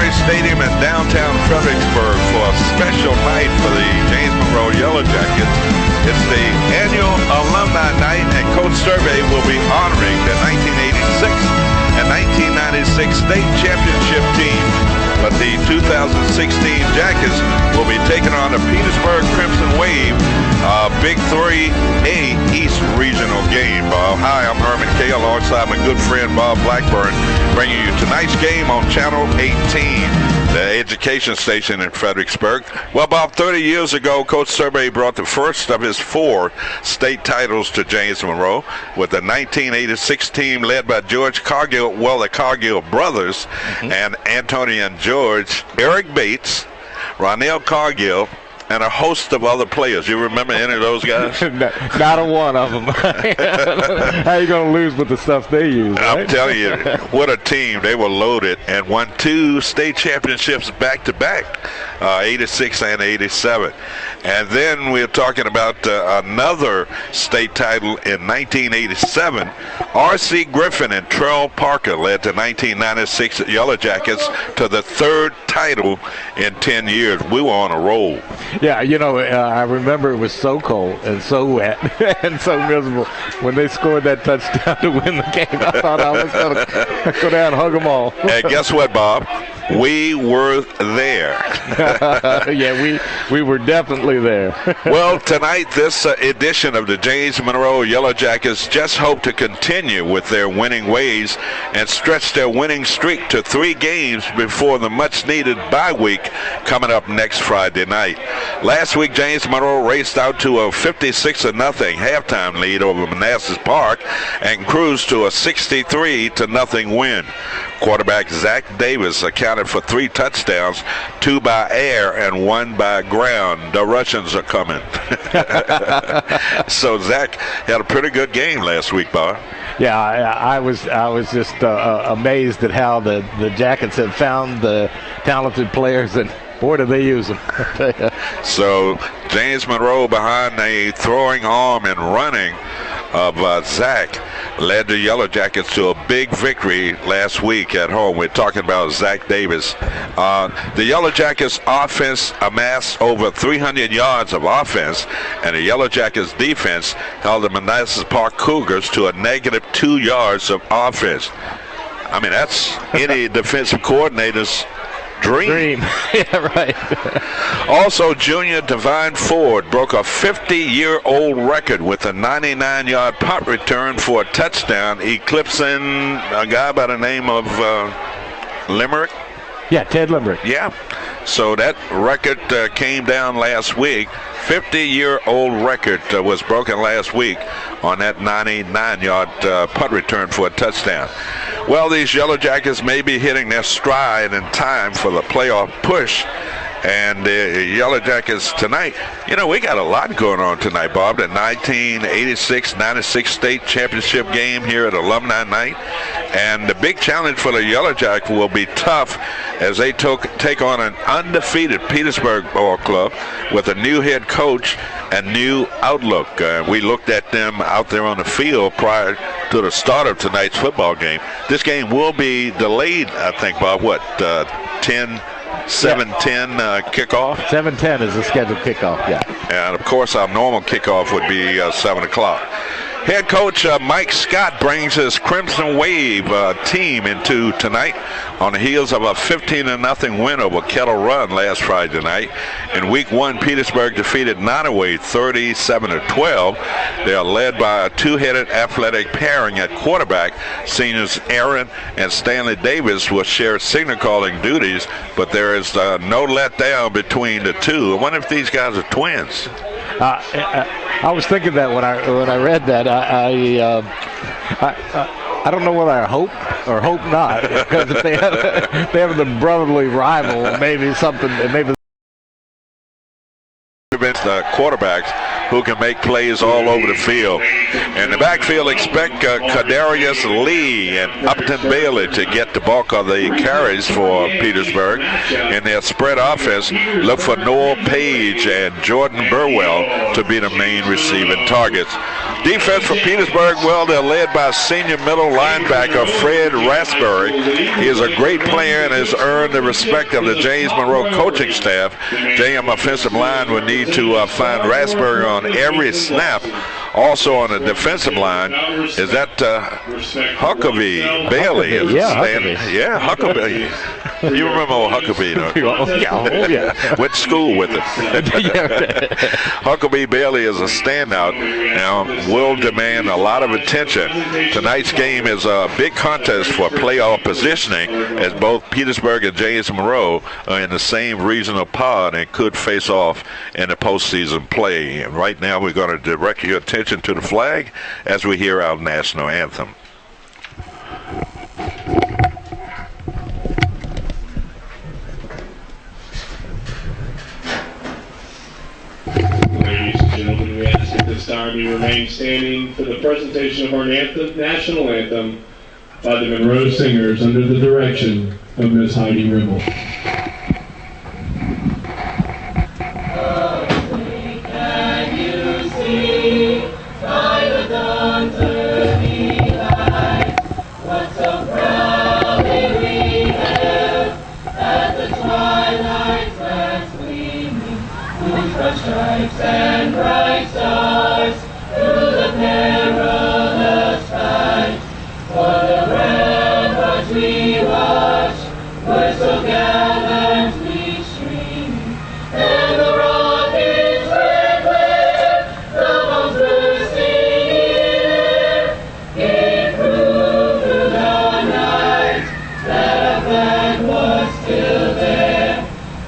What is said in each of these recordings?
Memorial Stadium in downtown Fredericksburg for a special night for the James Monroe Yellow Jackets. It's the annual alumni night, and Coach Survey will be honoring the 1986 and 1996 state championship team. But the 2016 Jackets will be taking on the Petersburg Crimson Wave, Big 3A East Regional game. Hi, I'm Herman Kay, alongside my good friend Bob Blackburn, bringing you tonight's game on Channel 18, the education station in Fredericksburg. Well, about 30 years ago, Coach Survey brought the first of his 4 state titles to James Monroe with the 1986 team led by George Cargill, the Cargill brothers, and Anthony and George, Eric Bates, Ronell Cargill, and a host of other players. You remember any of those guys? Not a one of them. How you going to lose with the stuff they use, right? I'm telling you, what a team. They were loaded and won 2 state championships back-to-back, 86 and 87. And then we're talking about another state title in 1987. R.C. Griffin and Terrell Parker led the 1996 Yellow Jackets to the 3rd title in 10 years. We were on a roll. Yeah, I remember it was so cold and so wet and so miserable when they scored that touchdown to win the game. I thought I was going to go down and hug them all. And guess what, Bob? We were there. Yeah, we were definitely there. Well, tonight, this edition of the James Monroe Yellow Jackets just hope to continue with their winning ways and stretch their winning streak to 3 games before the much-needed bye week coming up next Friday night. Last week, James Monroe raced out to a 56-0 halftime lead over Manassas Park and cruised to a 63-0 win. Quarterback Zach Davis accounted for 3 touchdowns, 2 by air and 1 by ground. The Russians are coming. So Zach had a pretty good game last week, Bob. Yeah, I was just amazed at how the Jackets had found the talented players, and boy, do they use them. So James Monroe, behind a throwing arm and running of Zach, led the Yellow Jackets to a big victory last week at home. We're talking about Zach Davis. The Yellow Jackets offense amassed over 300 yards of offense, and the Yellow Jackets defense held the Manassas Park Cougars to a -2 yards of offense. I mean, that's any defensive coordinator's dream. Yeah, right. Also, junior Divine Ford broke a 50-year-old record with a 99-yard punt return for a touchdown, eclipsing a guy by the name of Limerick. Yeah, Ted Limerick. Yeah. So that record came down last week. 50-year-old record was broken last week on that 99-yard punt return for a touchdown. Well, these Yellow Jackets may be hitting their stride in time for the playoff push. And the Yellow Jackets tonight, we got a lot going on tonight, Bob. The 1986-96 state championship game here at Alumni Night. And the big challenge for the Yellow Jackets will be tough as they take on an undefeated Petersburg ball club with a new head coach and new outlook. We looked at them out there on the field prior to the start of tonight's football game. This game will be delayed, I think, Bob, 7:10 kickoff? 7:10 is the scheduled kickoff, yeah. And, of course, our normal kickoff would be 7 o'clock. Head coach Mike Scott brings his Crimson Wave team into tonight on the heels of a 15-0 win over Kettle Run last Friday night. In Week 1, Petersburg defeated Nottoway 37-12. They are led by a 2-headed athletic pairing at quarterback. Seniors Aaron and Stanley Davis will share signal calling duties, but there is no letdown between the two. I wonder if these guys are twins. I was thinking that when I read that. I don't know whether I hope or hope not, because if they have the brotherly rival, maybe the quarterbacks who can make plays all over the field. In the backfield, expect Kadarius Lee and Upton Bailey to get the bulk of the carries for Petersburg. In their spread offense, look for Noel Page and Jordan Burwell to be the main receiving targets. Defense for Petersburg, well, they're led by senior middle linebacker Fred Raspberry. He is a great player and has earned the respect of the James Monroe coaching staff. JM offensive line will need to find Raspberry on every snap. Also on the defensive line is that Huckabee Bailey. Huckabee. Huckabee. You remember old Huckabee, don't you? Oh, yeah. Went to school with him. Huckabee Bailey is a standout. Now, will demand a lot of attention. Tonight's game is a big contest for playoff positioning, as both Petersburg and James Monroe are in the same regional pod and could face off in the postseason play. And right now, we're going to direct your attention to the flag as we hear our national anthem. Ladies and gentlemen, we ask at this time you remain standing for the presentation of our national anthem by the Monroe Singers under the direction of Miss Heidi Rimmel. Stripes and bright stars through the perilous fight. For the ramparts we watched were so gallantly streaming, and the rockets red glare, the bombs bursting in air, gave proof through the night that our flag was still there.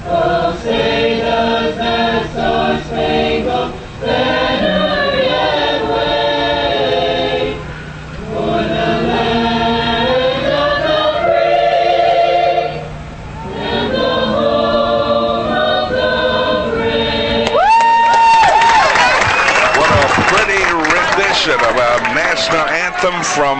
Oh, say does that star-spangled banner yet wave for the land of the free and the home of the brave? What a pretty rendition of our national anthem from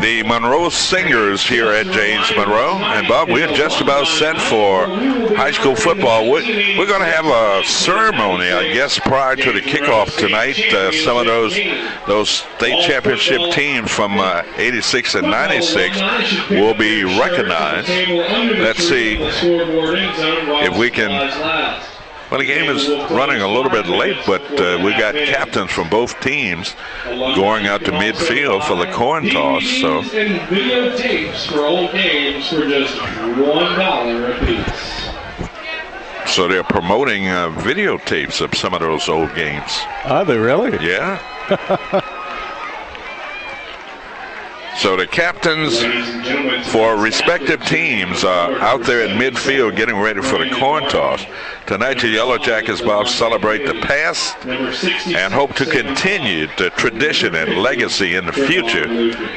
the Monroe Singers here at James Monroe. And Bob, we're just about set for high school football. We're going to have a ceremony, I guess, prior to the kickoff tonight. Some of those state championship teams from 86 and 96 will be recognized. Let's see if we can. Well, the game is running a little bit late, but we got captains from both teams going out to midfield for the coin toss. So, and videotapes for old games for just $1 apiece. So they're promoting videotapes of some of those old games. Are they really? Yeah. So the captains for respective teams are out there at midfield getting ready for the coin toss. Tonight, the Yellow Jackets, Bob, celebrate the past and hope to continue the tradition and legacy in the future.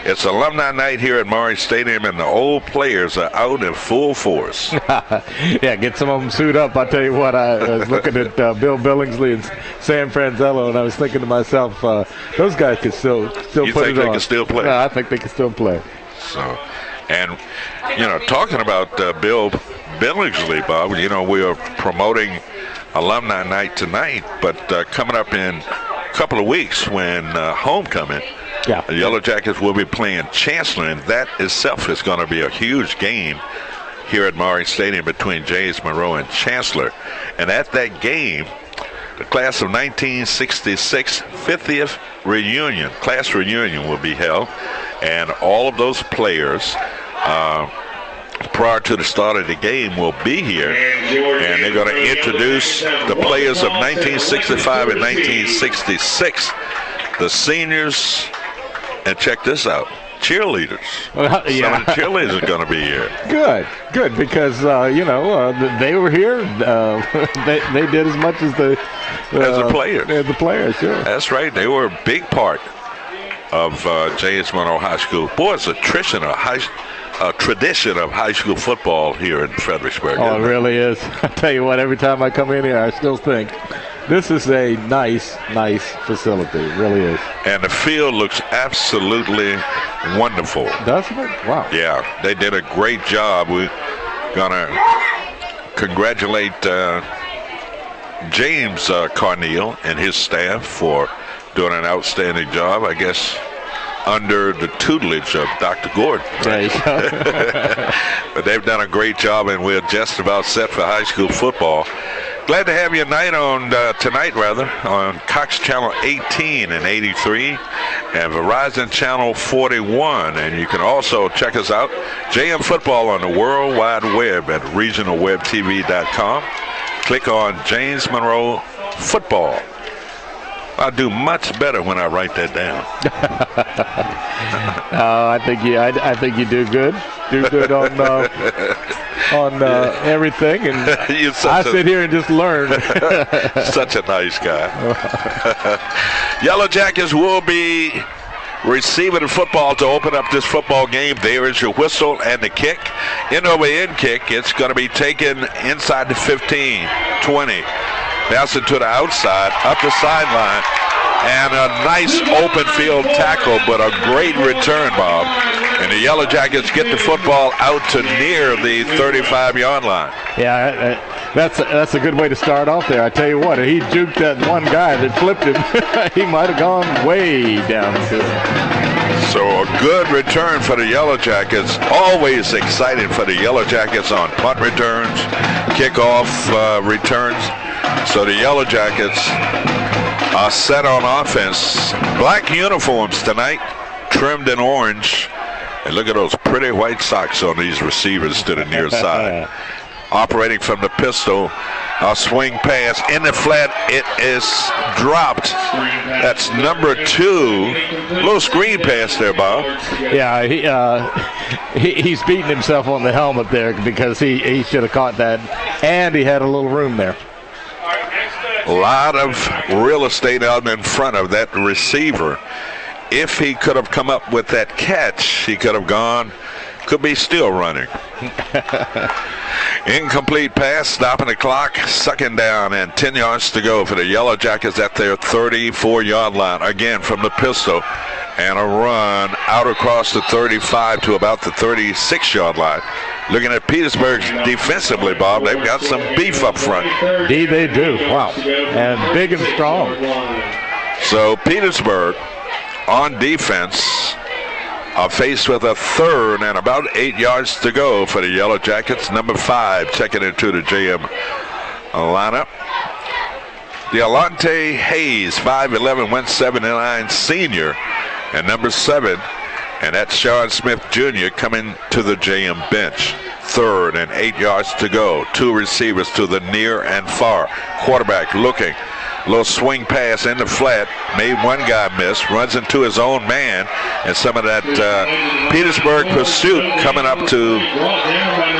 It's alumni night here at Maury Stadium, and the old players are out in full force. Yeah, get some of them suit up. I'll tell you what, I was looking at Bill Billingsley and Sam Franzello, and I was thinking to myself, those guys could still You put think it they on. can still play? No, I think they can still play. So, and, talking about Bill Billingsley, Bob, we are promoting alumni night tonight, but coming up in a couple of weeks when homecoming, the Yellow Jackets will be playing Chancellor, and that itself is going to be a huge game here at Maury Stadium between James Monroe and Chancellor. And at that game, the class of 1966 50th class reunion will be held, and all of those players prior to the start of the game will be here, and they're going to introduce the players of 1965 and 1966, the seniors, and check this out, cheerleaders. Some of the cheerleaders are going to be here. Good, because they were here. They did as much as the players. The players, sure. That's right. They were a big part of James Monroe High School. Boy, it's a tradition of high school football here in Fredericksburg. Oh, it really is. I tell you what, every time I come in here, I still think this is a nice facility. It really is. And the field looks absolutely wonderful. Doesn't it? Wow. Yeah, they did a great job. We're going to congratulate James Carneal and his staff for doing an outstanding job, I guess, under the tutelage of Dr. Gordon. There you go. But they've done a great job, and we're just about set for high school football. Glad to have you tonight on Cox Channel 18 and 83 and Verizon Channel 41. And you can also check us out, JM Football, on the World Wide Web at regionalwebtv.com. Click on James Monroe Football. I do much better when I write that down. I think you do good. Do good on everything, and I sit here and just learn. Such a nice guy. Yellow Jackets will be receiving the football to open up this football game. There is your whistle and the kick. End over end kick. It's going to be taken inside the 15, 20. Pass it to the outside, up the sideline, and a nice open field tackle, but a great return, Bob. And the Yellow Jackets get the football out to near the 35-yard line. Yeah, that's a good way to start off there. I tell you what, he juked that one guy that flipped him. He might have gone way downfield. So a good return for the Yellow Jackets. Always exciting for the Yellow Jackets on punt returns, kickoff returns. So the Yellow Jackets are set on offense. Black uniforms tonight, trimmed in orange. And look at those pretty white socks on these receivers to the near side. Operating from the pistol, a swing pass in the flat. It is dropped. That's number 2. Little screen pass there, Bob. Yeah, he's beating himself on the helmet there because he should have caught that, and he had a little room there. A lot of real estate out in front of that receiver. If he could have come up with that catch, he could have gone. Could be still running. Incomplete pass, stopping the clock, second down, and 10 yards to go for the Yellow Jackets at their 34-yard line. Again from the pistol, and a run out across the 35 to about the 36-yard line. Looking at Petersburg defensively, Bob, they've got some beef up front. Indeed they do. Wow. And big and strong. So Petersburg on defense are faced with a third and about 8 yards to go for the Yellow Jackets. Number 5 checking into the JM lineup. Dealante Hayes, 5'11", 179 senior, and number 7, and that's Sean Smith Jr. coming to the JM bench. Third and 8 yards to go. 2 receivers to the near and far. Quarterback looking. Little swing pass in the flat. Made one guy miss. Runs into his own man. And some of that Petersburg pursuit coming up to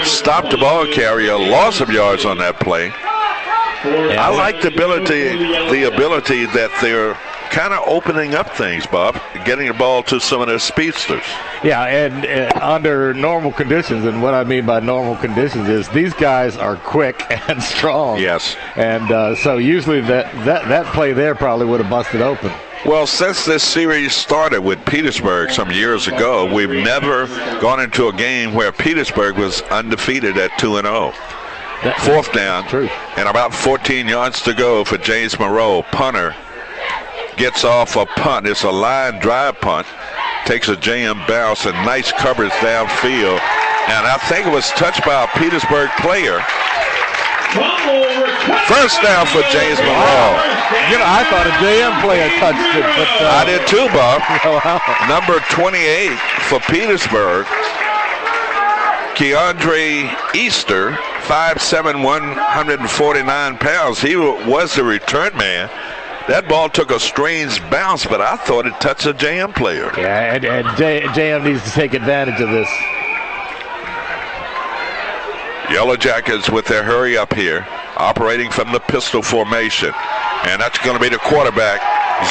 stop the ball carrier. Loss of yards on that play. I like the ability that they're kind of opening up things, Bob, getting the ball to some of their speedsters. Yeah, and under normal conditions, and what I mean by normal conditions is these guys are quick and strong. Yes. And so usually that play there probably would have busted open. Well, since this series started with Petersburg some years ago, we've never gone into a game where Petersburg was undefeated at 2-0. Fourth down, true. And about 14 yards to go for James Monroe. Punter gets off a punt. It's a line drive punt. Takes a JM bounce and nice coverage downfield. And I think it was touched by a Petersburg player. First down for James Monroe. You know, I thought a JM player touched it, but I did too, Bob. Number 28 for Petersburg, Keandre Easter, 5'7", 149 pounds. He was the return man. That ball took a strange bounce, but I thought it touched a JM player. Yeah, and JM needs to take advantage of this. Yellow Jackets with their hurry up here, operating from the pistol formation. And that's going to be the quarterback,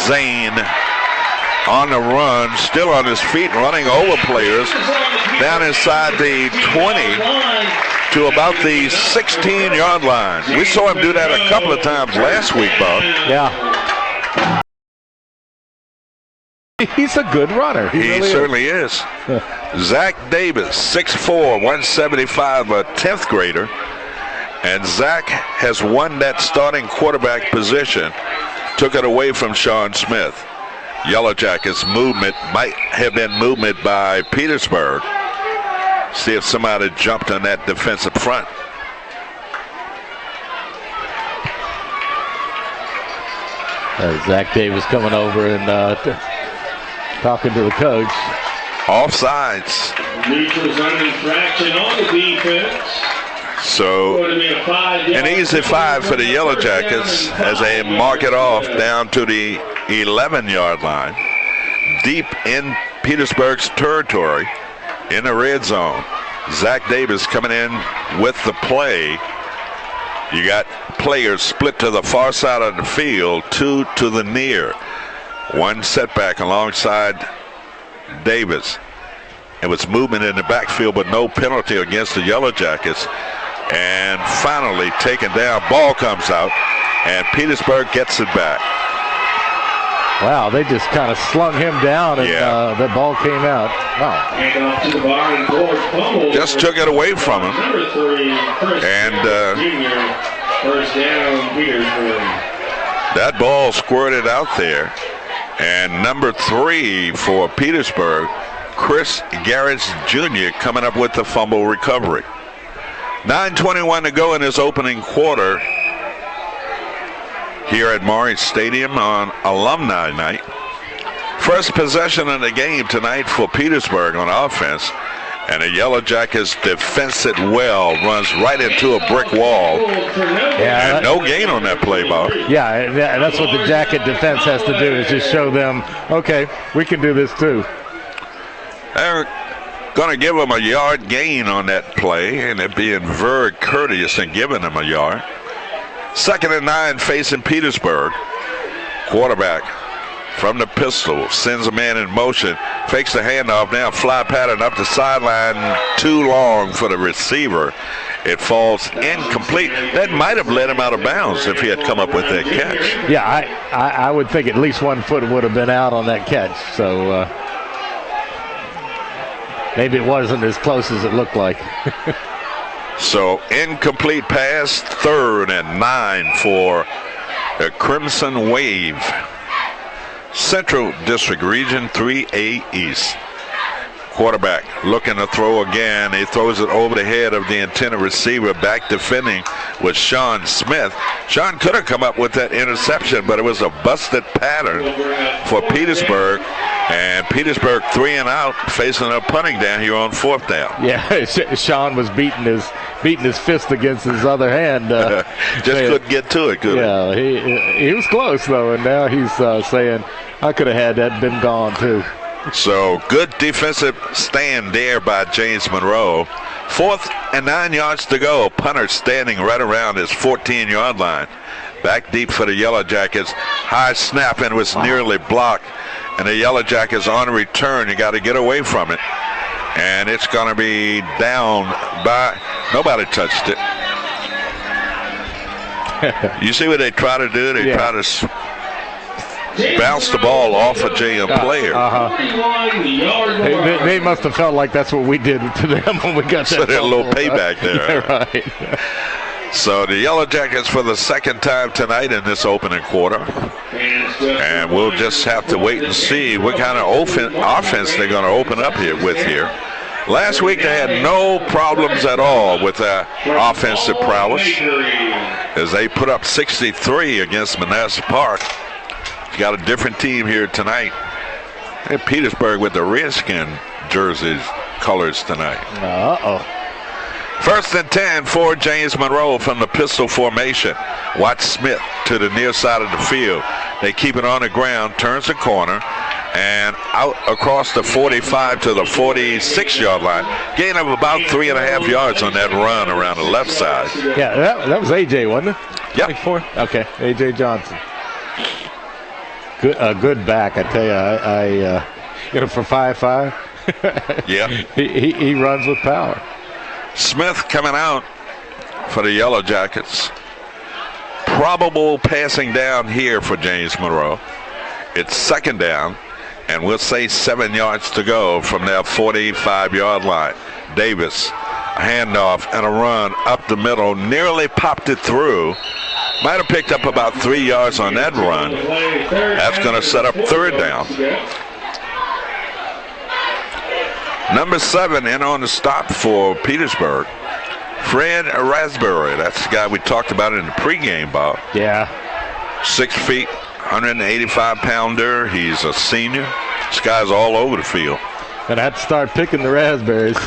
Zane, on the run, still on his feet, running over players down inside the 20 to about the 16-yard line. We saw him do that a couple of times last week, Bob. Yeah. He's a good runner. He really certainly is. Zach Davis, 6'4", 175, a 10th grader. And Zach has won that starting quarterback position. Took it away from Sean Smith. Yellow Jackets movement might have been movement by Petersburg. See if somebody jumped on that defensive front. Zach Davis coming over and talking to the coach. Offsides. Neutrals under infraction on the defense. So an easy 5 for the Yellow Jackets as they mark it off down to the 11-yard line. Deep in Petersburg's territory in the red zone. Zach Davis coming in with the play. You got players split to the far side of the field, 2 to the near. One setback alongside Davis. It was movement in the backfield, but no penalty against the Yellow Jackets. And finally taken down. Ball comes out, and Petersburg gets it back. Wow, they just kind of slung him down, and the ball came out. Wow. Hand off to the bar and George fumbled. Just took it away from him. Number 3, And junior, first down, Petersburg. that ball squirted out there. And number 3 for Petersburg, Chris Garrett Jr. coming up with the fumble recovery. 9:21 to go in this opening quarter here at Maury Stadium on Alumni Night. First possession of the game tonight for Petersburg on offense. And the Yellow Jackets defense it well, runs right into a brick wall. Yeah, And no gain on that play, Bob. Yeah, that's what the Jacket defense has to do, is just show them, okay, we can do this too. They're going to give them a yard gain on that play, and they're being very courteous in giving them a yard. 2nd and 9 facing Petersburg. Quarterback from the pistol sends a man in motion, fakes the handoff, now fly pattern up the sideline, too long for the receiver. It falls incomplete. That might have led him out of bounds if he had come up with that catch. Yeah, I would think at least 1 foot would have been out on that catch. So maybe it wasn't as close as it looked like. So incomplete pass, 3rd and 9 for the Crimson Wave. Central District Region 3A East. Quarterback looking to throw again. He throws it over the head of the intended receiver. Back defending with Sean Smith. Sean could have come up with that interception, but it was a busted pattern for Petersburg. And Petersburg 3 and out, facing a punting down here on 4th down. Yeah, Sean was beating his fist against his other hand. Just couldn't get to it, could he? Yeah, he was close though, and now he's saying, I could have had that, been gone too. So good defensive stand there by James Monroe. 4th and 9 yards to go. Punter standing right around his 14-yard line. Back deep for the Yellow Jackets. High snap and was nearly blocked. And the Yellow Jackets on return. You got to get away from it. And it's going to be down by, nobody touched it. You see what they try to do? They try to bounce the ball off a JM player. They must have felt like that's what we did to them when we got that. So a little payback there. Yeah, right. So the Yellow Jackets for the 2nd time tonight in this opening quarter. And we'll just have to wait and see what kind of offense they're going to open up here with here. Last week they had no problems at all with their offensive prowess as they put up 63 against Manassas Park. Got a different team here tonight. And Petersburg with the Redskin jerseys colors tonight. Uh-oh. 1st and 10 for James Monroe from the pistol formation. Watch Smith to the near side of the field. They keep it on the ground, turns the corner, and out across the 45 to the 46-yard line. Gain of about 3.5 yards on that run around the left side. Yeah, that was A.J., wasn't it? Yep. 24? Okay, A.J. Johnson. Good back, I tell you. For 5'5". Yeah. He runs with power. Smith coming out for the Yellow Jackets. Probable passing down here for James Monroe. It's 2nd down, and we'll say 7 yards to go from their 45-yard line. Davis, a handoff and a run up the middle, nearly popped it through. Might have picked up about 3 yards on that run. That's going to set up third down. Number 7 in on the stop for Petersburg. Fred Raspberry. That's the guy we talked about in the pregame, Bob. Yeah. 6 feet, 185-pounder. He's a senior. This guy's all over the field. Gonna have to start picking the raspberries.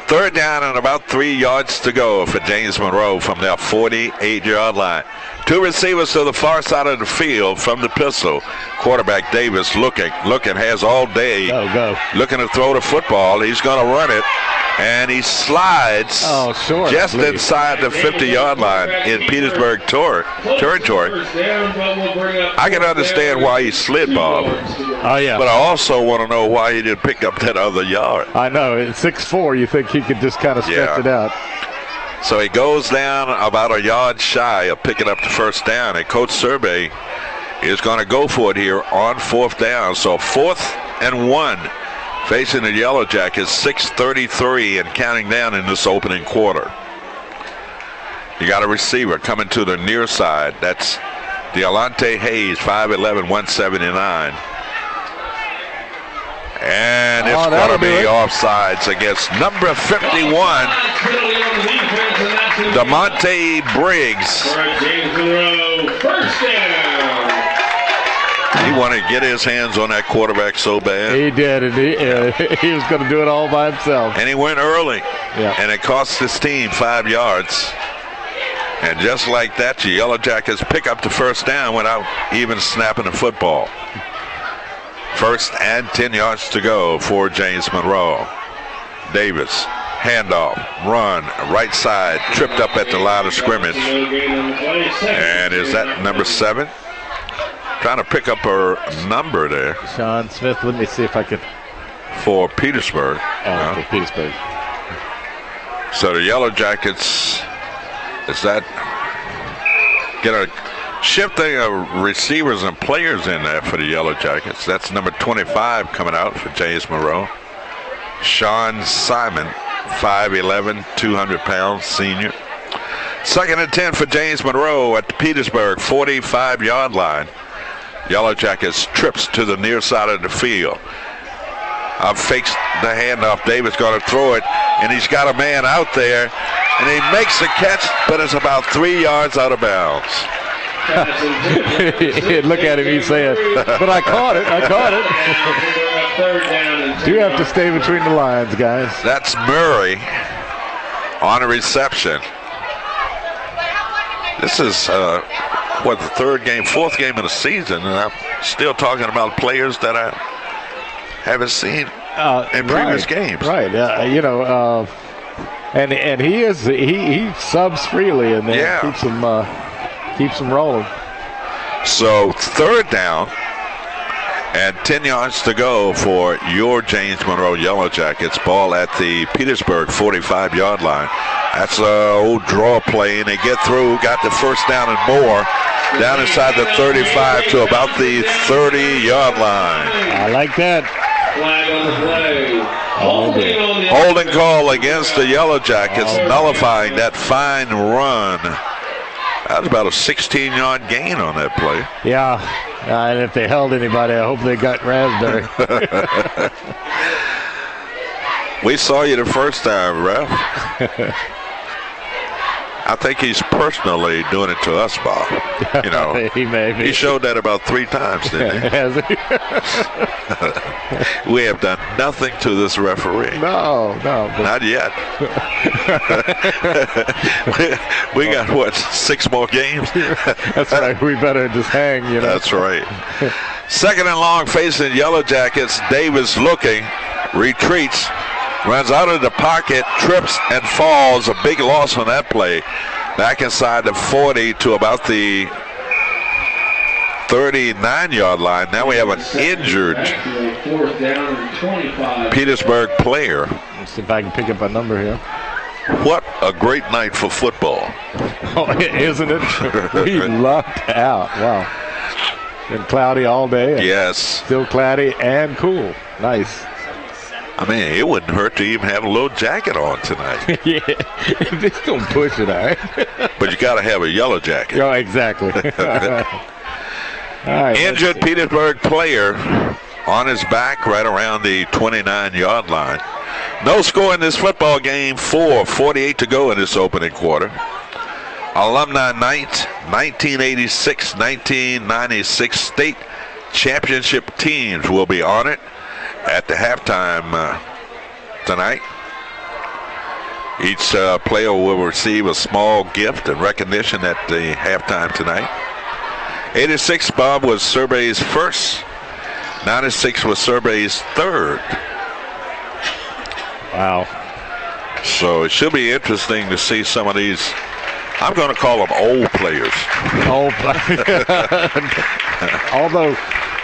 Third down and about 3 yards to go for James Monroe from their 48-yard line. 2 receivers to the far side of the field from the pistol. Quarterback Davis looking, has all day. Go. Looking to throw the football. He's going to run it. And he slides just inside the 50-yard line in Petersburg territory. I can understand why he slid, Bob. Oh, yeah. But I also want to know why he didn't pick up that other yard. I know. At 6'4", you think he could just kind of stretch it out. So he goes down about a yard shy of picking up the first down. And Coach Survey is going to go for it here on 4th down. So 4th and 1. Facing the Yellow Jackets, 6:33 and counting down in this opening quarter. You got a receiver coming to the near side. That's Dealante Hayes, 5'11", 179. And it's going to be offsides against number 51, DeMonte Briggs. First down. He wanted to get his hands on that quarterback so bad. He did, and he was going to do it all by himself. And he went early, yeah. And it cost his team 5 yards. And just like that, the Yellow Jackets pick up the first down without even snapping the football. 1st and 10 yards to go for James Monroe. Davis, handoff, run, right side, tripped up at the line of scrimmage. And is that number 7? Trying to pick up her number there. Sean Smith, let me see if I can. For Petersburg. For Petersburg. So the Yellow Jackets, is that get a shifting of receivers and players in there for the Yellow Jackets. That's number 25 coming out for James Monroe. Sean Simon, 5'11", 200 pounds, senior. 2nd and 10 for James Monroe at the Petersburg 45-yard line. Yellow Jackets trips to the near side of the field. Fakes the handoff. Davis going to throw it, and he's got a man out there, and he makes the catch, but it's about 3 yards out of bounds. Look at him, he's saying, but I caught it. Do have to stay between the lines, guys. That's Murray on a reception. This is the 4th game of the season, and I'm still talking about players that I haven't seen in previous games. Right, and he subs freely and keeps them rolling. So 3rd down and 10 yards to go for your James Monroe Yellow Jackets. Ball at the Petersburg 45-yard line. That's an old draw play, and they get through, got the first down and more, down inside the 35 to about the 30-yard line. I like that. Flag on the play. Holding call against the Yellow Jackets, nullifying that fine run. That was about a 16-yard gain on that play. Yeah, and if they held anybody, I hope they got Raspberry. We saw you the first time, Ref. I think he's personally doing it to us, Bob. He may be. He showed that about 3 times, didn't he? Has he? We have done nothing to this referee. No. Not yet. we got, 6 more games? That's right. We better just hang, That's right. 2nd and long facing Yellow Jackets. Davis looking, retreats, runs out of the pocket, trips and falls. A big loss on that play. Back inside the 40 to about the 39-yard line. Now we have an injured Petersburg player. Let's see if I can pick up a number here. What a great night for football. Oh, isn't it? We lucked out. Wow. Been cloudy all day. Yes. Still cloudy and cool. Nice. I mean, it wouldn't hurt to even have a little jacket on tonight. Yeah, just don't push it, all right? But you got to have a yellow jacket. Oh, exactly. All right, Injured Petersburg player on his back right around the 29-yard line. No score in this football game. 4:48 to go in this opening quarter. Alumni night, 1986-1996 state championship teams will be honored at the halftime tonight. Each player will receive a small gift and recognition at the halftime tonight. 86, Bob, was Survey's first. 96 was Survey's third. Wow. So it should be interesting to see some of these. I'm going to call them old players. Old players. Although,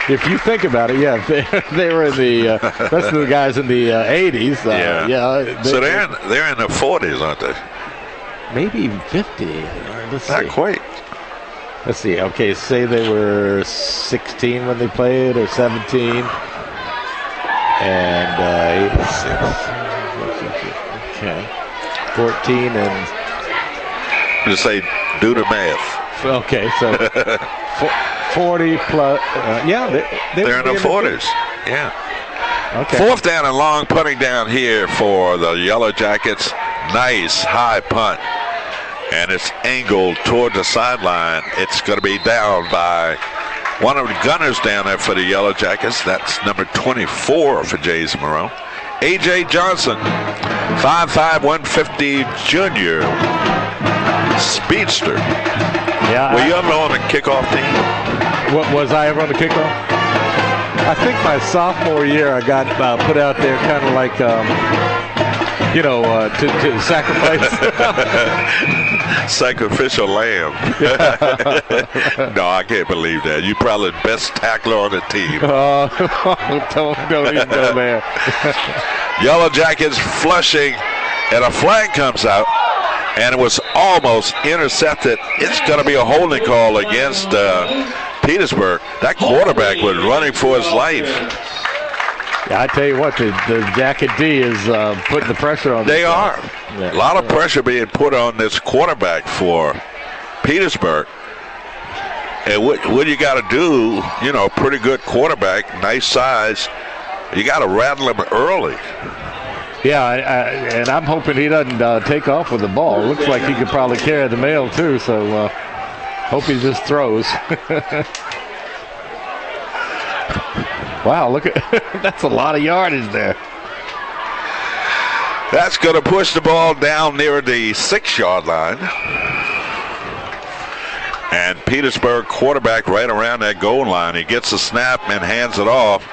if you think about it, yeah, they were in the that's the guys in the 80s. So they're in the 40s, aren't they? Maybe even 50. Let's Not see. quite. Let's see. Okay, say they were 16 when they played, or 17, and 86. Okay, 14 and. Just say, do the math. Okay, so 40 plus. They're in the 40s. Yeah. Okay. Fourth down and long, punting down here for the Yellow Jackets. Nice high punt. And it's angled toward the sideline. It's going to be down by one of the gunners down there for the Yellow Jackets. That's number 24 for James Monroe. A.J. Johnson, 5'5", 150 junior. Speedster. Yeah. Were you ever on the kickoff team? What was I ever on the kickoff? I think my sophomore year I got put out there kind of like, to sacrifice. Sacrificial lamb. No, I can't believe that. You probably the best tackler on the team. Don't even go there. Yellow Jackets flushing, and a flag comes out, and it was almost intercepted. It's going to be a holding call against Petersburg. That quarterback was running for his life. Yeah, I tell you what, the Jacket D is putting the pressure on. They are. Yeah. A lot of pressure being put on this quarterback for Petersburg. And what you got to do, pretty good quarterback, nice size, you got to rattle him early. Yeah, and I'm hoping he doesn't take off with the ball. Looks like he could probably carry the mail too, so hope he just throws. Wow, look at that's a lot of yardage there. That's going to push the ball down near the 6-yard line. And Petersburg quarterback right around that goal line. He gets the snap and hands it off.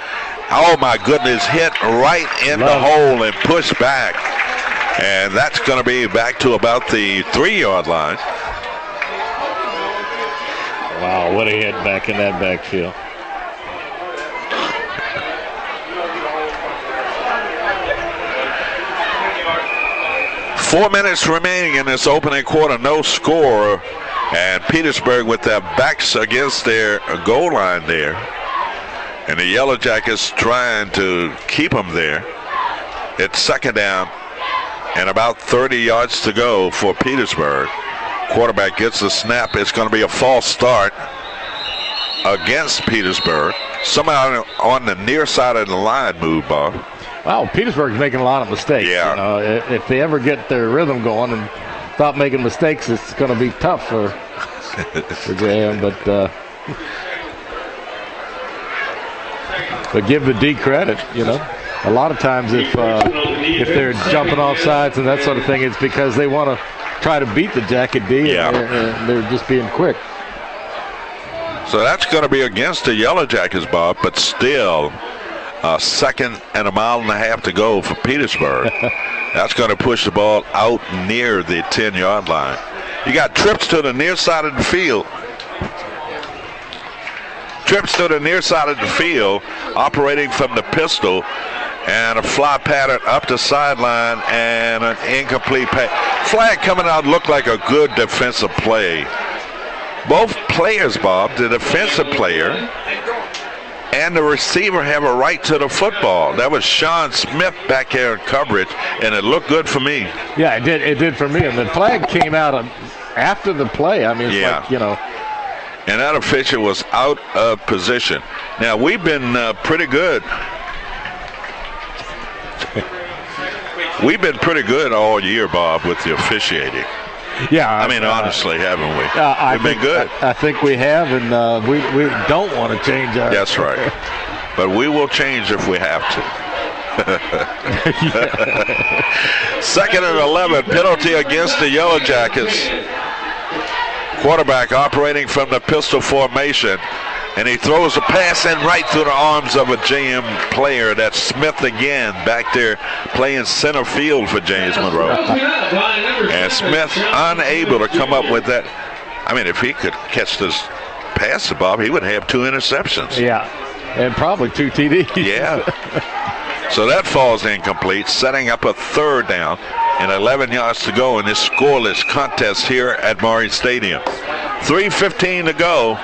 Oh, my goodness, hit right in the hole and pushed back. And that's going to be back to about the 3-yard line. Wow, what a hit back in that backfield. Four minutes remaining in this opening quarter, no score. And Petersburg with their backs against their goal line there. And the Yellow Jackets trying to keep them there. It's second down and about 30 yards to go for Petersburg. Quarterback gets the snap. It's going to be a false start against Petersburg. Somehow on the near side of the line move, Bob. Wow, Petersburg's making a lot of mistakes. Yeah. If they ever get their rhythm going and stop making mistakes, it's going to be tough for JM. But give the D credit, A lot of times if they're jumping off sides and that sort of thing, it's because they want to try to beat the Jacket D. Yeah. And they're just being quick. So that's going to be against the Yellow Jackets, Bob, but still a second and a mile and a half to go for Petersburg. That's going to push the ball out near the 10-yard line. You got trips to the near side of the field. Trips to the near side of the field, operating from the pistol, and a fly pattern up the sideline and an incomplete pass. Flag coming out looked like a good defensive play. Both players, Bob, the defensive player and the receiver have a right to the football. That was Sean Smith back there in coverage, and it looked good for me. Yeah, it did. It did for me. And the flag came out after the play. I mean, it's like, you know. And that official was out of position. Now, we've been pretty good. We've been pretty good all year, Bob, with the officiating. Yeah. I mean, honestly, haven't we? We've been good. I think we have, and we don't want to change our. That's right. But we will change if we have to. 2nd and 11, penalty against the Yellow Jackets. Quarterback operating from the pistol formation, and he throws a pass in right through the arms of a JM player. That's Smith again, back there playing center field for James Monroe. And Smith unable to come up with that. I mean, if he could catch this pass to Bob, he would have 2 interceptions. Yeah, and probably 2 TDs. Yeah. So that falls incomplete, setting up a 3rd down and 11 yards to go in this scoreless contest here at Maury Stadium. 3:15 to go.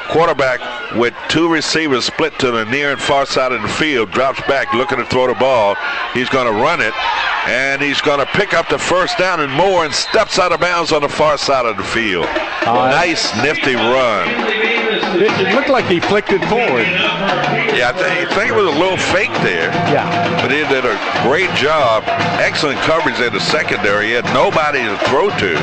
Quarterback with 2 receivers split to the near and far side of the field, drops back looking to throw the ball. He's going to run it, and he's going to pick up the 1st down and more, and steps out of bounds on the far side of the field. Nice, nifty run. It looked like he flicked it forward. Yeah, I think it was a little fake there. Yeah. But he did a great job. Excellent coverage in the secondary. He had nobody to throw to.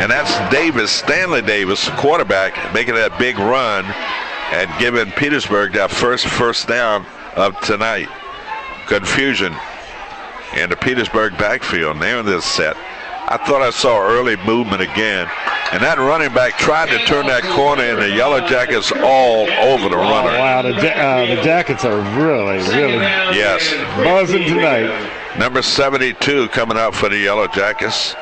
And that's Davis, Stanley Davis, the quarterback, making that big run and giving Petersburg that first down of tonight. Confusion in the Petersburg backfield. They're in this set. I thought I saw early movement again. And that running back tried to turn that corner, and the Yellow Jackets all over the runner. Wow, the Jackets are really yes, buzzing tonight. Number 72 coming out for the Yellow Jackets.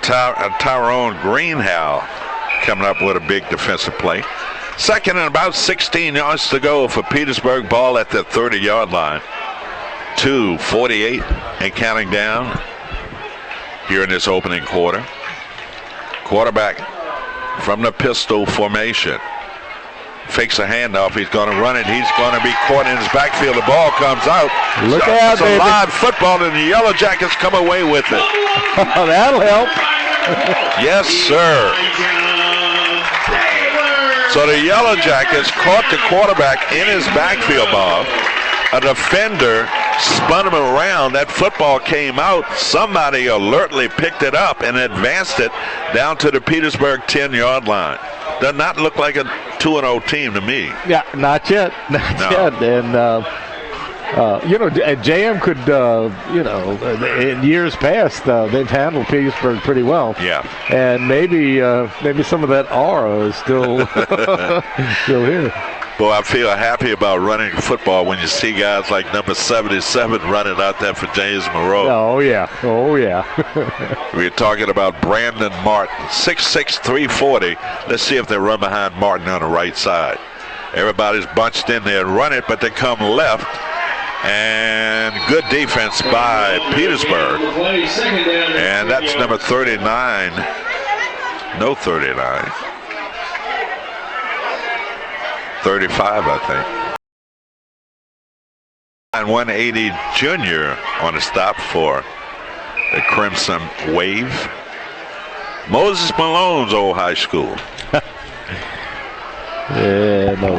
Tyrone Greenhow coming up with a big defensive play. 2nd and about 16 yards to go for Petersburg. Ball at the 30-yard line. 2:48 and counting down here in this opening quarter. Quarterback from the pistol formation. Fakes a handoff. He's going to run it. He's going to be caught in his backfield. The ball comes out. Look out, it's a live football, and the Yellow Jackets come away with it. That'll help. Yes, sir. So the Yellow Jackets caught the quarterback in his backfield, Bob. A defender spun him around. That football came out. Somebody alertly picked it up and advanced it down to the Petersburg 10-yard line. Does not look like a 2-0 team to me. Yeah, not yet. Not yet. And, JM could, in years past, they've handled Petersburg pretty well. Yeah. And maybe some of that aura is still here. Boy, I feel happy about running football when you see guys like number 77 running out there for James Monroe. Oh, yeah. We're talking about Brandon Martin, 6'6", 340. Let's see if they run behind Martin on the right side. Everybody's bunched in there and run it, but they come left. And good defense by Petersburg. And that's number 39. No 39. 35, I think. And 180 Jr. on the stop for the Crimson Wave. Moses Malone's old high school. Yeah, no.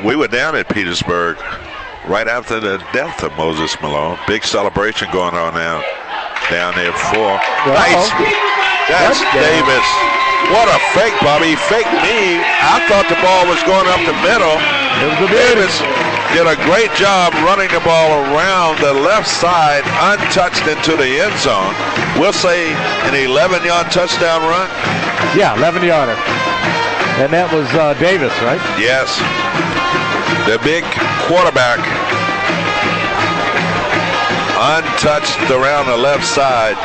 We were down at Petersburg right after the death of Moses Malone. Big celebration going on now down there for. Nice. That's Davis. What a fake, Bobby. He faked me. I thought the ball was going up the middle. Davis did a great job running the ball around the left side, untouched into the end zone. We'll say an 11-yard touchdown run. Yeah, 11-yarder. And that was Davis, right? Yes. The big quarterback, untouched around the left side.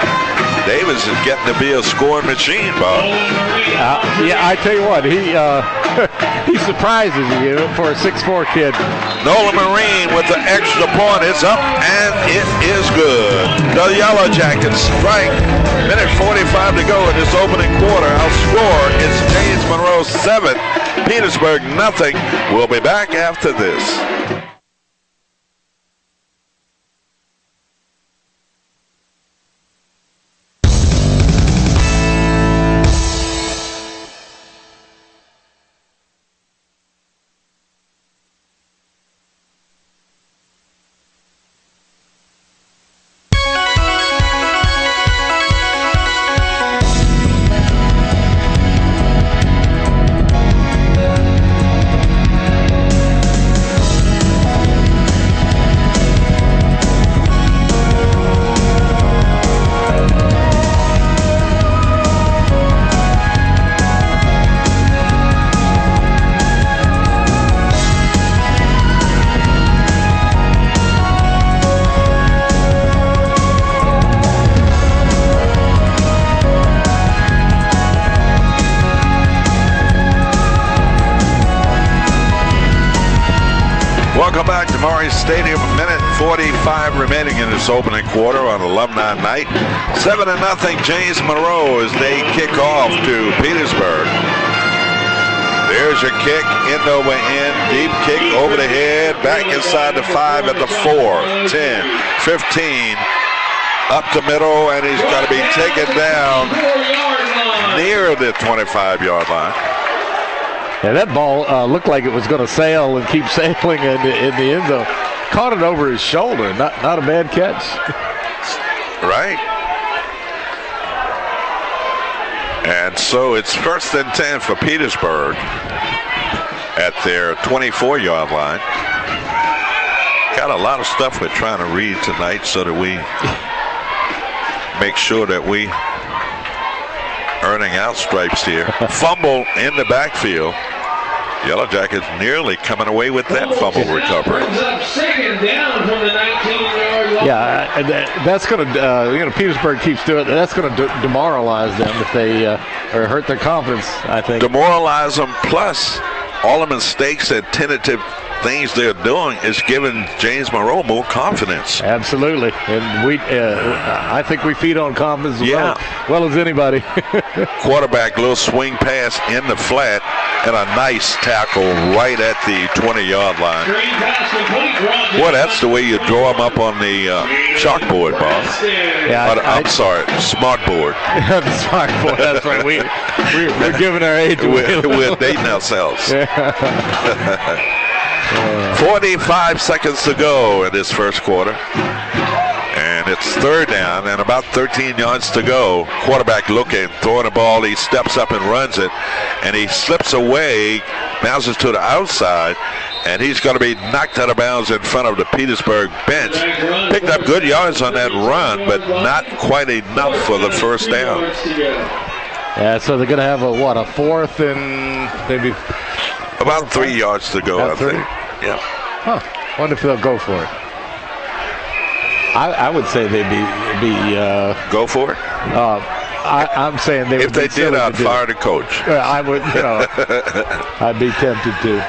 Davis is getting to be a scoring machine, Bob. I tell you what, he surprises you for a 6'4" kid. Nolan Marine with the extra point. It's up, and it is good. The Yellow Jackets strike. Minute 45 to go in this opening quarter. Our score is James Monroe 7, Petersburg nothing. We'll be back after this. Welcome back to Maury Stadium. Minute 45 remaining in this opening quarter on Alumni Night. 7-0 James Monroe as they kick off to Petersburg. There's your kick, end over end, deep kick over the head, back inside the 5 at the 4, 10, 15, up the middle, and he's got to be taken down near the 25-yard line. Yeah, that ball looked like it was going to sail and keep sailing in the end zone. Caught it over his shoulder. Not a bad catch. Right. And so it's 1st and 10 for Petersburg at their 24-yard line. Got a lot of stuff we're trying to read tonight so that we make sure that we earning out stripes here. Fumble in the backfield. Yellow Jackets nearly coming away with that fumble recovery. Second down from the 19-yard line. Yeah, that's going to, Petersburg keeps doing it. That's going to demoralize them if they or hurt their confidence, I think. Demoralize them, plus all the mistakes and tentative things they're doing is giving James Monroe more confidence. Absolutely, and I think we feed on confidence well as anybody. Quarterback, little swing pass in the flat, and a nice tackle right at the 20-yard line. Boy, that's the way you draw them up on the chalkboard, boss. Yeah, I'm sorry, smartboard. The smartboard. That's right. We're giving our age away. We're dating ourselves. 45 seconds to go in this first quarter. And it's 3rd down and about 13 yards to go. Quarterback looking, throwing the ball. He steps up and runs it. And he slips away, bounces to the outside. And he's going to be knocked out of bounds in front of the Petersburg bench. Picked up good yards on that run, but not quite enough for the first down. Yeah, so they're going to have a 4th and maybe about 3 yards to go, I think. Yeah. Huh. Wonder if they'll go for it. I would say they'd be go for it. I'm saying if they did, I'd fire the coach. I would, I'd be tempted to.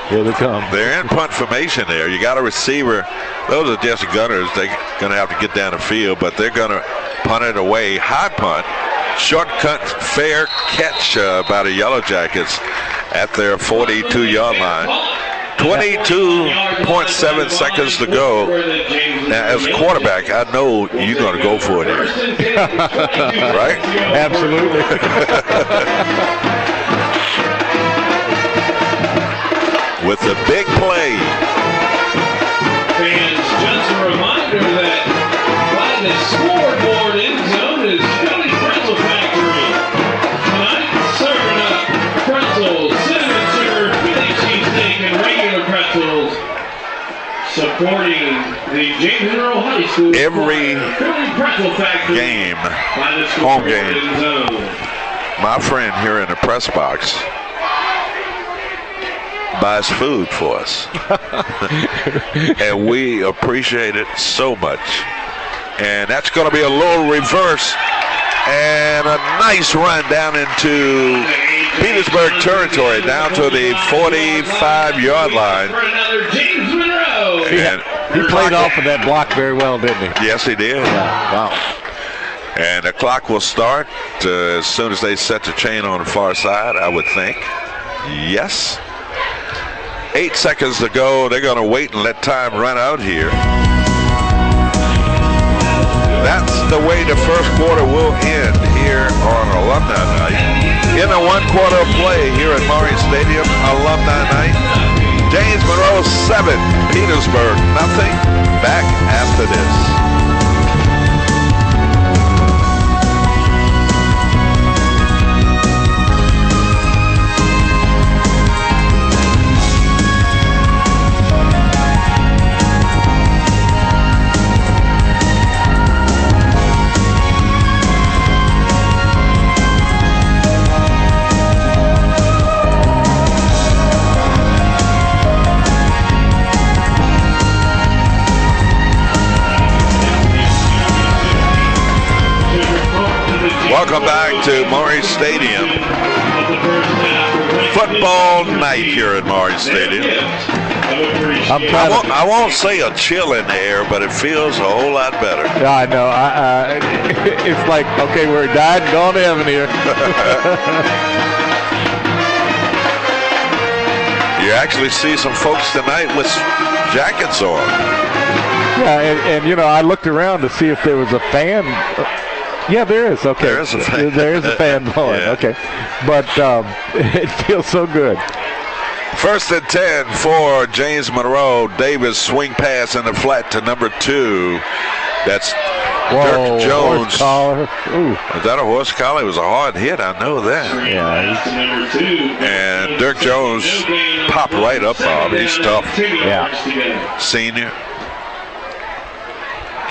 Here they come. They're in punt formation there. You got a receiver. Those are just gunners. They're going to have to get down the field, but they're going to punt it away. High punt. Shortcut, fair catch by the Yellow Jackets at their 42-yard line. 22.7 seconds to go. Now, as a quarterback, I know you're going to go for it here. Right? Absolutely. With the big play. Fans, just a reminder that by the scoreboard end zone is Philly Pretzel Factory. Tonight, serving up pretzels, cinnamon sugar, Philly cheesesteak, and regular pretzels. Supporting the James Monroe High School. Every Philly Pretzel Factory game, by the home scoreboard game, end zone. my friend here in the press box buys food for us. And we appreciate it so much. And that's going to be a little reverse and a nice run down into Petersburg territory, down to the 45-yard line. For another James Monroe. And he played off of that block very well, didn't he? yes, he did. Yeah. Wow. And the clock will start as soon as they set the chain on the far side, I would think. Yes. 8 seconds to go. They're going to wait and let time run out here. That's the way the first quarter will end here on Alumni Night. In a 1 quarter of play here at Maury Stadium, Alumni Night. James Monroe 7, Petersburg nothing. Back after this. Welcome back to Maury Stadium. Football night here at Maury Stadium. I won't say a chill in the air, but it feels a whole lot better. Yeah, I know. It's like, okay, we're dying and going to heaven here. You actually see some folks tonight with jackets on. Yeah, and you know, I looked around to see if there was a fan. Yeah, there is. Okay, there is a fan. There is a fan blowing. Yeah. Okay, but it feels so good. 1st and 10 for James Monroe. Davis swing pass in the flat to number 2. That's Dirk Jones. Horse collar. Ooh. Is that a horse collar? It was a hard hit. I know that. Yeah. And Dirk Jones popped right up, Bob. He's tough. Yeah. Senior.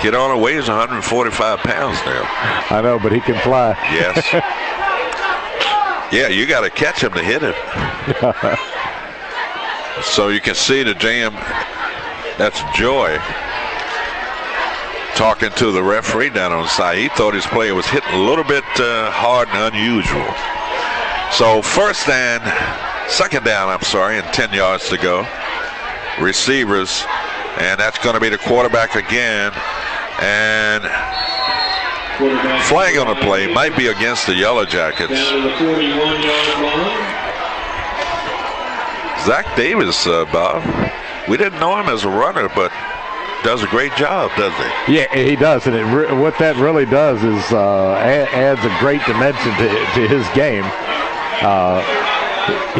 Kid on weighs 145 pounds now. I know, but he can fly. Yes. Yeah, you got to catch him to hit him. So you can see the jam. That's Joy talking to the referee down on the side. He thought his player was hitting a little bit hard and unusual. So second down, and 10 yards to go. Receivers, and that's going to be the quarterback again. And flag on the play might be against the Yellow Jackets. Zach Davis, Bob. We didn't know him as a runner, but does a great job, doesn't he? Yeah, he does, and what that really does is adds a great dimension to his game.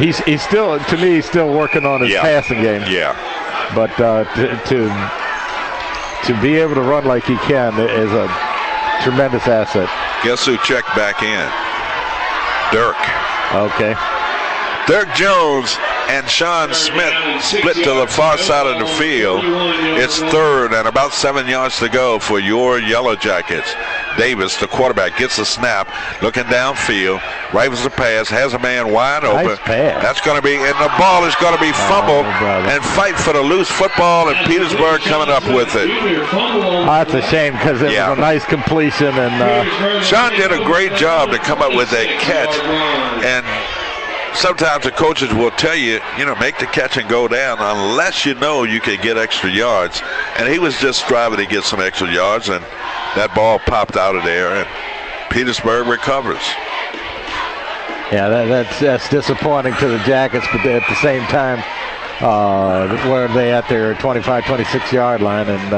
He's still, to me, he's still working on his passing game. Yeah. But to be able to run like he can is a tremendous asset. Guess who checked back in? Dirk. Okay. Dirk Jones and Sean Smith split to the far side of the field. It's 3rd and about 7 yards to go for your Yellow Jackets. Davis, the quarterback, gets the snap, looking downfield, rifles the pass, has a man wide open. Nice pass. That's going to be, and the ball is going to be fumbled and fight for the loose football, and Petersburg coming up with it. Oh, that's a shame because it was a nice completion. And Sean did a great job to come up with that catch, and sometimes the coaches will tell you, make the catch and go down unless you know you can get extra yards. And he was just striving to get some extra yards, and that ball popped out of there, and Petersburg recovers. Yeah, that's disappointing to the Jackets, but at the same time, where are they at their 25, 26-yard line? And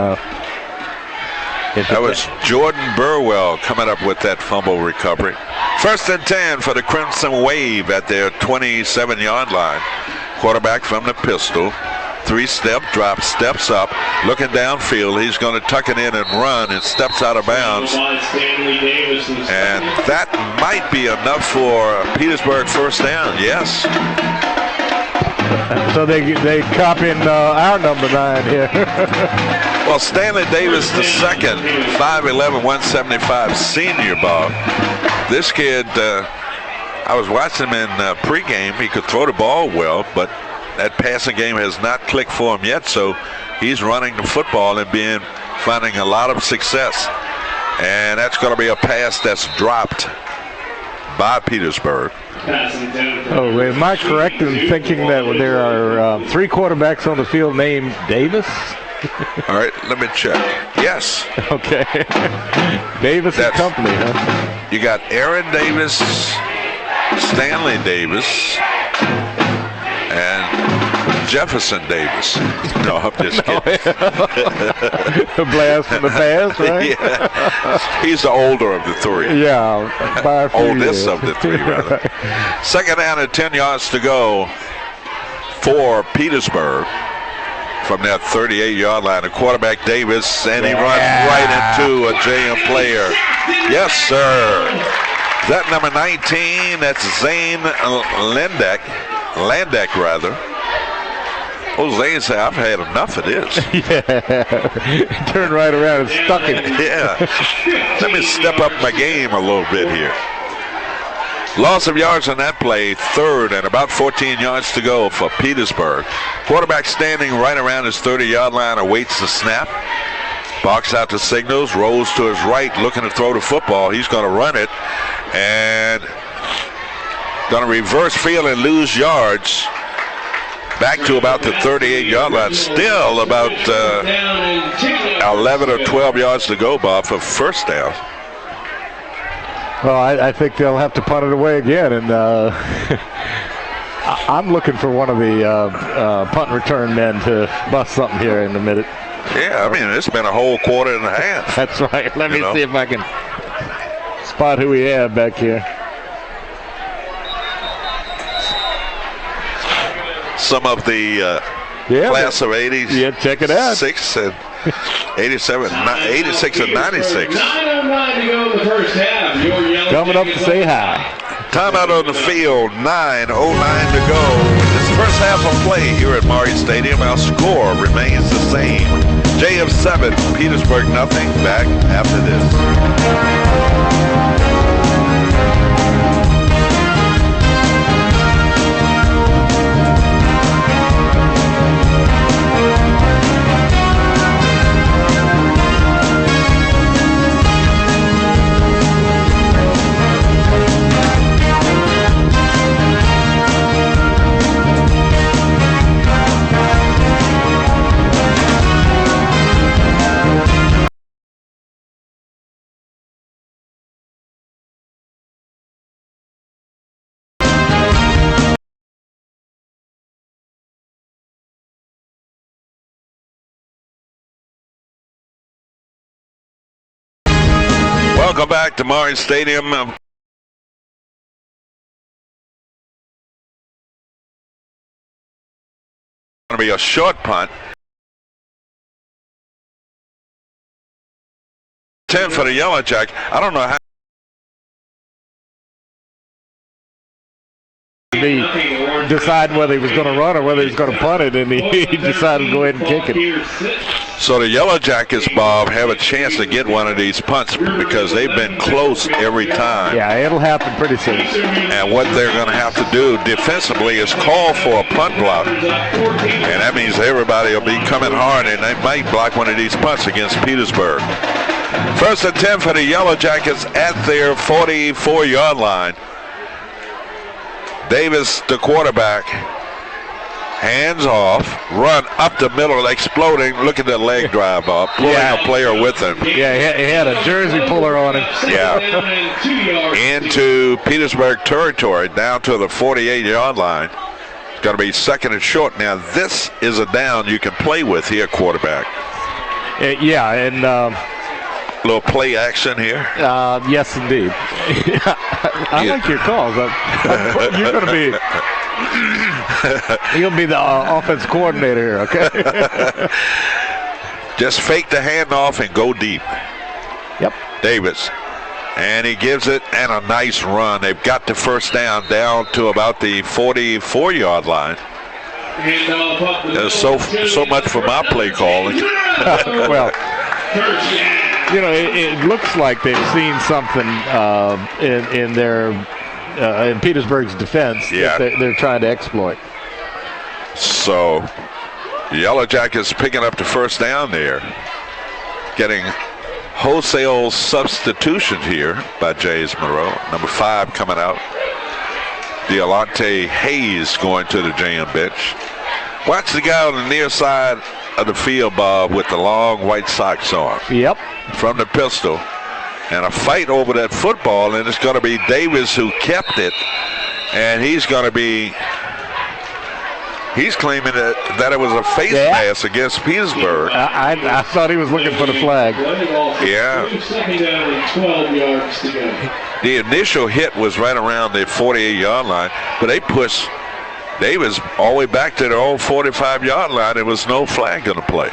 that was Jordan Burwell coming up with that fumble recovery. 1st and 10 for the Crimson Wave at their 27-yard line. Quarterback from the pistol. 3-step drop, steps up, looking downfield. He's going to tuck it in and run and steps out of bounds. And that might be enough for Petersburg first down. Yes. So they copying our number 9 here. Well, Stanley Davis the second, 5'11", 175 senior, Bob. This kid, I was watching him in pregame. He could throw the ball well, but that passing game has not clicked for him yet. So he's running the football and finding a lot of success. And that's going to be a pass that's dropped by Petersburg. Oh, am I correct in thinking that there are 3 quarterbacks on the field named Davis? All right, let me check. Yes. Okay. Davis and company, huh? You got Aaron Davis, Stanley Davis, and Jefferson Davis. No, I'm just kidding. A blast from the past, right? Yeah. He's the older of the three. Yeah, by a few Oldest years. of the three, rather. Second down and 10 yards to go for Petersburg from that 38-yard line. The quarterback Davis, and he runs right into a JM player. Yes, sir. That number 19, that's Zane Landek rather. Oh, Zane said, I've had enough of this. Yeah. Turned right around and stuck it. Yeah. Let me step up my game a little bit here. Loss of yards on that play, third and about 14 yards to go for Petersburg. Quarterback standing right around his 30-yard line, awaits the snap. Box out the signals, rolls to his right, looking to throw the football. He's going to run it and going to reverse field and lose yards. Back to about the 38-yard line. Still about 11 or 12 yards to go, Bob, for first down. Well, I think they'll have to punt it away again, and I'm looking for one of the punt return men to bust something here in a minute. Yeah, I mean, it's been a whole quarter and a half. That's right. Let me see if I can spot who we have back here. Some of the class of 80s. Yeah, check it out. 6 and 87, 86 and 96. 9:09 to go in the first half. Your Yellow Coming up to Jackets say hi. Timeout on the field, 9:09 to go. This first half of play here at Maury Stadium. Our score remains the same. J of 7, Petersburg nothing. Back after this. Welcome back to Maury Stadium. Going to be a short punt. 10 for the Yellow Jack. I don't know how. He decided whether he was going to run or whether he was going to punt it, and he decided to go ahead and kick it. So the Yellow Jackets, Bob, have a chance to get one of these punts because they've been close every time. Yeah, it'll happen pretty soon. And what they're going to have to do defensively is call for a punt block. And that means everybody will be coming hard, and they might block one of these punts against Petersburg. First and 10 for the Yellow Jackets at their 44-yard line. Davis, the quarterback, hands off, run up the middle, exploding. Look at that leg drive, Bob, pulling a player with him. Yeah, he had a jersey puller on him. Yeah, into Petersburg territory, down to the 48-yard line. It's going to be second and short. Now, this is a down you can play with here, quarterback. Yeah, and little play action here. Yes, indeed. I like your calls. You're going to be you'll be the offense coordinator here, okay? Just fake the handoff and go deep. Yep. Davis. And he gives it, and a nice run. They've got the first down to about the 44-yard line. There's so much for my play calling. Well, you know, it looks like they've seen something in their in Petersburg's defense that they're trying to exploit. So, Yellow Jackets picking up the first down there, getting wholesale substitutions here by James Monroe. Number 5 coming out. Deolante Hayes going to the JM bench. Watch the guy on the near side of the field, Bob, with the long white socks on. Yep. From the pistol. And a fight over that football, and it's going to be Davis who kept it. And he's going to be He's claiming that it was a face mask against Petersburg. I thought he was looking for the flag. Yeah. Second down and 12 yards to go. The initial hit was right around the 48-yard line, but they pushed Davis all the way back to their own 45-yard line. There was no flag on the play.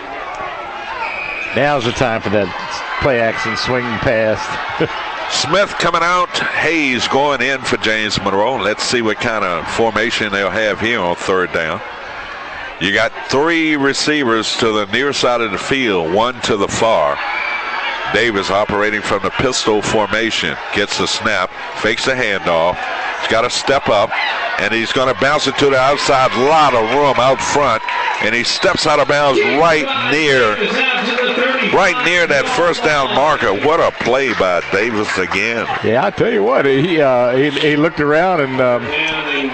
Now's the time for that play action swing pass. Smith coming out. Hayes going in for James Monroe. Let's see what kind of formation they'll have here on third down. You got 3 receivers to the near side of the field, 1 to the far. Davis operating from the pistol formation. Gets the snap, fakes the handoff. He's got to step up, and he's going to bounce it to the outside. A lot of room out front, and he steps out of bounds right near that first down marker. What a play by Davis again. Yeah, I tell you what, he looked around and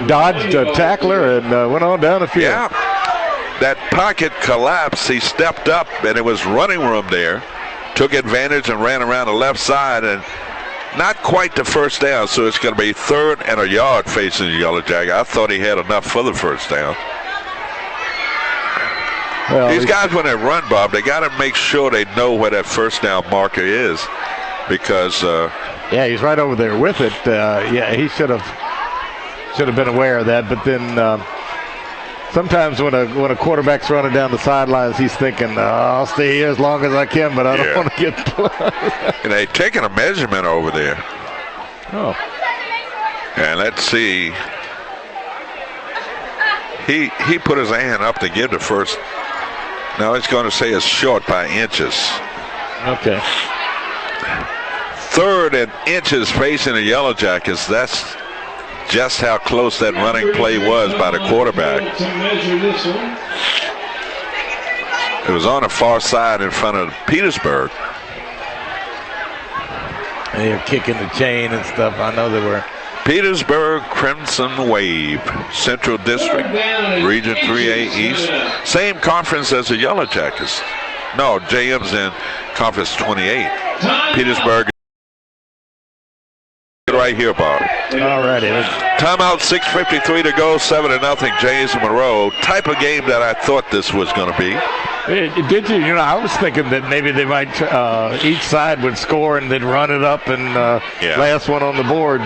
dodged a tackler and went on down the field. Yeah, that pocket collapsed. He stepped up, and it was running room there. Took advantage and ran around the left side, and not quite the first down, so it's going to be 3rd and a yard facing the Yellow Jacket. I thought he had enough for the first down. Well, these guys, when they run, Bob, they got to make sure they know where that first down marker is, because yeah, he's right over there with it. Yeah, he should have been aware of that, but then sometimes when a quarterback's running down the sidelines, he's thinking, I'll stay here as long as I can, but I don't want to get blood. And they're taking a measurement over there. Oh. And let's see. He put his hand up to give the first. Now it's going to say it's short by inches. Okay. 3rd and inches facing the Yellow Jackets. That's just how close that running play was by the quarterback. It was on the far side in front of Petersburg. They were kicking the chain and stuff. I know they were. Petersburg Crimson Wave, Central District, Region 3A East. Same conference as the Yellow Jackets. No, JM's in Conference 28. Petersburg right here, Bob. All righty. Timeout, 6:53 to go, 7-0, James Monroe. Type of game that I thought this was going to be. Did you? You know, I was thinking that maybe they might each side would score and then run it up and last one on the board.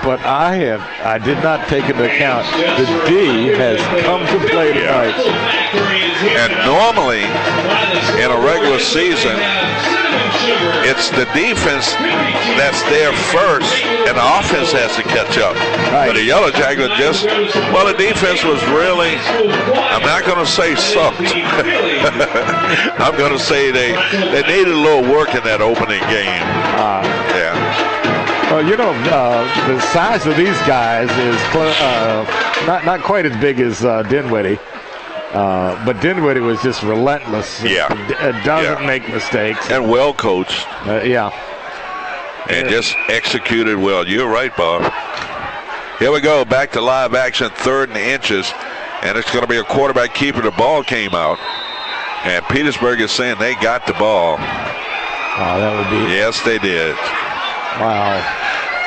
But I did not take into account the D has come to play tonight. And normally in a regular season, it's the defense that's there first, and the offense has to catch up. Right. But the Yellow Jackets the defense was really, I'm not going to say sucked. I'm going to say they needed a little work in that opening game. Yeah. Well, you know, the size of these guys is not quite as big as Dinwiddie. But Dinwiddie was just relentless. Yeah. Doesn't make mistakes. And well coached. And just executed well. You're right, Bob. Here we go. Back to live action, 3rd and inches. And it's going to be a quarterback keeper. The ball came out. And Petersburg is saying they got the ball. Oh, that would be. Yes, they did. Wow.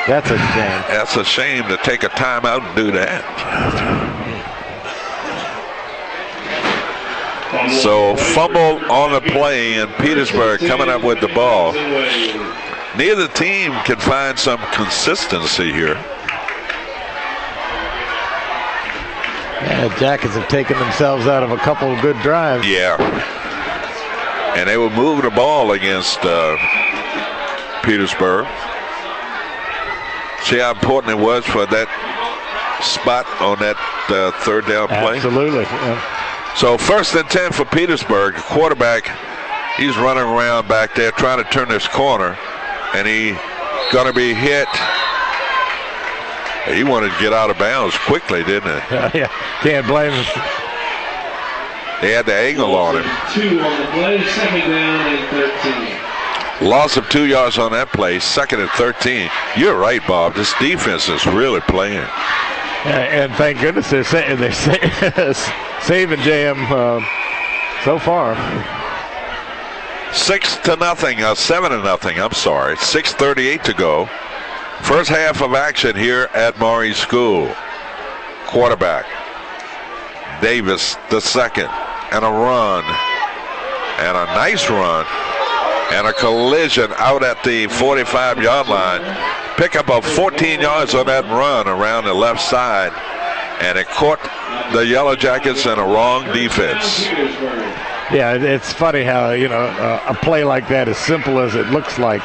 That's a shame. That's a shame to take a timeout and do that. So fumble on the play, and Petersburg coming up with the ball. Neither team can find some consistency here. Yeah, the Jackets have taken themselves out of a couple of good drives. Yeah. And they were moving the ball against Petersburg. See how important it was for that spot on that 3rd down play? Absolutely. Yeah. So 1st and 10 for Petersburg. The quarterback, he's running around back there trying to turn this corner, and he going to be hit. He wanted to get out of bounds quickly, didn't he? Yeah, can't blame him. They had the angle on him. 2 on the play, 2nd down and 13. Loss of 2 yards on that play, 2nd and 13. You're right, Bob. This defense is really playing. And thank goodness they're saving JM so far. 6-0, 7-0. I'm sorry. 6:38 to go. First half of action here at Maury School. Quarterback Davis the second, and a run, and a nice run, and a collision out at the 45-yard line. Pick up of 14 yards on that run around the left side, and it caught the Yellow Jackets in a wrong defense. Yeah, it's funny how, a play like that, as simple as it looks like,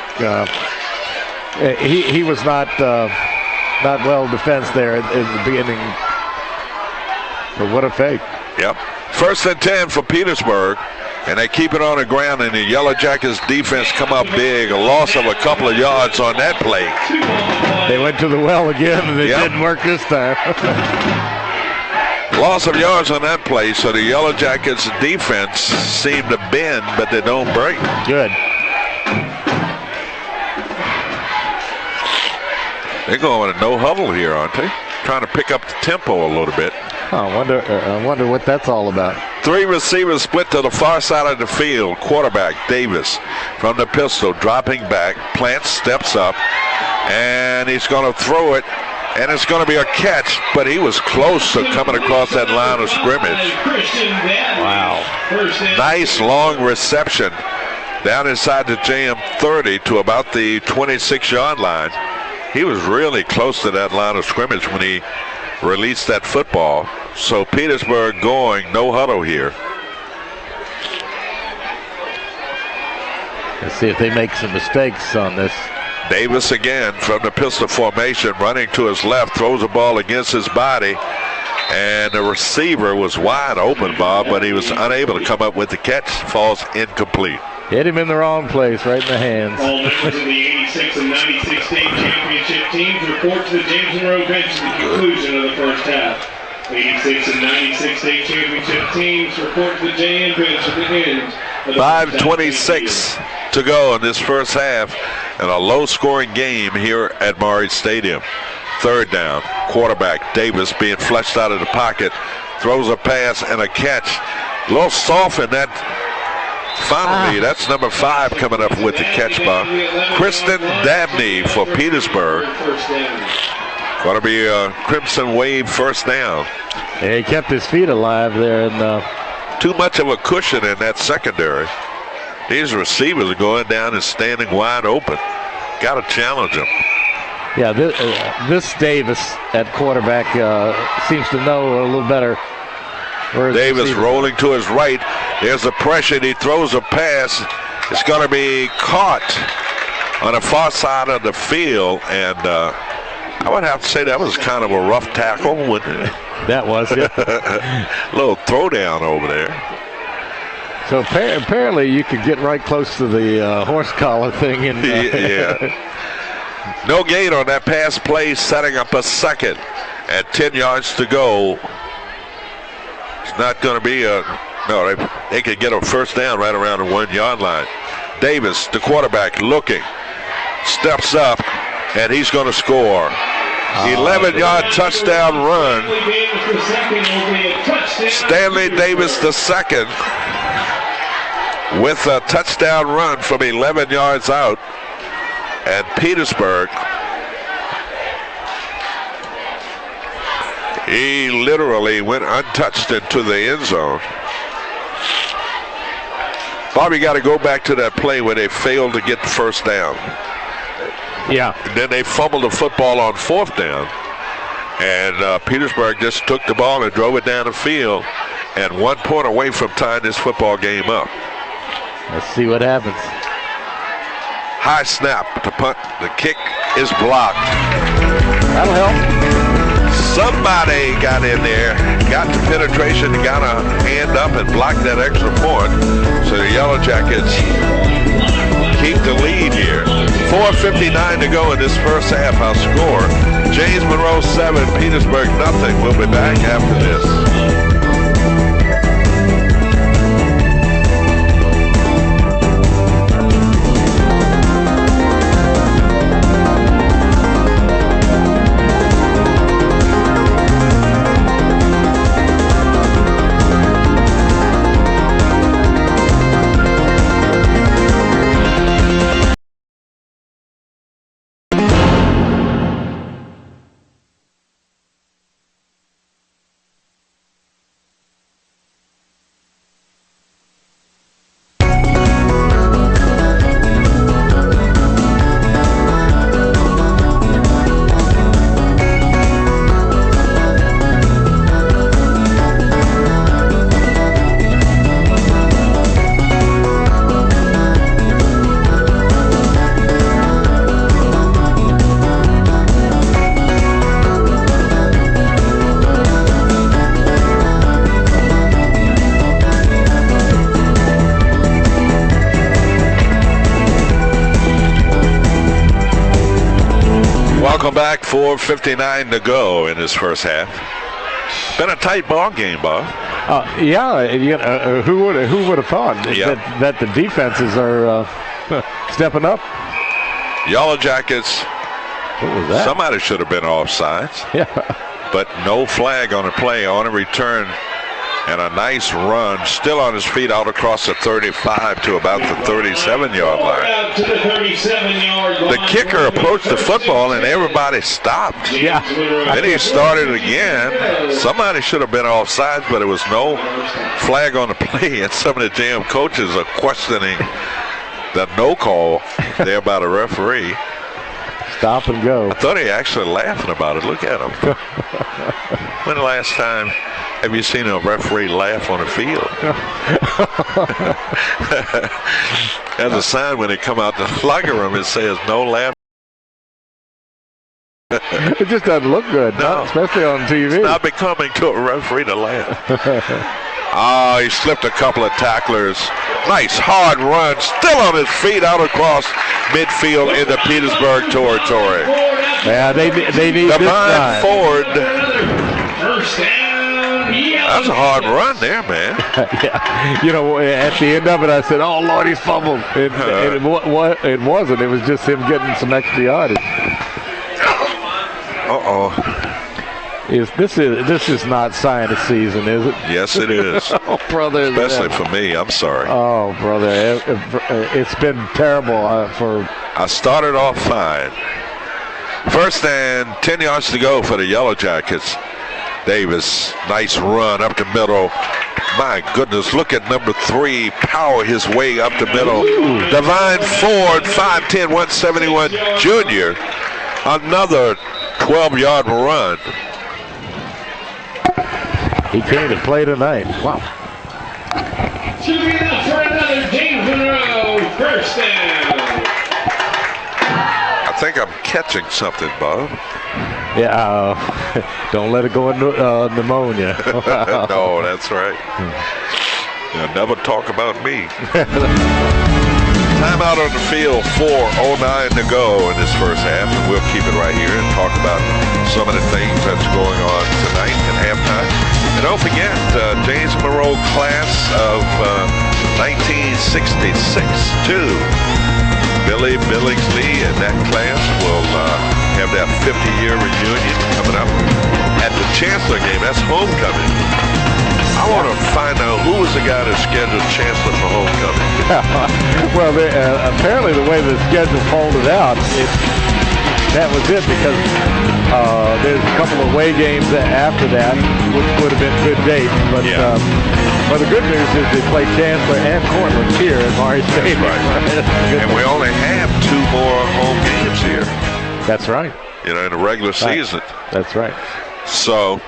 he was not well defensed there in the beginning. But what a fake. Yep. 1st and 10 for Petersburg, and they keep it on the ground, and the Yellow Jackets defense come up big. A loss of a couple of yards on that play. They went to the well again, and it didn't work this time. Loss of yards on that play, so the Yellow Jackets defense seem to bend, but they don't break. Good. They're going to no huddle here, aren't they? Trying to pick up the tempo a little bit. I wonder what that's all about. 3 receivers split to the far side of the field. Quarterback Davis from the pistol, dropping back. Plant steps up, and he's going to throw it, and it's going to be a catch, but he was close to coming across that line of scrimmage. Wow. Nice long reception down inside the JM 30 to about the 26-yard line. He was really close to that line of scrimmage when he released that football. So Petersburg going no huddle here. Let's see if they make some mistakes on this. Davis again from the pistol formation, running to his left, throws the ball against his body, and the receiver was wide open, Bob, but he was unable to come up with the catch. Falls incomplete. Hit him in the wrong place, right in the hands. All members of the 86 and 96 state championship teams report to the James Monroe bench at the conclusion of the first half. 86 and 96 state championship teams report to the JM bench at the end. 5:26 to go in this first half, and a low-scoring game here at Maury Stadium. 3rd down, quarterback Davis being flushed out of the pocket, throws a pass and a catch. A little soft in that final lead. That's number 5 coming up with the catch, Bob. Kristen Dabney for Petersburg. Going to be a Crimson Wave first down. Yeah, he kept his feet alive there, and too much of a cushion in that secondary. These receivers are going down and standing wide open. Got to challenge them. Yeah, this Davis at quarterback seems to know a little better. Davis rolling to his right. There's the pressure. He throws a pass. It's going to be caught on the far side of the field, and I would have to say that was kind of a rough tackle. That was, yeah. Little throwdown over there. So apparently you could get right close to the horse collar thing. And, yeah. No gain on that pass play, setting up a second at 10 yards to go. It's not going to be no, they could get a first down right around the 1-yard line. Davis, the quarterback, looking, steps up, and he's going to score. 11-yard touchdown run. Stanley Davis the second with a touchdown run from 11 yards out. And Petersburg, he literally went untouched into the end zone. Bobby got to go back to that play where they failed to get the first down. Yeah. And then they fumbled the football on 4th down. And Petersburg just took the ball and drove it down the field, and 1 point away from tying this football game up. Let's see what happens. High snap, the punt, the kick is blocked. That'll help. Somebody got in there, got the penetration, got a hand up and blocked that extra point. So the Yellow Jackets keep the lead here. 4:59 to go in this first half. Our score, James Monroe 7, Petersburg nothing. We'll be back after this. Welcome back. 4:59 to go in this first half. Been a tight ball game, Bob. Who would have thought that the defenses are stepping up? Yellow Jackets. What was that? Somebody should have been offsides. Yeah. But no flag on the play, on a return, and a nice run, still on his feet out across the 35 to about the 37-yard line. Out to the 37-yard line. The kicker approached the football and everybody stopped. Yeah. Then he started again. Somebody should have been offsides, but there was no flag on the play, and some of the GM coaches are questioning the no call there by the referee. Stop and go. I thought he actually laughing about it. Look at him. When the last time have you seen a referee laugh on the field? There's a sign when they come out the locker room, it says no laugh. It just doesn't look good, No. especially on TV. It's not becoming to a referee to laugh. He slipped a couple of tacklers. Nice hard run, still on his feet out across midfield into Petersburg territory. Yeah, they need this Divine time. Ford. First down. That's a hard run there, man. Yeah, at the end of it, I said, "Oh Lord, he's fumbled." It wasn't. It was just him getting some extra yardage. This is not science season, is it? Yes, it is. Oh, brother. Especially for me. I'm sorry. Oh, brother, it's been terrible for. I started off fine. First and 10 yards to go for the Yellow Jackets. Davis, nice run up the middle. My goodness, look at number 3 power his way up the middle. Divine Ford, 5'10", 171 junior. Another 12-yard run. He came to play tonight. Wow. Shooting out for another James Monroe. First down. I think I'm catching something, Bob. Yeah, don't let it go into pneumonia. No, that's right. You'll never talk about me. Time out on the field, 4:09 to go in this first half, and we'll keep it right here and talk about some of the things that's going on tonight at halftime. And don't forget, James Monroe class of 1966 too. Billy Billingsley and that class will have that 50-year reunion coming up at the Chancellor game. That's homecoming. I want to find out who was the guy that scheduled Chancellor for homecoming. Well, apparently the way the schedule folded out, that was it, because there's a couple of away games after that, which would have been good dates. But the good news is they play Chancellor and Cortland here at Murray Stadium. Right. And we only have 2 more home games here. That's right. In the regular season. That's right. So,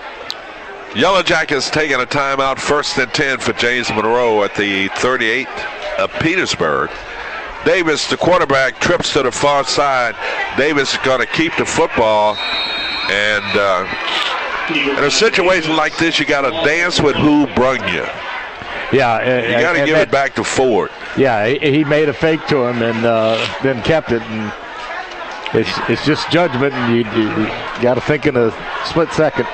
Yellow Jackets taking a timeout. First and 10 for James Monroe at the 38 of Petersburg. Davis, the quarterback, trips to the far side. Davis is going to keep the football. And in a situation like this, you got to dance with who brung you. Yeah. You got to give it back to Ford. Yeah, he made a fake to him and then kept it. And it's just judgment, and you got to think in a split second.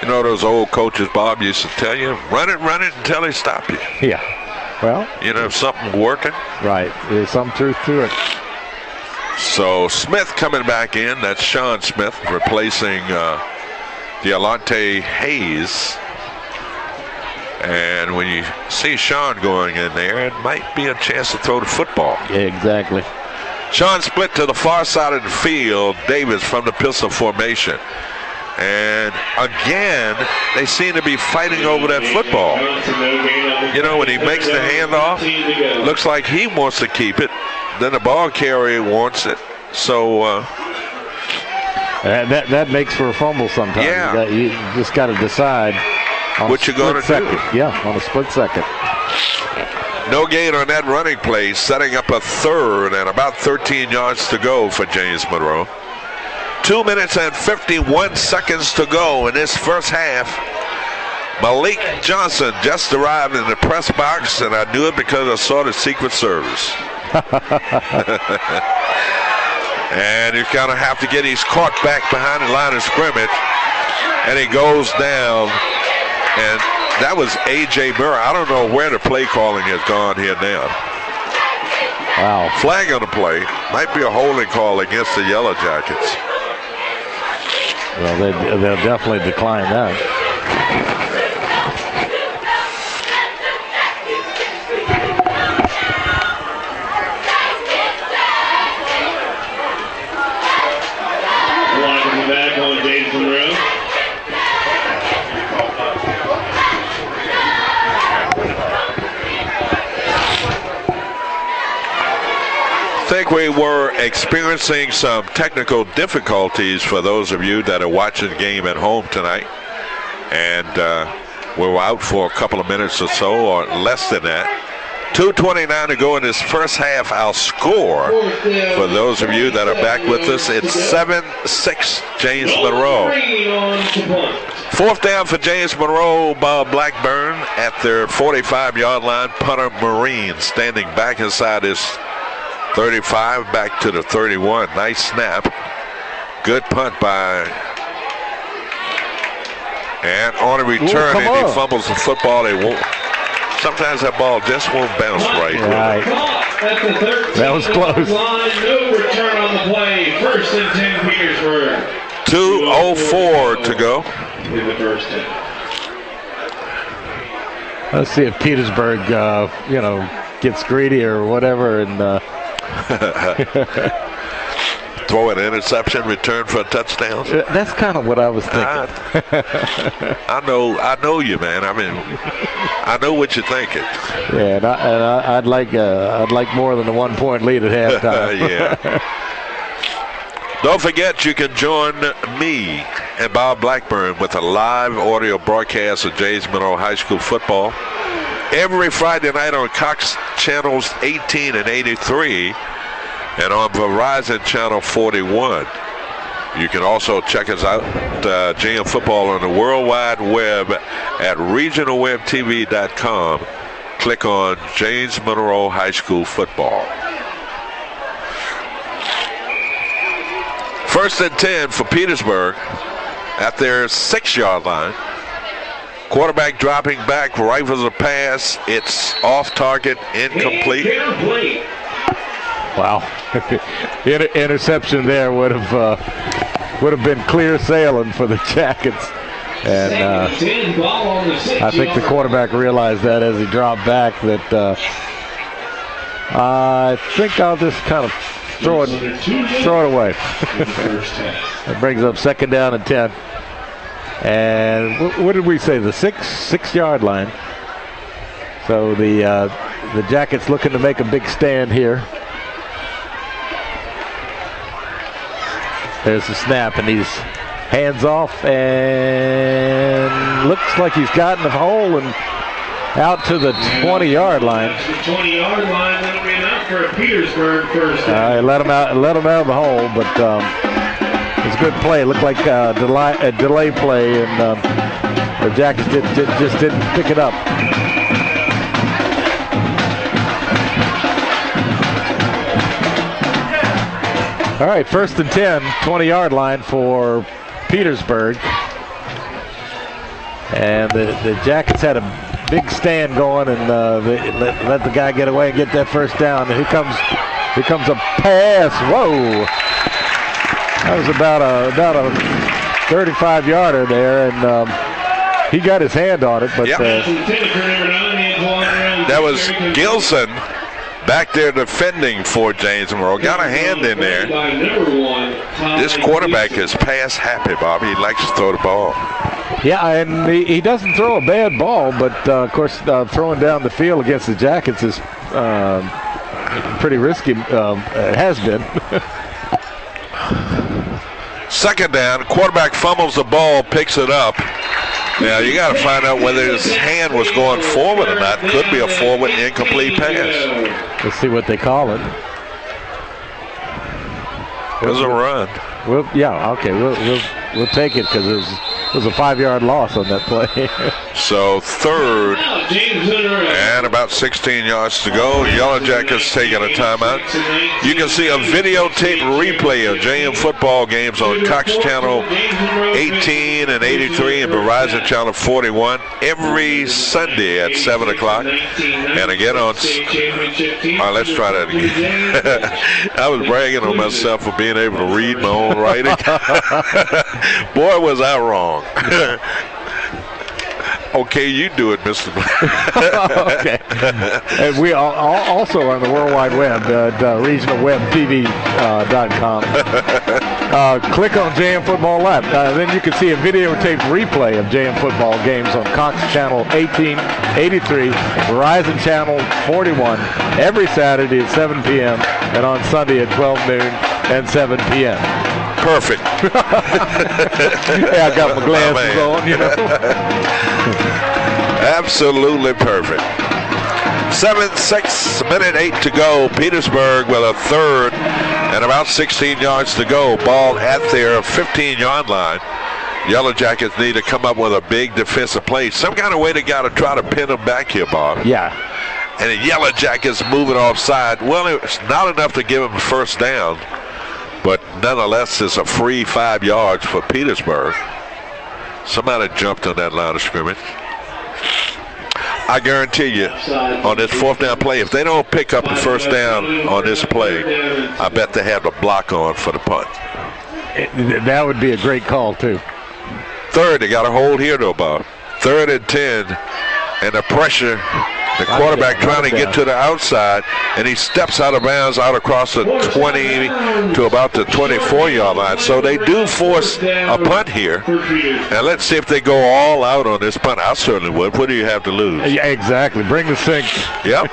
You know those old coaches, Bob, used to tell you, run it until they stop you. Yeah. Well. If something's working. Right. There's some truth to it. So Smith coming back in. That's Sean Smith replacing Deolante Hayes. And when you see Sean going in there, it might be a chance to throw the football. Yeah, exactly. Sean split to the far side of the field. Davis from the pistol formation. And again, they seem to be fighting over that football. When he makes the handoff, looks like he wants to keep it. Then the ball carrier wants it. So that makes for a fumble sometimes. Yeah. You just got to decide what you're going to do. Yeah, on a split second. No gain on that running play, setting up a third and about 13 yards to go for James Monroe. 2 minutes and 51 seconds to go in this first half. Malik Johnson just arrived in the press box, and I knew it because I saw the Secret Service. And you kind of have to get, he's caught back behind the line of scrimmage. And he goes down. And that was A.J. Murray. I don't know where the play calling has gone here now. Wow. Flag on the play. Might be a holding call against the Yellow Jackets. Well, they'll definitely decline that. Walking back on James Monroe. I think we were experiencing some technical difficulties for those of you that are watching the game at home tonight. And we were out for a couple of minutes or so, or less than that. 2:29 to go in this first half. Our score, for those of you that are back with us, it's 7-6 James Monroe. Fourth down for James Monroe. Bob Blackburn at their 45-yard line. Punter Marine standing back inside his 35 back to the 31. Nice snap. Good punt by. And on a return, and he fumbles the football. They won't. Sometimes that ball just won't bounce right. That was close. No return on the play. First and 10 Petersburg. 2:04 to go. In the first 10. Let's see if Petersburg, gets greedy or whatever, and throw an interception, return for a touchdown. That's kind of what I was thinking. I know you, man. I mean, I know what you're thinking. Yeah, and I'd like more than a 1-point lead at halftime. Yeah. Don't forget, you can join me and Bob Blackburn with a live audio broadcast of James Monroe High School football every Friday night on Cox channels 18 and 83 and on Verizon channel 41. You can also check us out, JM Football, on the World Wide Web at regionalwebtv.com. Click on James Monroe High School football. First and 10 for Petersburg at their 6-yard line. Quarterback dropping back, rifles a pass. It's off target, incomplete. Wow. Interception there would have been clear sailing for the Jackets. And I think the quarterback realized that as he dropped back that I think I'll just kind of throw it away. That brings up second down and 10. And what did we say? The 6-yard line. So the Jackets looking to make a big stand here. There's the snap, and he's hands off, and looks like he's gotten a hole and out to the 20-yard line. The 20-yard line, that'll be enough for a Petersburg first down. Let him out of the hole, but it's a good play. It looked like a delay play, and the Jackets just didn't pick it up. All right, first and 10, 20-yard line for Petersburg. And the Jackets had a big stand going, and they let the guy get away and get that first down. And here comes a pass. Whoa! That was about a 35-yarder there, and he got his hand on it. But that was Gilson back there defending for James Monroe. Got a hand in there. This quarterback is pass happy, Bob. He likes to throw the ball. Yeah, and he doesn't throw a bad ball, but of course throwing down the field against the Jackets is pretty risky. It has been. Second down, quarterback fumbles the ball, picks it up. Now you got to find out whether his hand was going forward or not. Could be a forward incomplete pass. Let's see what they call it. It was a run. We'll take it because it was a 5-yard loss on that play. So third Now, James Monroe. and about 16 yards to go. Yellow Jackets taking a timeout. You can see a videotape replay of JM football games on Cox Channel 18 and 83 and Verizon Channel 41 every Sunday at 7 o'clock. And again on... All right, let's try that again. I was bragging on myself for being able to read my own writing. Boy, was I wrong. Okay, you do it, Mr. Okay. And we are also on the World Wide Web at regionalwebtv.com. Click on JM Football Live. Then you can see a videotape replay of JM football games on Cox Channel 18, 83, Verizon Channel 41 every Saturday at 7 p.m. and on Sunday at 12 noon and 7 p.m. Perfect. Yeah, I got my glasses on, you know. Absolutely perfect. 7-6, minute 8 to go. Petersburg with a third and about 16 yards to go. Ball at their 15-yard line. Yellow Jackets need to come up with a big defensive play. Some kind of way they got to try to pin them back here, Bob. Yeah. And the Yellow Jackets moving offside. Well, it's not enough to give them a first down, but nonetheless, it's a free 5 yards for Petersburg. Somebody jumped on that line of scrimmage. I guarantee you, on this fourth down play, if they don't pick up the first down on this play, I bet they have the block on for the punt. That would be a great call, too. Third, they got a hold here, though, Bob. 3rd and 10, and the pressure. The quarterback trying to get to the outside, and he steps out of bounds out across the 20 to about the 24-yard line. So they do force a punt here. And let's see if they go all out on this punt. I certainly would. What do you have to lose? Yeah, exactly. Bring the sink. Yep.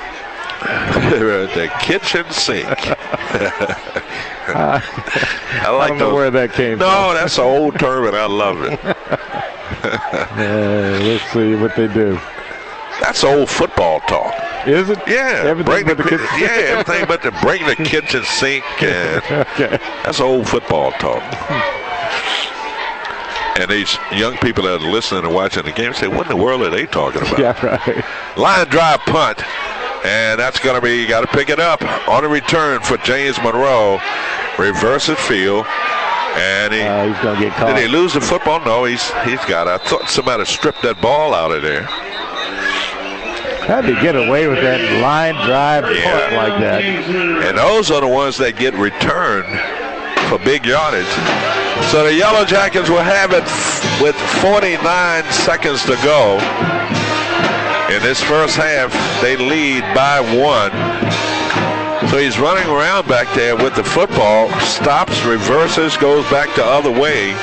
The kitchen sink. I like I don't know where that came from. No, that's an old term, and I love it. Let's see what they do. That's old football talk. Is it? Yeah. Everything but the kitchen sink. Yeah, everything but the bring the kitchen sink. And Okay. that's old football talk. And these young people that are listening and watching the game say, what in the world are they talking about? Yeah, right. Line drive punt. And that's going to be, you got to pick it up on a return for James Monroe. Reverses field. And He's going to get caught. did he lose the football? No, he's got it. I thought somebody stripped that ball out of there. How'd they get away with that line drive punt like that? And those are the ones that get returned for big yardage. So the Yellow Jackets will have it with 49 seconds to go. In this first half, they lead by 1. So he's running around back there with the football, stops, reverses, goes back the other way.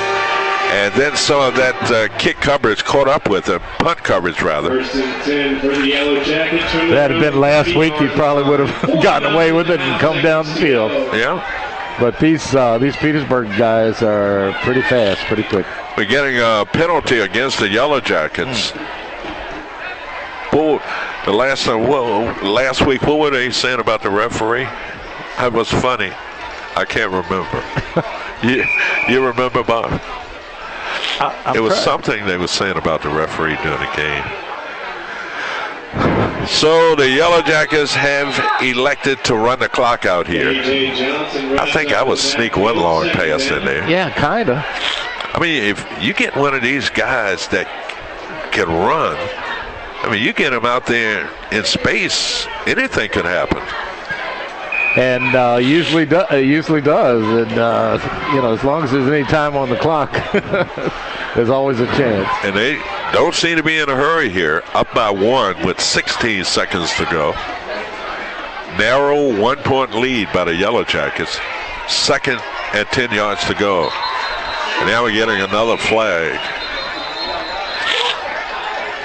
And then some of that kick coverage caught up with him, punt coverage rather. First and 10 for the Yellow Jackets. If that had been last week, he probably would have gotten away with it and come down the field. Yeah. But these Petersburg guys are pretty fast, pretty quick. We're getting a penalty against the Yellow Jackets. Well, last week, what were they saying about the referee? That was funny. I can't remember. You remember, Bob? It was something they were saying about the referee during the game. So the Yellow Jackets have elected to run the clock out here. I think I would sneak one long pass in there. Yeah, kind of. I mean, if you get one of these guys that can run, I mean, you get him out there in space, anything could happen. And usually does. And as long as there's any time on the clock, there's always a chance. And they don't seem to be in a hurry here. Up by 1 with 16 seconds to go. Narrow 1-point lead by the Yellow Jackets. 2nd and 10 yards to go. And now we're getting another flag.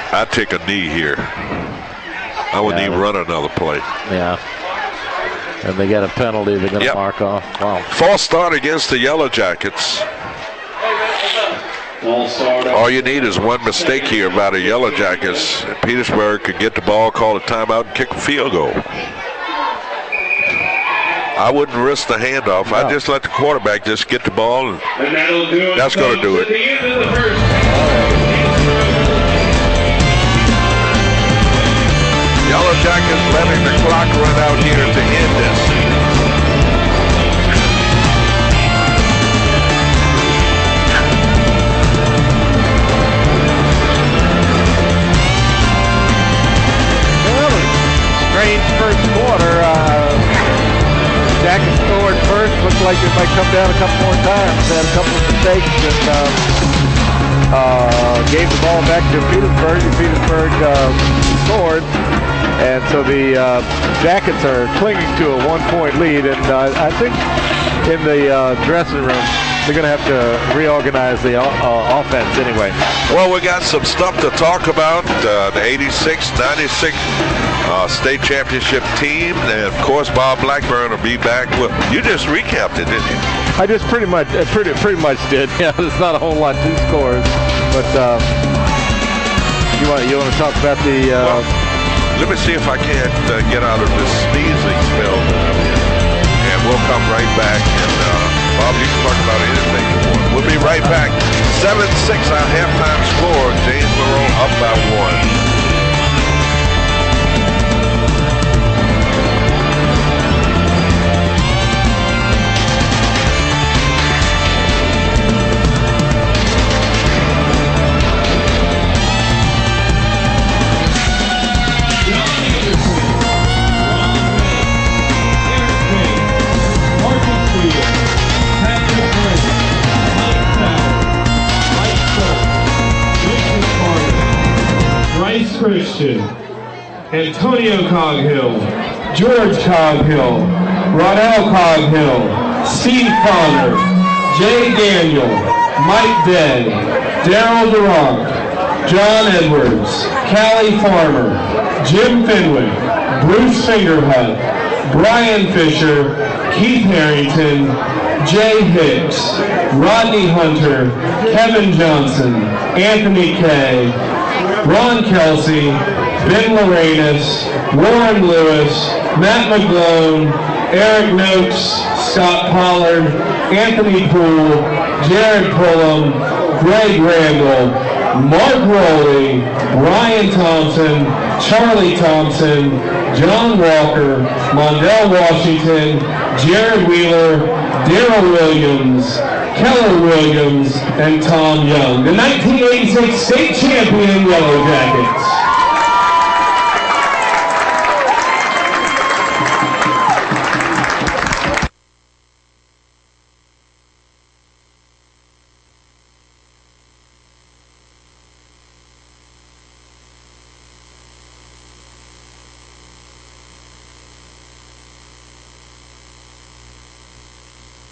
I'd take a knee here. I wouldn't even run another play. Yeah. And they got a penalty they're going to mark off. Wow. False start against the Yellow Jackets. All you need is one mistake here by the Yellow Jackets. Petersburg could get the ball, call a timeout, and kick a field goal. I wouldn't risk the handoff. I'd just let the quarterback just get the ball, and that'll do it. that's going to do it. At the end of the first Yellow Jackets letting the clock run out here to end this. Well, strange first quarter. Jackets scored first. Looks like it might come down a couple more times. Had a couple of mistakes and gave the ball back to Petersburg. And Petersburg scored. And so the Jackets are clinging to a 1-point lead. And I think in the dressing room, they're going to have to reorganize the offense anyway. Well, we got some stuff to talk about. The 86-96 state championship team. And, of course, Bob Blackburn will be back. Well, you just recapped it, didn't you? I just pretty much did. Yeah, there's not a whole lot to scores. But you want to talk about the... Well, let me see if I can't get out of this sneezing spell that I'm in. And we'll come right back. And Bob, you can talk about anything you want. We'll be right back. 7-6 our halftime score. James Monroe up by 1. Christian, Antonio Coghill, George Coghill, Ronell Coghill, Steve Connor, Jay Daniel, Mike Day, Daryl Durant, John Edwards, Callie Farmer, Jim Fenwick, Bruce Fingerhut, Brian Fisher, Keith Harrington, Jay Hicks, Rodney Hunter, Kevin Johnson, Anthony Kay, Ron Kelsey, Ben Lorenas, Warren Lewis, Matt McGlone, Eric Noakes, Scott Pollard, Anthony Poole, Jared Pullum, Greg Randall, Mark Rowley, Brian Thompson, Charlie Thompson, John Walker, Mondell Washington, Jared Wheeler, Darrell Williams, Keller Williams, and Tom Young, the 1986 state champion Yellow Jackets.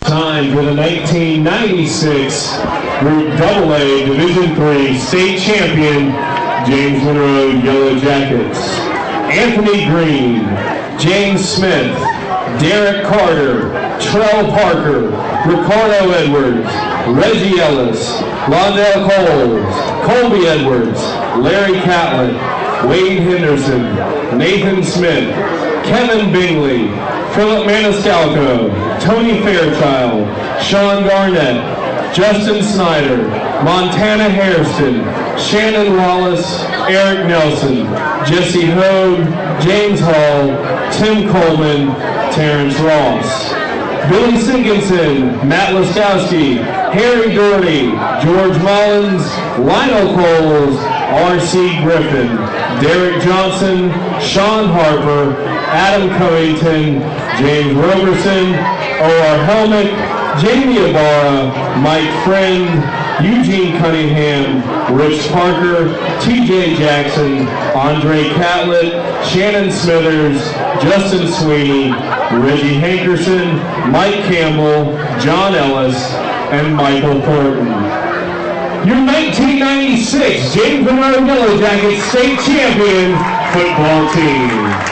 Time for the 1996 Group AA Division III state champion James Monroe Yellow Jackets. Anthony Green, James Smith, Derek Carter, Trell Parker, Ricardo Edwards, Reggie Ellis, Londell Coles, Colby Edwards, Larry Catlett, Wade Henderson, Nathan Smith, Kevin Bingley, Philip Maniscalco, Tony Fairchild, Sean Garnett, Justin Snyder, Montana Hairston, Shannon Wallace, Eric Nelson, Jesse Hogue, James Hall, Tim Coleman, Terrence Ross, Billy Sinkinson, Matt Laskowski, Harry Doherty, George Mullins, Lionel Coles, R.C. Griffin, Derek Johnson, Sean Harper, Adam Covington, James Roberson, O.R. Helmick, Jamie Ibarra, Mike Friend, Eugene Cunningham, Rich Parker, T.J. Jackson, Andre Catlett, Shannon Smithers, Justin Sweeney, Reggie Hankerson, Mike Campbell, John Ellis, and Michael Thornton. Your 1996 James Monroe Yellow Jackets state champion football team.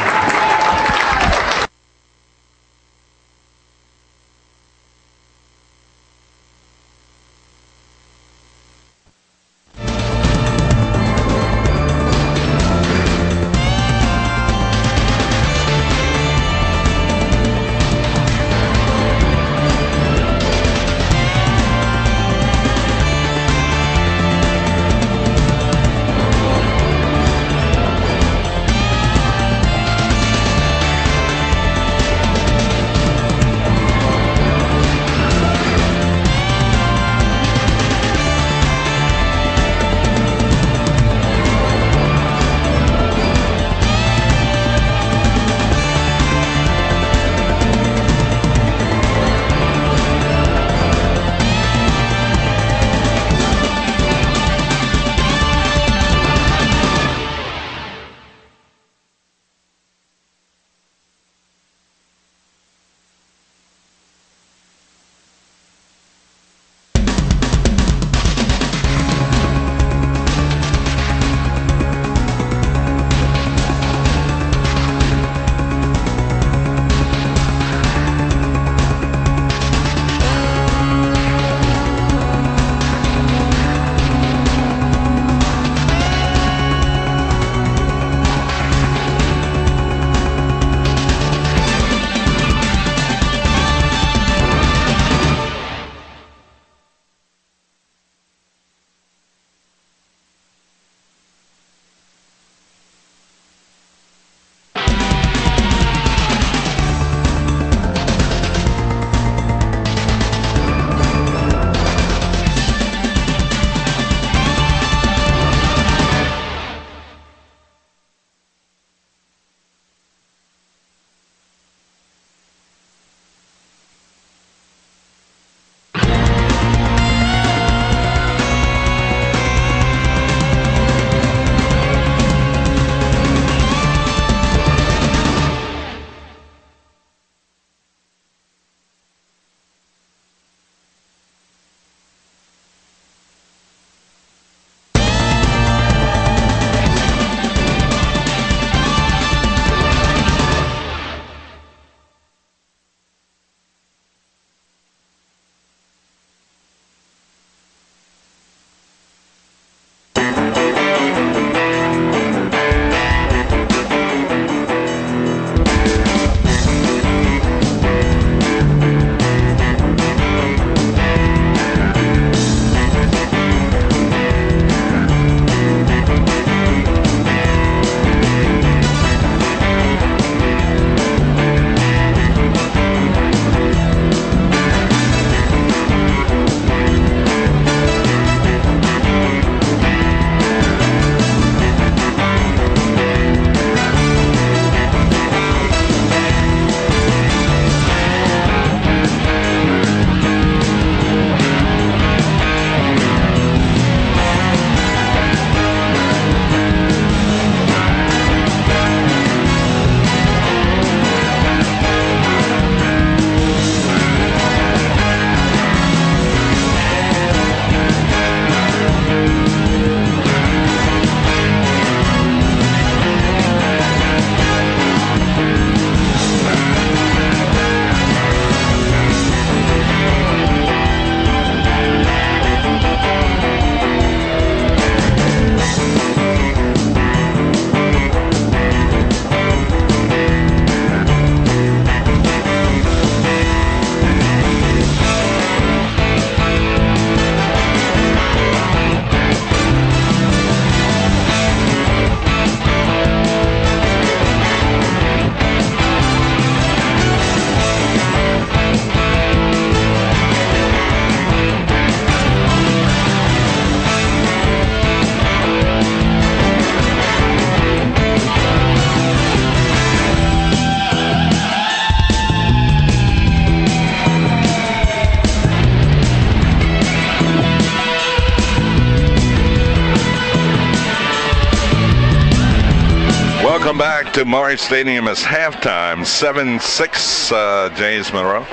Welcome back to Maury Stadium. It's halftime, 7-6 James Monroe.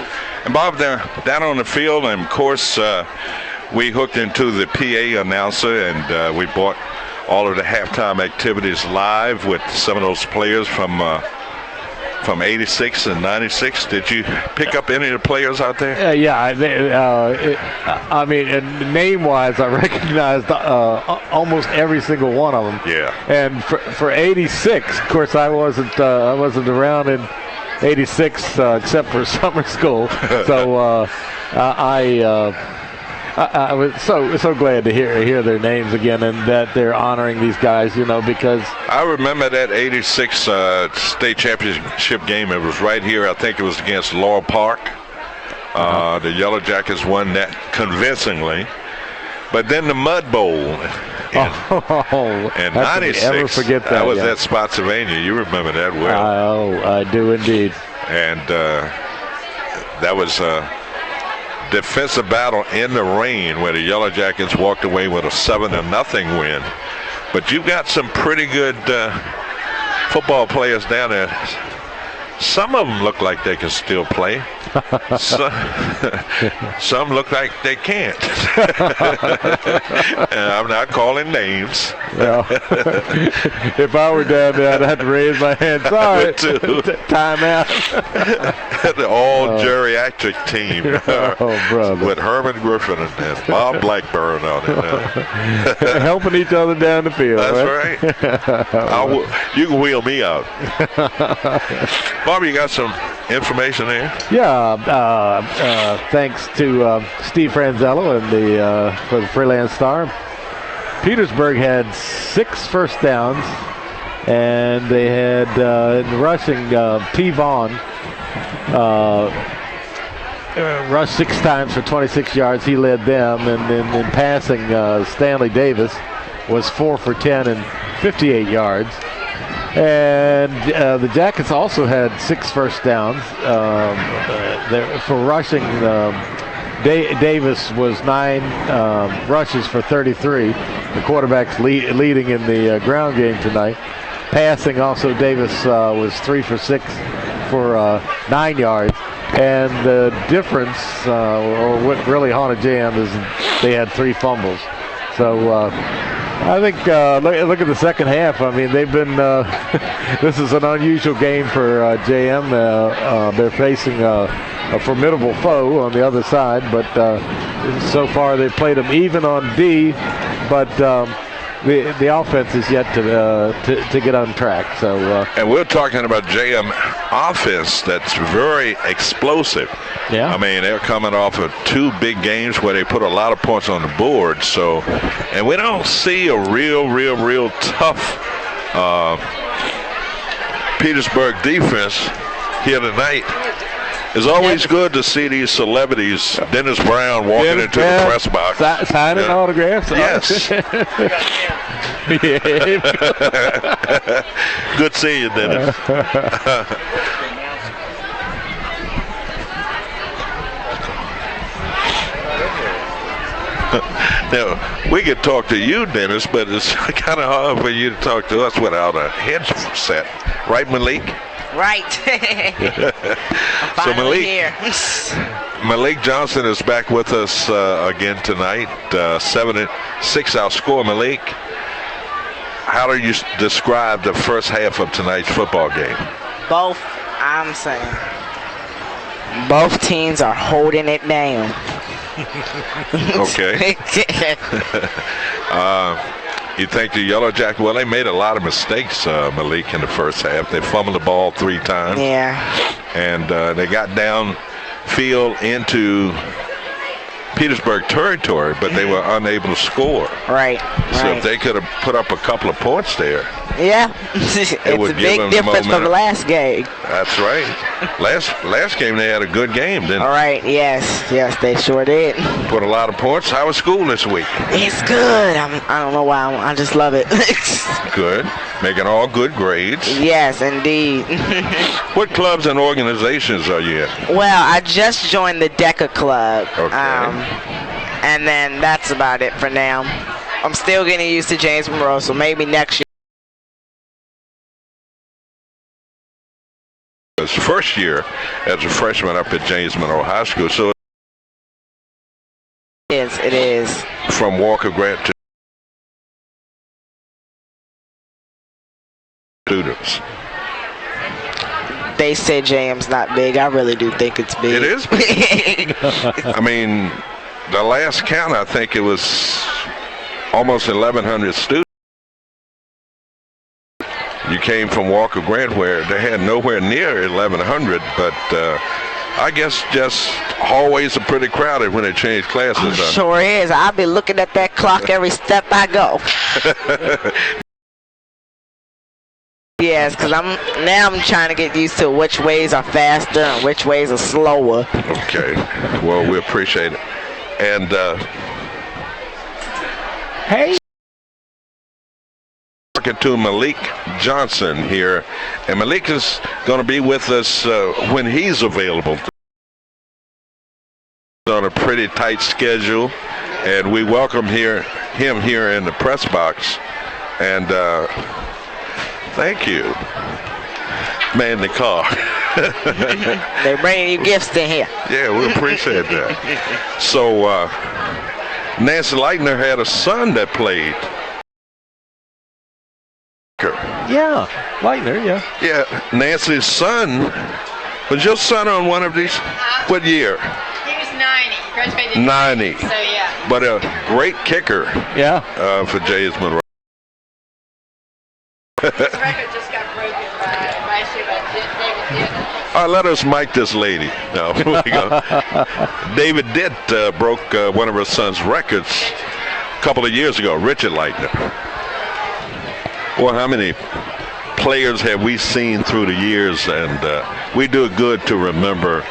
And Bob, they're down on the field, and of course we hooked into the PA announcer, and we brought all of the halftime activities live with some of those players from 86 and 96. Did you pick up any of the players out there? I mean, and name-wise, I recognized almost every single one of them. Yeah. And for 86, of course, I wasn't around in 86 except for summer school. So I was so glad to hear their names again, and that they're honoring these guys, because I remember that 86 state championship game. It was right here. I think it was against Laurel Park. The Yellow Jackets won that convincingly. But then the Mud Bowl in 96. Ever forget that? I was at Spotsylvania. You remember that well. I do indeed. And that was defensive battle in the rain where the Yellow Jackets walked away with a 7-0 win. But you've got some pretty good football players down there. Some of them look like they can still play. Some look like they can't. And I'm not calling names. Well, if I were down there, I'd have to raise my hand. Sorry, time out. The all-geriatric team. Brother. With Herman Griffin and Bob Blackburn on it. Helping each other down the field. That's right. You can wheel me out. Bob, you got some information there? Yeah, thanks to Steve Franzello and for the Freelance Star. Petersburg had 6 first downs, and they had in rushing P. Vaughn rushed 6 times for 26 yards. He led them, and then in passing, Stanley Davis was 4 for 10 and 58 yards. And the Jackets also had 6 first downs. For rushing, Davis was 9 rushes for 33. The quarterback's leading in the ground game tonight. Passing also, Davis was 3 for 6 for 9 yards. And the difference, or what really haunted JM, is they had 3 fumbles. So I think look at the second half. I mean, they've been. This is an unusual game for JM. They're facing a formidable foe on the other side, but so far they've played them even on D. But the offense is yet to get on track. So and we're talking about JM offense that's very explosive. Yeah. I mean, they're coming off of 2 big games where they put a lot of points on the board. So, and we don't see a real tough Petersburg defense here tonight. It's always good to see these celebrities, Dennis Brown walking into the press box. Signing autographs? Yes. Good seeing you, Dennis. Now, we could talk to you, Dennis, but it's kind of hard for you to talk to us without a headset. Right, Malik? Right. So Malik Here. Johnson is back with us again tonight. 7-6 our score. Malik, how do you describe the first half of tonight's football game? I'm saying both teams are holding it down. Okay. You think the Yellow Jackets, well, they made a lot of mistakes, Malik, in the first half. They fumbled the ball 3 times. Yeah. And they got downfield into Petersburg territory, but they were unable to score. Right. So if they could have put up a couple of points there. Yeah. It's a big difference from the last game. That's right. Last game they had a good game, didn't they? All right. Yes, they sure did. Put a lot of points. How was school this week? It's good. I don't know why. I just love it. Good. Making all good grades. Yes, indeed. What clubs and organizations are you in? Well, I just joined the DECA Club. Okay. And then that's about it for now. I'm still getting used to James Monroe, so maybe next year. his first year as a freshman up at James Monroe High School. So it is. From Walker Grant to students. They say JM's not big. I really do think it's big. It is big. I mean, the last count, I think it was almost 1,100 students. You came from Walker Grant, where they had nowhere near 1,100, but I guess just hallways are pretty crowded when they change classes. Sure is. I'll be looking at that clock every step I go. Yes, because I'm trying to get used to which ways are faster and which ways are slower. Okay. Well, we appreciate it. And Hey. talking to Malik Johnson here, and Malik is going to be with us when he's available. On a pretty tight schedule, and we welcome him here in the press box. And thank you. Man, the car. They're bringing you gifts in here. Yeah, we appreciate that. So Nancy Leitner had a son that played. Yeah, Leitner, yeah. Yeah, Nancy's son. Was your son on one of these? What year? He was 90. Graduated in 90. So, yeah. But a great kicker Yeah. for James Monroe. His record just got broken last year by David Ditt. All right, let us mic this lady. No, we go. David Ditt broke one of her son's records a couple of years ago, Richard Leitner. Well, how many players have we seen through the years? And we do it good to remember.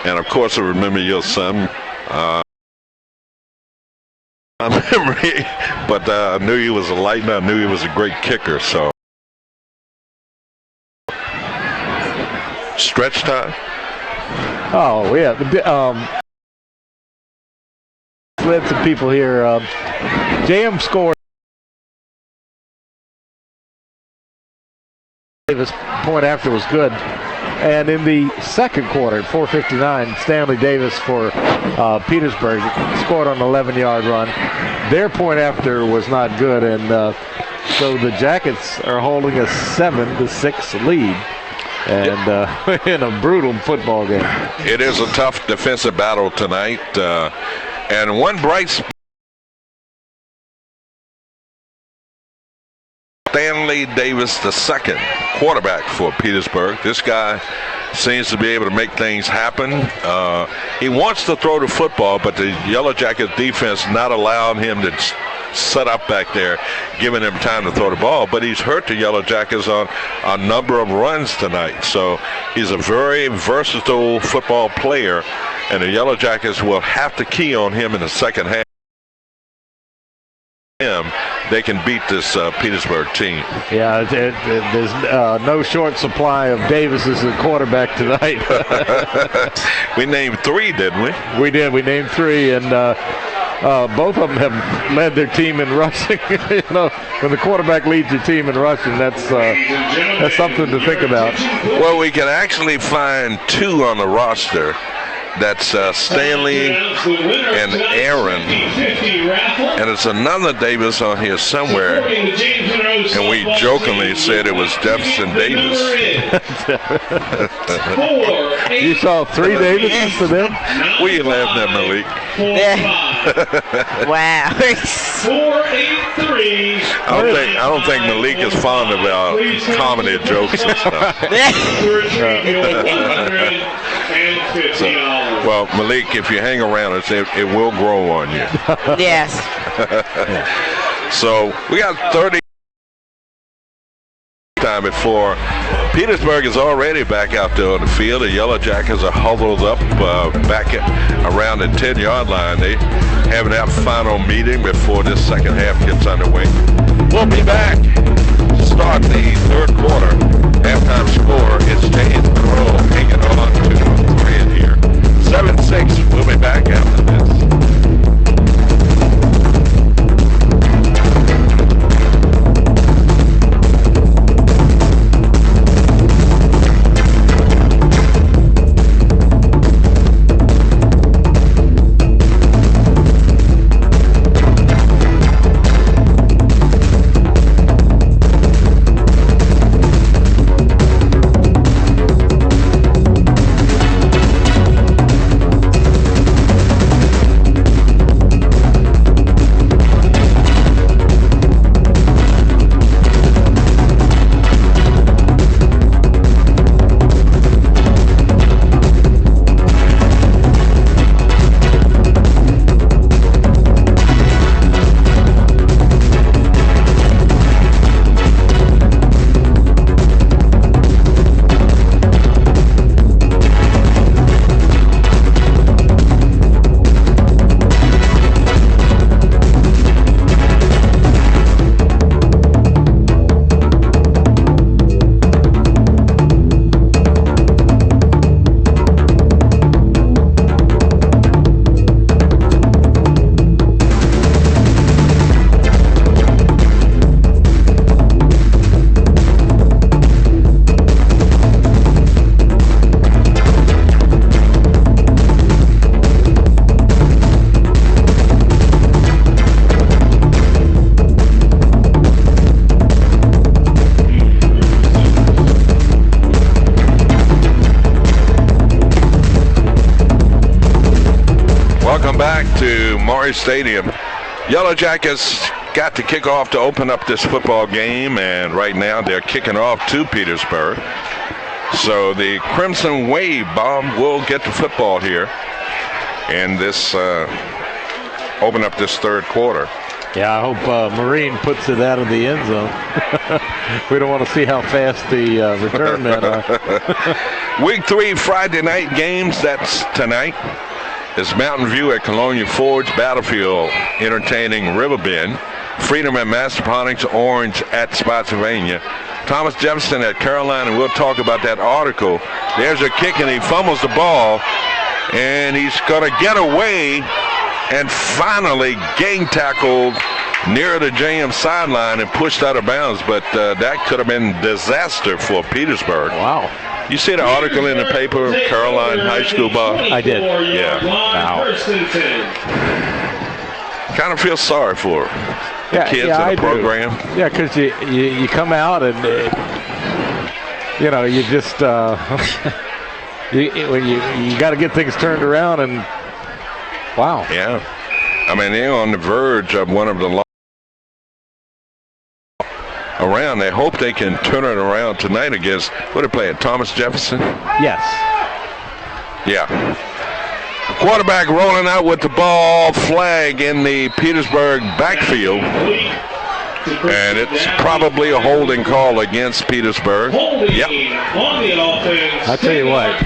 And, of course, I remember your son. Memory, but I knew he was a Leitner. I knew he was a great kicker. So, stretch time. Oh, yeah. Let some people here. JM scored. Davis point after was good. And in the second quarter, at 4:59, Stanley Davis for Petersburg scored on an 11-yard run. Their point after was not good, and so the Jackets are holding a 7-6 lead, and in a brutal football game. It is a tough defensive battle tonight, and one bright spot. Stanley Davis II, quarterback for Petersburg. This guy seems to be able to make things happen. He wants to throw the football, but the Yellow Jackets defense not allowing him to set up back there, giving him time to throw the ball. But he's hurt the Yellow Jackets on a number of runs tonight. So he's a very versatile football player, and the Yellow Jackets will have to key on him in the second half. They can beat this Petersburg team. Yeah, there's no short supply of Davis as a quarterback tonight. We named 3, didn't we? We did. We named 3, and both of them have led their team in rushing. You know, when the quarterback leads your team in rushing, that's something to think about. Well, we can actually find 2 on the roster. That's Stanley and Aaron, and it's another Davis on here somewhere, and we jokingly said it was Jefferson Davis. You saw 3 Davises for them? We laughed at Malik. Wow. 483. I don't think Malik is fond of our comedy jokes and stuff. $150. Well, Malik, if you hang around us, it will grow on you. Yes. So we got 30 time before Petersburg is already back out there on the field. The Yellow Jackets are huddled up back around the 10-yard line. They having that final meeting before this second half gets underway. We'll be back. Start the third quarter. Halftime score. It's James Monroe hanging on to 3 in here. 7-6. We'll be back after this. Welcome back to Morris Stadium. Yellow Jackets got to kick off to open up this football game, and right now they're kicking off to Petersburg. So the Crimson Wave, Bob, will get the football here and this open up this third quarter. Yeah, I hope Marine puts it out of the end zone. We don't want to see how fast the return men are. Week 3 Friday night games, that's tonight. It's Mountain View at Colonia Forge, Battlefield entertaining Riverbend, Freedom at Massaponax, Orange at Spotsylvania, Thomas Jefferson at Carolina. We'll talk about that article. There's a kick and he fumbles the ball, and he's going to get away and finally gang tackled near the JM sideline and pushed out of bounds, but that could have been disaster for Petersburg. Wow. You see the article in the paper, Caroline High School, Bob? I did. Yeah. Wow. Kind of feel sorry for the kids in the I program. Do. Yeah, because you come out and, you just, you got to get things turned around, and wow. Yeah. I mean, they're on the verge of one of the around. They hope they can turn it around tonight against, what are they playing, Thomas Jefferson? Yes. Yeah. Quarterback rolling out with the ball, flag in the Petersburg backfield. And it's probably a holding call against Petersburg. Yep. I tell you what,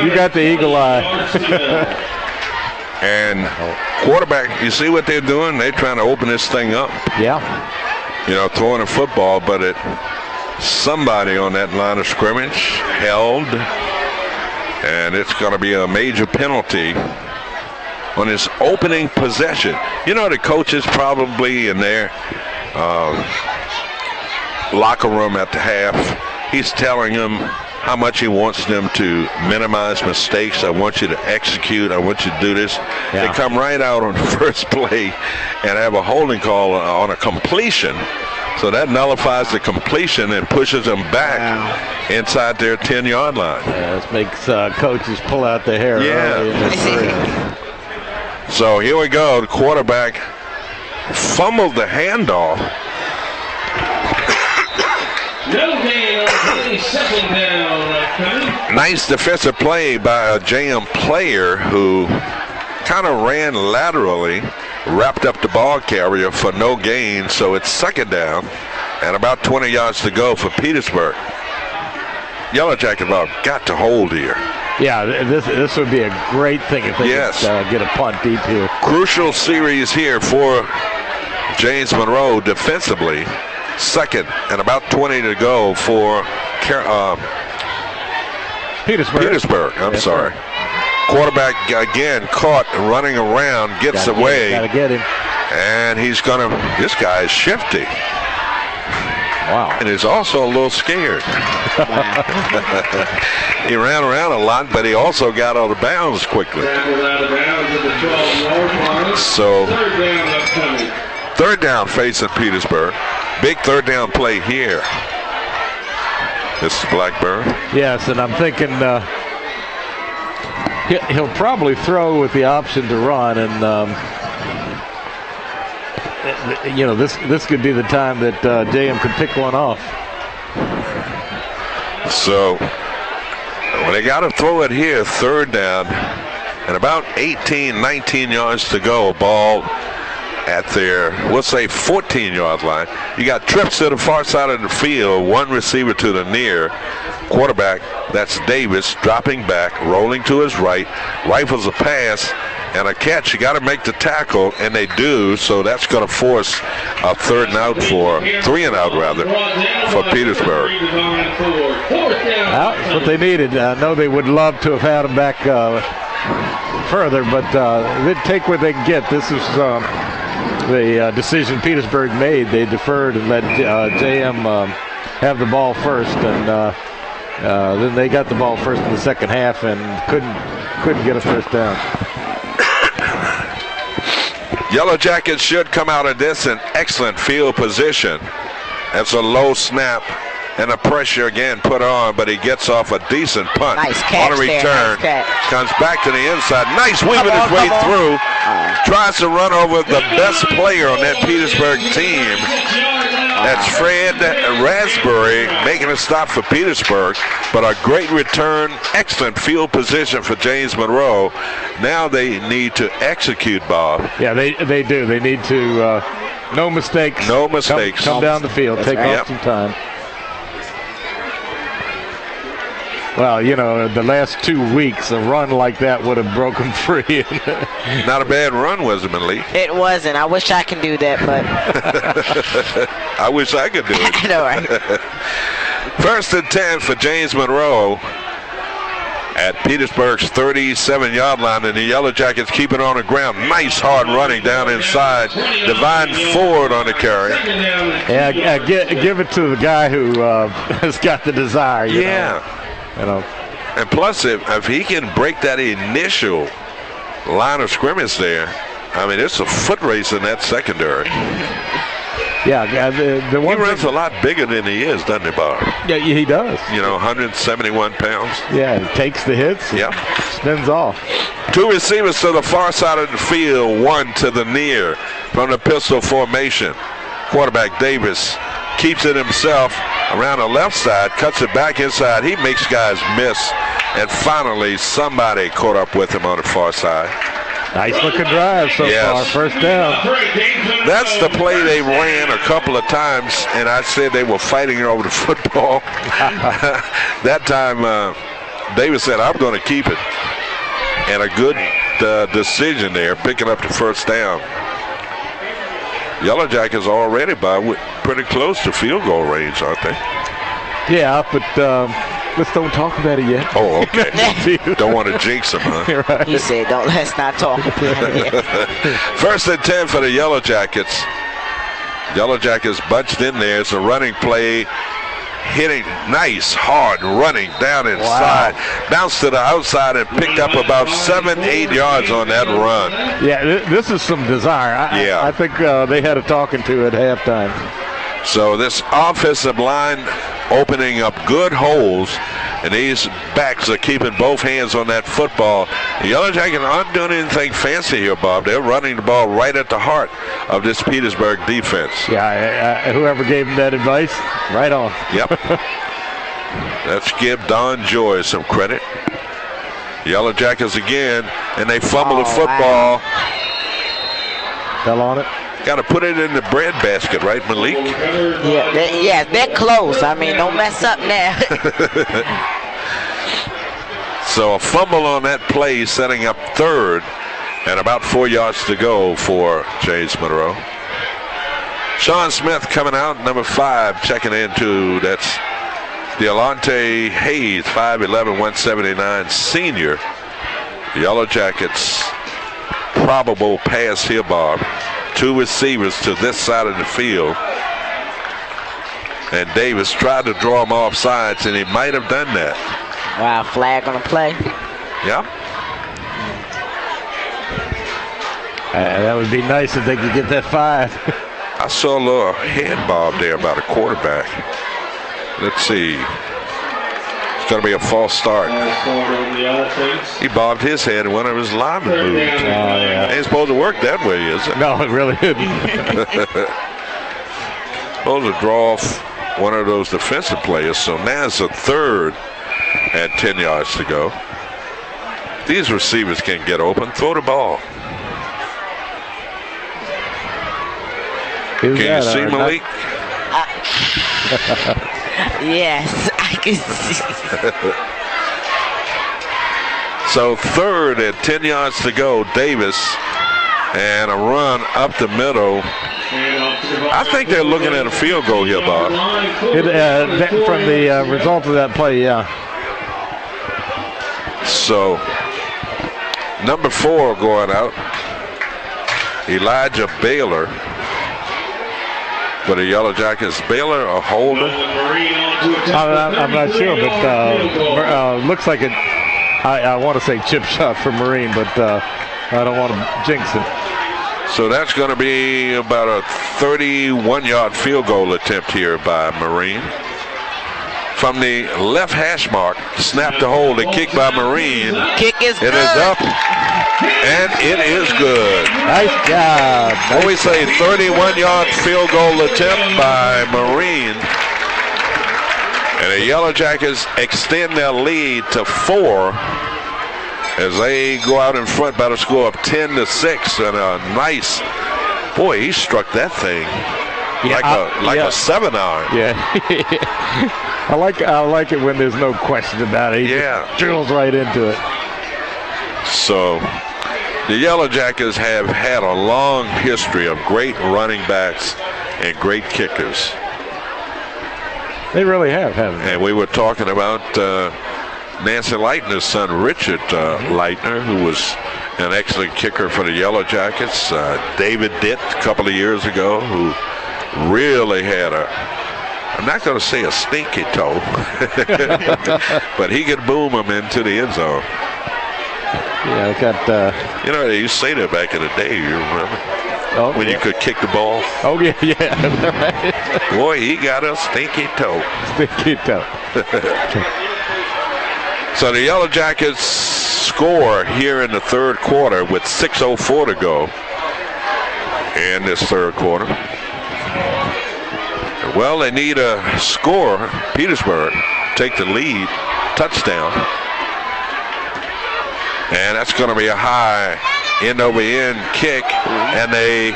you got the eagle eye. And quarterback, you see what they're doing? They're trying to open this thing up. Yeah. Throwing a football, but somebody on that line of scrimmage held, and it's going to be a major penalty on his opening possession. The coach is probably in their locker room at the half. He's telling them how much he wants them to minimize mistakes. I want you to execute. I want you to do this. Yeah. They come right out on the first play and have a holding call on a completion. So that nullifies the completion and pushes them back inside their 10-yard line. Yeah, this makes coaches pull out their hair early in their career. So here we go. The quarterback fumbled the handoff. No gain on second down. Nice defensive play by a JM player who kind of ran laterally, wrapped up the ball carrier for no gain. So it's second down and about 20 yards to go for Petersburg. Yellow Jacket got to hold here. Yeah, this would be a great thing if they could get a punt deep here. Crucial series here for James Monroe defensively. Second and about 20 to go for Petersburg. I'm sorry. Quarterback again caught running around, gets away. Gotta get him. And he's this guy is shifty. Wow. And he's also a little scared. He ran around a lot, but he also got out of bounds quickly. So third down facing Petersburg. Big third down play here. This is Blackburn. Yes, and I'm thinking he'll probably throw with the option to run, and this could be the time that JM could pick one off. So they got to throw it here, third down, and about 18, 19 yards to go. Ball at their, we'll say, 14-yard line. You got trips to the far side of the field, one receiver to the near. Quarterback, that's Davis, dropping back, rolling to his right, rifles a pass and a catch. You got to make the tackle, and they do, so that's going to force a three and out for Petersburg. That's what they needed. I know they would love to have had him back further, but they'd take what they can get. This is the decision Petersburg made. They deferred and let JM have the ball first, and then they got the ball first in the second half and couldn't get a first down. Yellow Jackets should come out of this in excellent field position. That's a low snap and the pressure again put on, but he gets off a decent punt. Nice catch on a there, return. nice catch. Comes back to the inside. Nice weaving his way come on. through. Tries to run over the best player on that Petersburg team. That's Fred Raspberry making a stop for Petersburg, but a great return, excellent field position for James Monroe. Now they need to execute, Bob. Yeah, they do. They need to no mistakes. No mistakes. Come down the field, take off some time. Well, you know, the last 2 weeks, a run like that would have broken free. Not a bad run, was it, Malik? It wasn't. I wish I could do that, but I wish I could do it. I know, right? 1st and 10 for James Monroe at Petersburg's 37-yard line, and the Yellow Jackets keep it on the ground. Nice hard running down inside. Divine Ford on the carry. Yeah, give it to the guy who has got the desire. You know. And plus, if he can break that initial line of scrimmage there, I mean, it's a foot race in that secondary. Yeah, the one he runs a lot bigger than he is, doesn't he, Bob? Yeah, he does. You know, 171 pounds. Yeah, he takes the hits. Spins off. 2 receivers to the far side of the field, 1 to the near from the pistol formation. Quarterback Davis keeps it himself around the left side, cuts it back inside. He makes guys miss, and finally somebody caught up with him on the far side. Nice looking drive so far. First down. That's the play they ran a couple of times, and I said they were fighting over the football. That time, Davis said, I'm going to keep it. And a good decision there, picking up the first down. Yellow Jackets already pretty close to field goal range, aren't they? Yeah, but let's don't talk about it yet. Oh, okay. Don't want to jinx them, huh? Right. He said, let's not talk about it yet. 1st and 10 for the Yellow Jackets. Yellow Jackets bunched in there. It's a running play. Hitting nice, hard running down inside. Wow. Bounced to the outside and picked up about 7-8 yards on that run. Yeah, this is some desire. I think they had a talking to at halftime. So this offensive line opening up good holes, and these backs are keeping both hands on that football. The Yellow Jackets aren't doing anything fancy here, Bob. They're running the ball right at the heart of this Petersburg defense. Yeah, whoever gave them that advice, right on. Yep. Let's give Don Joy some credit. Yellow Jackets again, and they fumble the football. Wow. Fell on it. Got to put it in the bread basket, right, Malik? Yeah, they're close. I mean, don't mess up now. So a fumble on that play, setting up 3rd, and about 4 yards to go for James Monroe. Sean Smith coming out, number 5, checking into. That's Deolante Hayes, 5'11", 179, senior. Yellow Jackets, probable pass here, Bob. 2 receivers to this side of the field. And Davis tried to draw him off sides, and he might have done that. Wow, flag on the play. Yep. That would be nice if they could get that 5. I saw a little head bob there about a quarterback. Let's see. It's going to be a false start. He bobbed his head and one of his linemen moved. Ain't supposed to work that way, is it? No, it really isn't. Supposed to draw off one of those defensive players. So now it's a 3rd and 10 yards to go. These receivers can get open. Throw the ball. Can you see Malik? Yes, I can see. So 3rd and 10 yards to go. Davis, and a run up the middle. I think they're looking at a field goal here, Bob. From the result of that play, yeah. So number 4 going out. Elijah Baylor. For the Yellow Jackets, Baylor or Holder? I'm not sure, but looks like it. I want to say chip shot for Marine, but I don't want to jinx it. So that's going to be about a 31-yard field goal attempt here by Marine. from the left hash mark. Snap to hold and kick by Marine. Kick is good. It is up, and it is good. Nice job. What we say, 31-yard field goal attempt by Marine. And the Yellow Jackets extend their lead to 4 as they go out in front by the score of 10-6. And a nice, boy, he struck that thing like a 7-iron. Yeah. I like it when there's no question about it. He just drills right into it. So the Yellow Jackets have had a long history of great running backs and great kickers. They really have, haven't they? And we were talking about Nancy Leitner's son, Richard Leitner, who was an excellent kicker for the Yellow Jackets. David Ditt, a couple of years ago, who really had I'm not going to say a stinky toe, but he could boom them into the end zone. Yeah, I got. They used to say that back in the day, you remember? Oh, when you could kick the ball. Oh, yeah. Boy, he got a stinky toe. Stinky toe. So the Yellow Jackets score here in the third quarter with 6:04 to go in this third quarter. Well, they need a score. Petersburg take the lead, touchdown. And that's going to be a high end-over-end kick, and the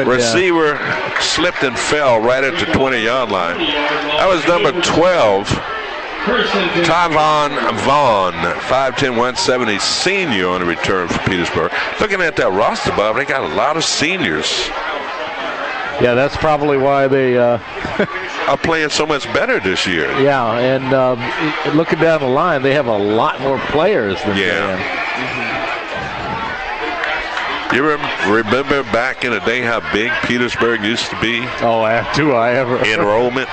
receiver slipped and fell right at the 20-yard line. That was number 12, Tyvon Vaughn, 5'10", 170, senior on the return for Petersburg. Looking at that roster, Bob, they got a lot of seniors. Yeah, that's probably why they are playing so much better this year. Yeah, and looking down the line, they have a lot more players than them. You remember back in the day how big Petersburg used to be? Oh, do I ever? Enrollment.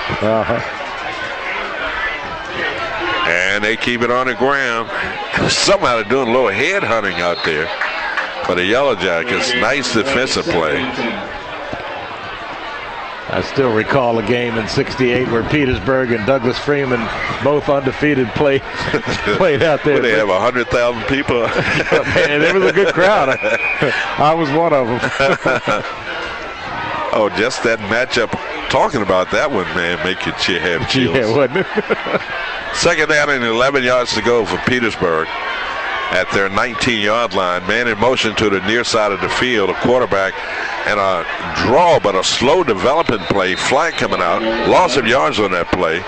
And they keep it on the ground. Somehow they're doing a little head hunting out there for the Yellow Jackets. Nice defensive play. I still recall a game in '68 where Petersburg and Douglas Freeman, both undefeated, played out there. They have 100,000 people. Man, it was a good crowd. I was one of them. Oh, just that matchup. Talking about that one, man, make you have chills. Yeah, wouldn't it? Second down and 11 yards to go for Petersburg at their 19-yard line. Man in motion to the near side of the field. A quarterback and a draw, but a slow development play. Flag coming out. Loss of yards on that play.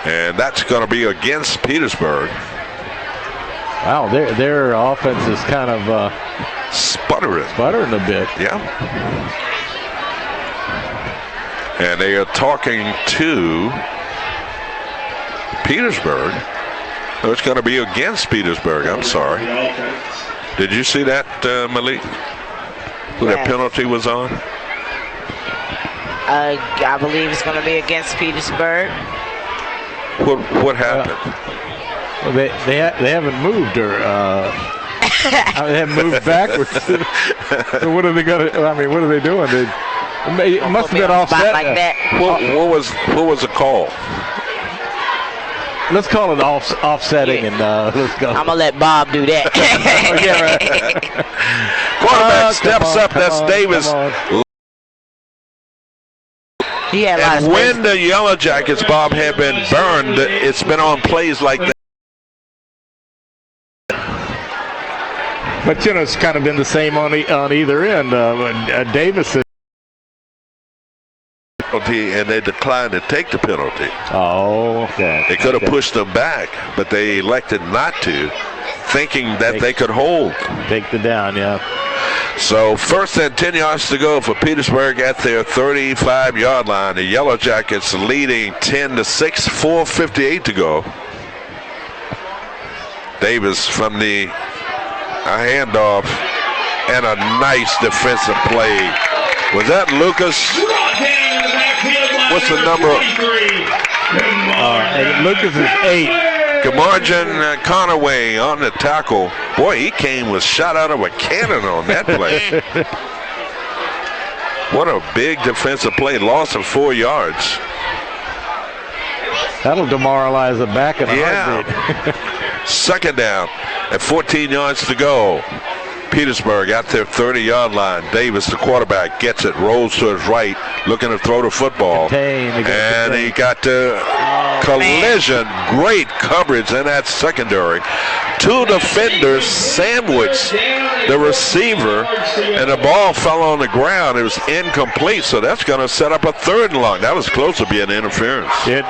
And that's going to be against Petersburg. Wow, their offense is kind of sputtering a bit. Yeah. And they are talking to Petersburg. Oh, it's going to be against Petersburg. I'm sorry. Did you see that, Malik? Who that penalty was on? I believe it's going to be against Petersburg. What happened? Well, they haven't moved or they haven't moved backwards. So what are they going to? I mean, what are they doing? It must have been offset. Like that. What was the call? Let's call it offsetting, and let's go. I'm gonna let Bob do that. Quarterback steps up. That's Davis. And when the Yellow Jackets, Bob, have been burned, it's been on plays like that. But it's kind of been the same on either end. Davis is. And they declined to take the penalty. Oh, okay. They could have pushed them back, but they elected not to, thinking that they could hold. Take the down, yeah. So first and 10 yards to go for Petersburg at their 35-yard line. The Yellow Jackets leading 10-6, 4:58 to go. Davis from the handoff and a nice defensive play. Was that Lucas? What's the number? Lucas is 8. Gamarjan Conaway on the tackle. Boy, he came with shot out of a cannon on that play. What a big defensive play. Loss of 4 yards. That'll demoralize the back in a Yeah. heartbeat. Second down at 14 yards to go. Petersburg at their 30-yard line. Davis, the quarterback, gets it, rolls to his right, looking to throw the football. And he got the collision. Great coverage in that secondary. Two defenders sandwiched the receiver, and the ball fell on the ground. It was incomplete, so that's going to set up a third and long. That was close to being interference. Yep.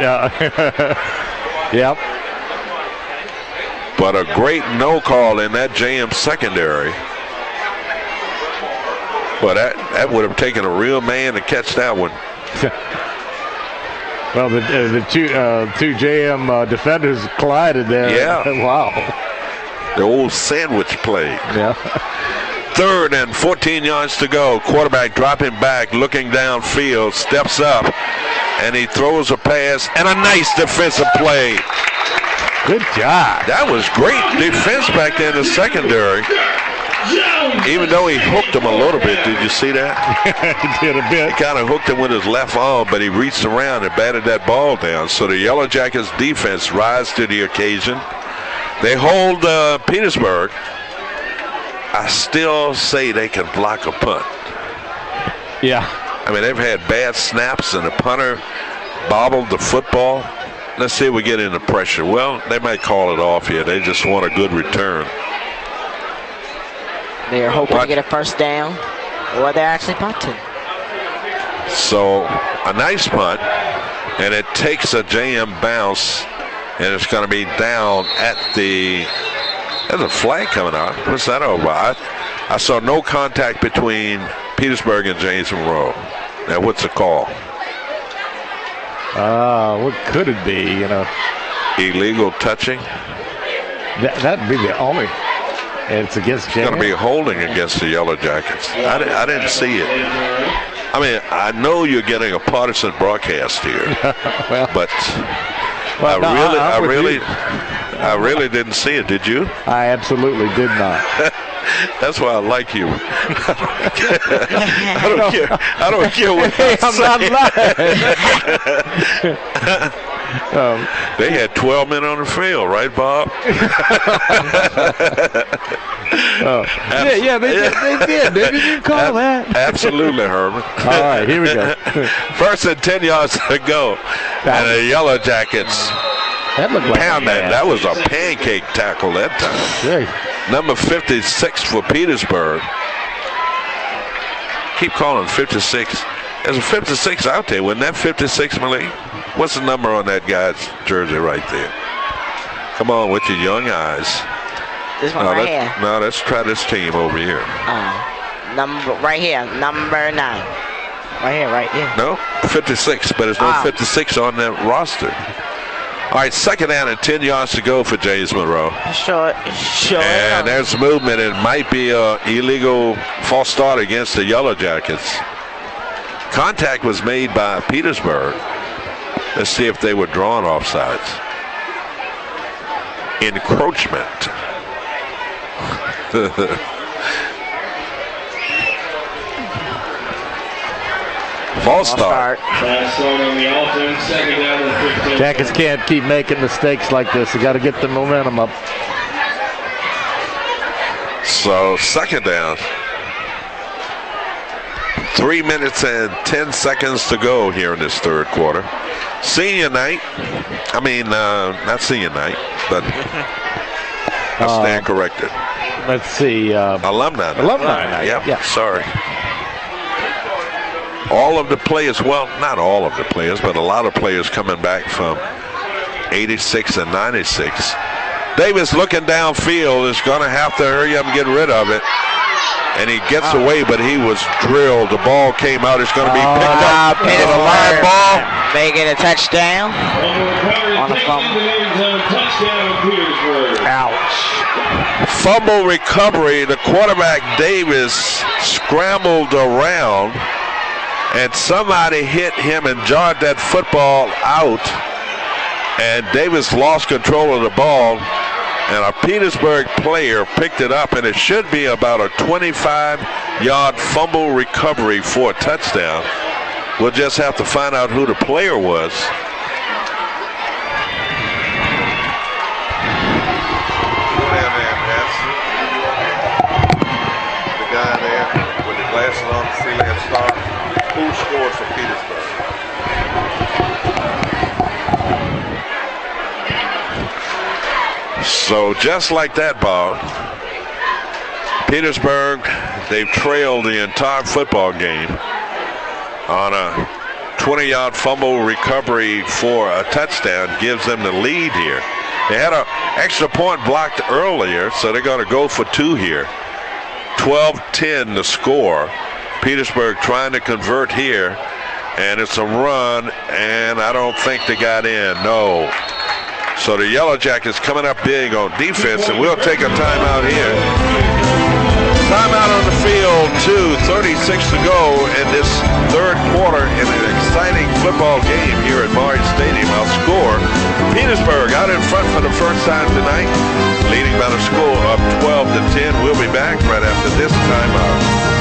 But a great no call in that JM secondary. But that would have taken a real man to catch that one. Well, the two JM defenders collided there. Yeah. Wow. The old sandwich play. Yeah. Third and 14 yards to go. Quarterback dropping back, looking downfield, steps up, and he throws a pass, and a nice defensive play. Good job. That was great defense back there in the secondary. Even though he hooked him a little bit, did you see that? He did a bit. He kind of hooked him with his left arm, but he reached around and batted that ball down. So the Yellow Jackets defense rise to the occasion. They hold Petersburg. I still say they can block a punt. Yeah. I mean, they've had bad snaps, and the punter bobbled the football. Let's see if we get into pressure. Well, they might call it off here. They just want a good return. They're hoping to get a first down, or they're actually punting. So a nice punt, and it takes a JM bounce, and it's going to be down at the. There's a flag coming out. What's that over? I saw no contact between Petersburg and James Monroe. Now, what's the call? What could it be? You know, Illegal touching. That'd be the only. It's against. It's going to be holding against the Yellow Jackets. I didn't see it. I mean, I know you're getting a partisan broadcast here, but I really didn't see it. Did you? I absolutely did not. That's why I like you. I don't care what I'm not lying. They had 12 men on the field, right, Bob? Yeah, they did. Didn't you call that? Absolutely, Herman. All right, here we go. First and 10 yards to go, and the Yellow Jackets pound that. That was a pancake tackle that time. Yeah. Number 56 for Petersburg. Keep calling 56. There's a 56 out there. Wasn't that 56, Malik? What's the number on that guy's jersey right there? Come on with your young eyes. This one right here. No, let's try this team over here. Right here, number 9. Right here, right here. No, 56, but there's no 56 on that roster. All right, second down and 10 yards to go for James Monroe. Sure. And there's movement. It might be an illegal false start against the Yellow Jackets. Contact was made by Petersburg. Let's see if they were drawn offsides. Encroachment. False start. Last thrown on the offense, second down and 15. Jackets can't keep making mistakes like this. You got to get the momentum up. So second down. 3 minutes and 10 seconds to go here in this third quarter. Senior night. I mean, not senior night, but I stand corrected. Let's see. Alumni night. Alumni night. Yeah, sorry. All of the players, well, not all of the players, but a lot of players coming back from 86 and 96. Davis looking downfield is going to have to hurry up and get rid of it. And he gets away, but he was drilled. The ball came out. It's going to be picked up. It's a live ball. They get a touchdown. On the fumble. Ouch. Fumble recovery. The quarterback, Davis, scrambled around, and somebody hit him and jarred that football out. And Davis lost control of the ball. And a Petersburg player picked it up, and it should be about a 25-yard fumble recovery for a touchdown. We'll just have to find out who the player was. Who scores for Petersburg? So just like that, Bob, Petersburg, they've trailed the entire football game on a 20-yard fumble recovery for a touchdown, gives them the lead here. They had an extra point blocked earlier, so they're going to go for 2 here. 12-10 the score. Petersburg trying to convert here, and it's a run, and I don't think they got in. No. So the Yellow Jackets coming up big on defense, and we'll take a timeout here. Timeout on the field, 2:36 to go in this third quarter in an exciting football game here at Maury Stadium. Our score, Petersburg out in front for the first time tonight, leading by the score of 12-10. We'll be back right after this timeout.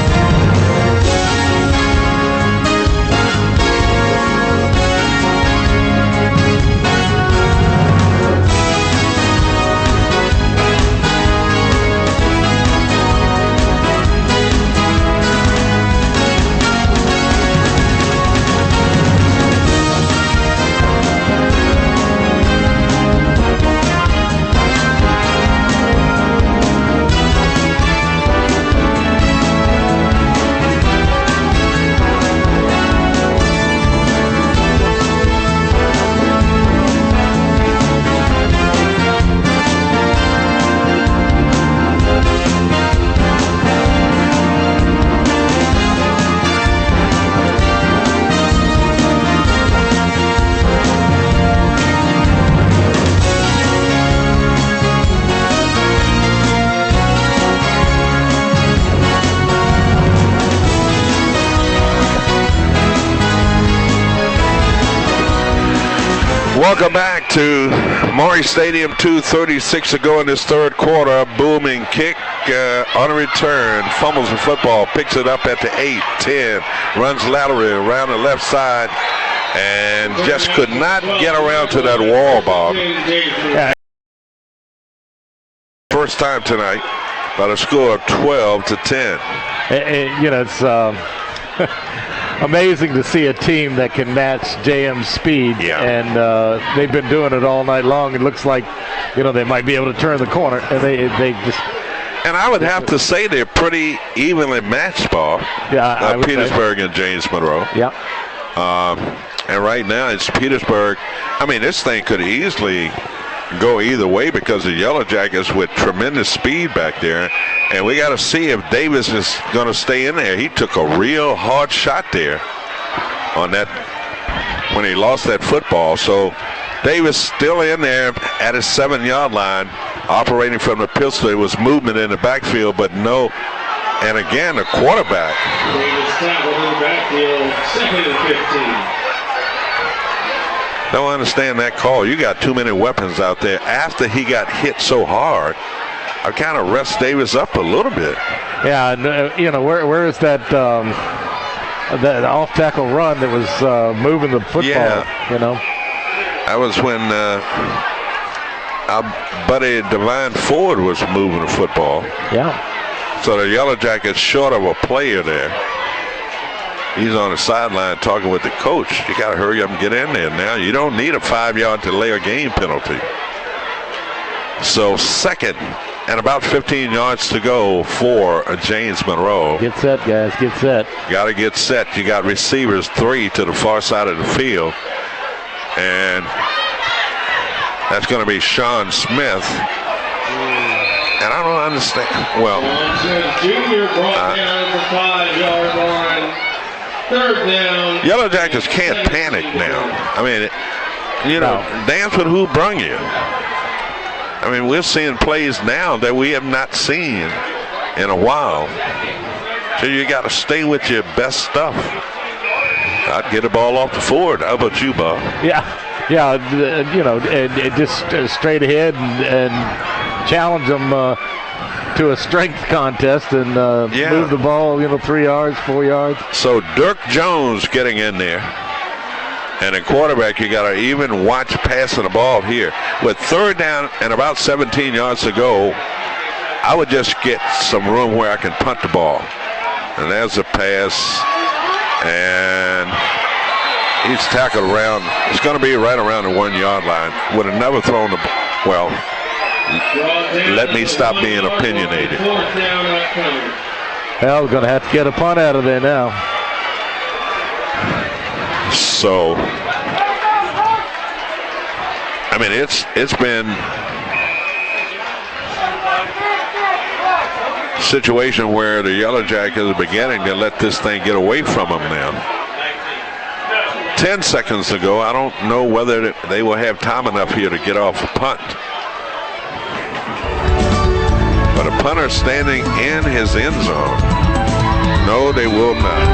Welcome back to Maury Stadium, 2:36 to go in this third quarter. Booming kick on a return. Fumbles the football, picks it up at the 8-10. Runs laterally around the left side and just could not get around to that wall, Bob. Yeah. First time tonight by the score of 12-10. It's amazing to see a team that can match JM's speed, and they've been doing it all night long. It looks like, they might be able to turn the corner, and they just. And I would have to say they're pretty evenly matched, Bob. Yeah, Petersburg and James Monroe. Yeah. And right now it's Petersburg. I mean, this thing could easily go either way because the Yellow Jackets with tremendous speed back there, and we got to see if Davis is going to stay in there. He took a real hard shot there on that when he lost that football. So Davis still in there at his 7-yard line, operating from the pistol. It was movement in the backfield, but no. And again, the quarterback. Davis tackled in the backfield, 2nd and 15. Don't understand that call. You got too many weapons out there. After he got hit so hard, I kind of rest Davis up a little bit. Yeah, and, where is that that off-tackle run that was moving the football? Yeah. That was when our buddy Divine Ford was moving the football. Yeah. So the Yellow Jackets short of a player there. He's on the sideline talking with the coach. You got to hurry up and get in there now. You don't need a 5-yard delay of game penalty. So 2nd and about 15 yards to go for James Monroe. Get set, guys. Get set. Got to get set. You got receivers 3 to the far side of the field. And that's going to be Sean Smith. And I don't understand. Well, Junior brought down at the 5-yard line. 3rd down. Yellow Jackets can't panic now. I mean, dance with who brung you. I mean, we're seeing plays now that we have not seen in a while. So you got to stay with your best stuff. I'd get the ball off the Ford. How about you, Bob? Yeah, just straight ahead and challenge them to a strength contest and move the ball, 3 yards, 4 yards. So Dirk Jones getting in there. And at quarterback, you got to even watch passing the ball here. With 3rd down and about 17 yards to go, I would just get some room where I can punt the ball. And there's a pass. And he's tackled around. It's going to be right around the 1 yard line. Would have never thrown the well. Let me stop being opinionated. Hell, going to have to get a punt out of there now. So, I mean, it's been a situation where the Yellow Jackets are beginning to let this thing get away from them now. 10 seconds ago, I don't know whether they will have time enough here to get off a punt. But a punter standing in his end zone. No, they will not.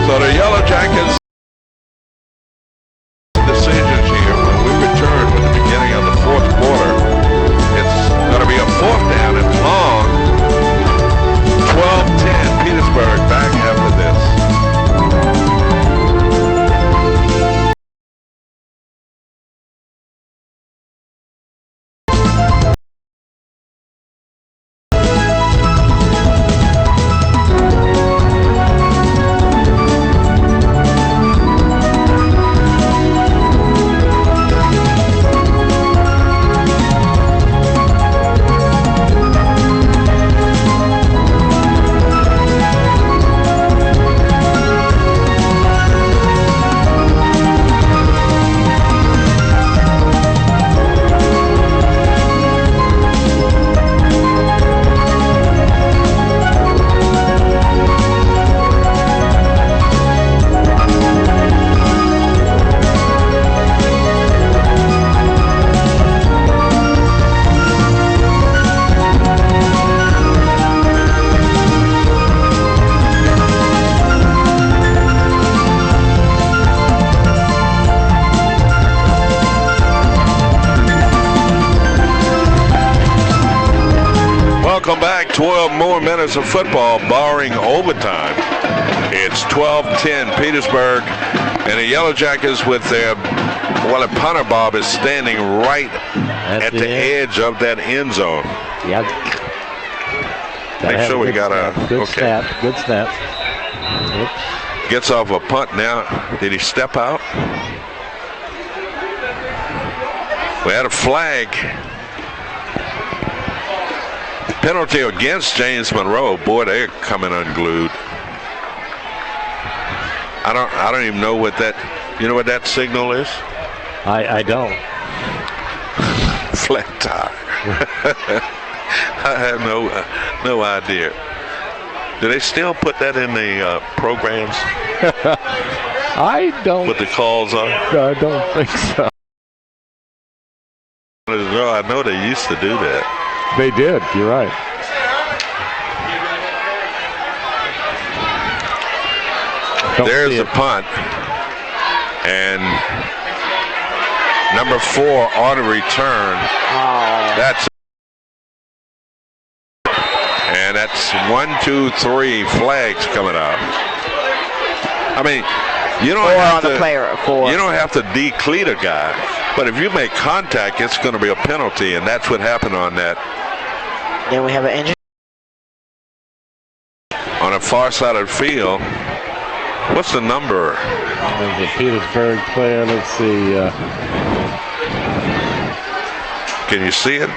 So the Yellow Jackets decisions here when we return at the beginning of the fourth quarter. It's going to be a fourth down and long. 12-10 Petersburg back after this. Welcome back. 12 more minutes of football, barring overtime. It's 12-10 Petersburg, and the Yellow Jackets with their, well, a punter Bob is standing right at the edge of that end zone. Yeah. Make sure we got a good snap. Good snap. Oops. Gets off a punt now. Did he step out? We had a flag. Penalty against James Monroe. Boy, they're coming unglued. I don't even know what that. You know what that signal is? I don't. Flat tire. I have no idea. Do they still put that in the programs? I don't. What the calls are? I don't think so. I know they used to do that. They did. You're right. There's the punt. And number 4 on a return. That's 1, 2, 3 flags coming out. I mean, you don't have to. You don't have to decleat a guy, but if you make contact, it's going to be a penalty, and that's what happened on that. Then we have an injury on the far side of the field. What's the number? There's a Petersburg player. Let's see. Can you see it?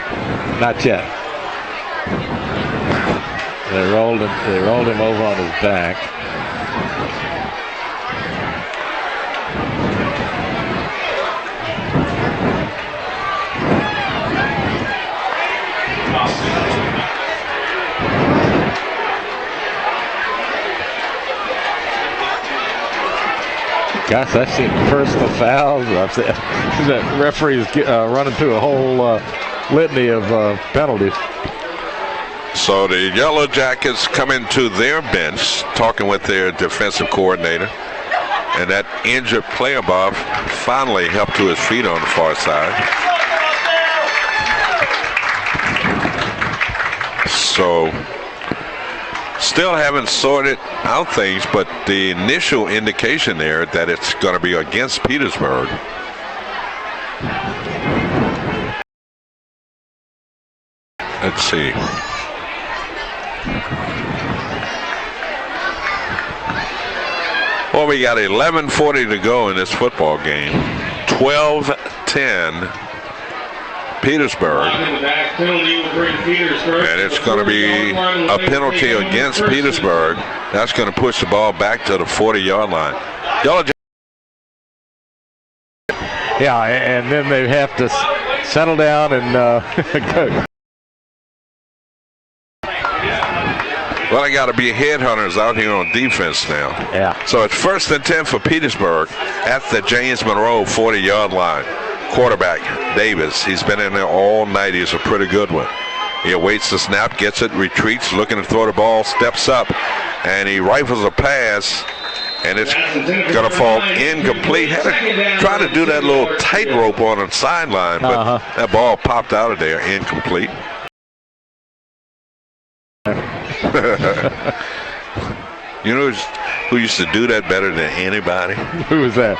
Not yet. They rolled him over on his back. Gosh, I've seen personal fouls. I've seen the referees running through a whole litany of penalties. So the Yellow Jackets come into their bench, talking with their defensive coordinator, and that injured player, Bob, finally helped to his feet on the far side. So still haven't sorted out things, but the initial indication there that it's going to be against Petersburg. Let's see. Well, we got 11:40 to go in this football game. 12-10 Petersburg. And it's going to be a penalty against Petersburg. That's going to push the ball back to the 40-yard line. Yeah, and then they have to settle down and go. Well, they got to be headhunters out here on defense now. Yeah. So it's 1st and 10 for Petersburg at the James Monroe 40-yard line. Quarterback, Davis, he's been in there all night. He's a pretty good one. He awaits the snap, gets it, retreats, looking to throw the ball, steps up, and he rifles a pass, and it's going to fall incomplete. Had to try to do that little tightrope on the sideline, but that ball popped out of there, incomplete. You know who used to do that better than anybody? Who was that?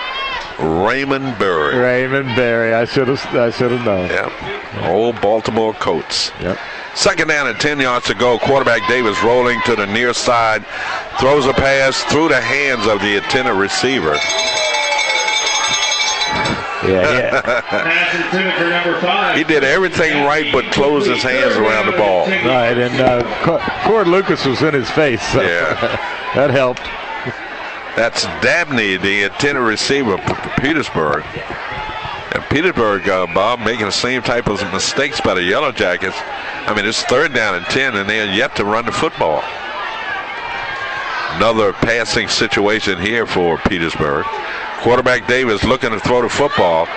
Raymond Berry. Raymond Berry. I should have known. Yep. Old Baltimore Colts. Yep. 2nd down and 10 yards to go. Quarterback Davis rolling to the near side, throws a pass through the hands of the intended receiver. Yeah. Pass intended for number 5. He did everything right but close his hands around the ball. Right, and Cord Lucas was in his face. So Yeah. that helped. That's Dabney, the intended receiver for Petersburg. And Petersburg, Bob, making the same type of mistakes by the Yellow Jackets. I mean, it's 3rd down and 10, and they are yet to run the football. Another passing situation here for Petersburg. Quarterback Davis looking to throw the football,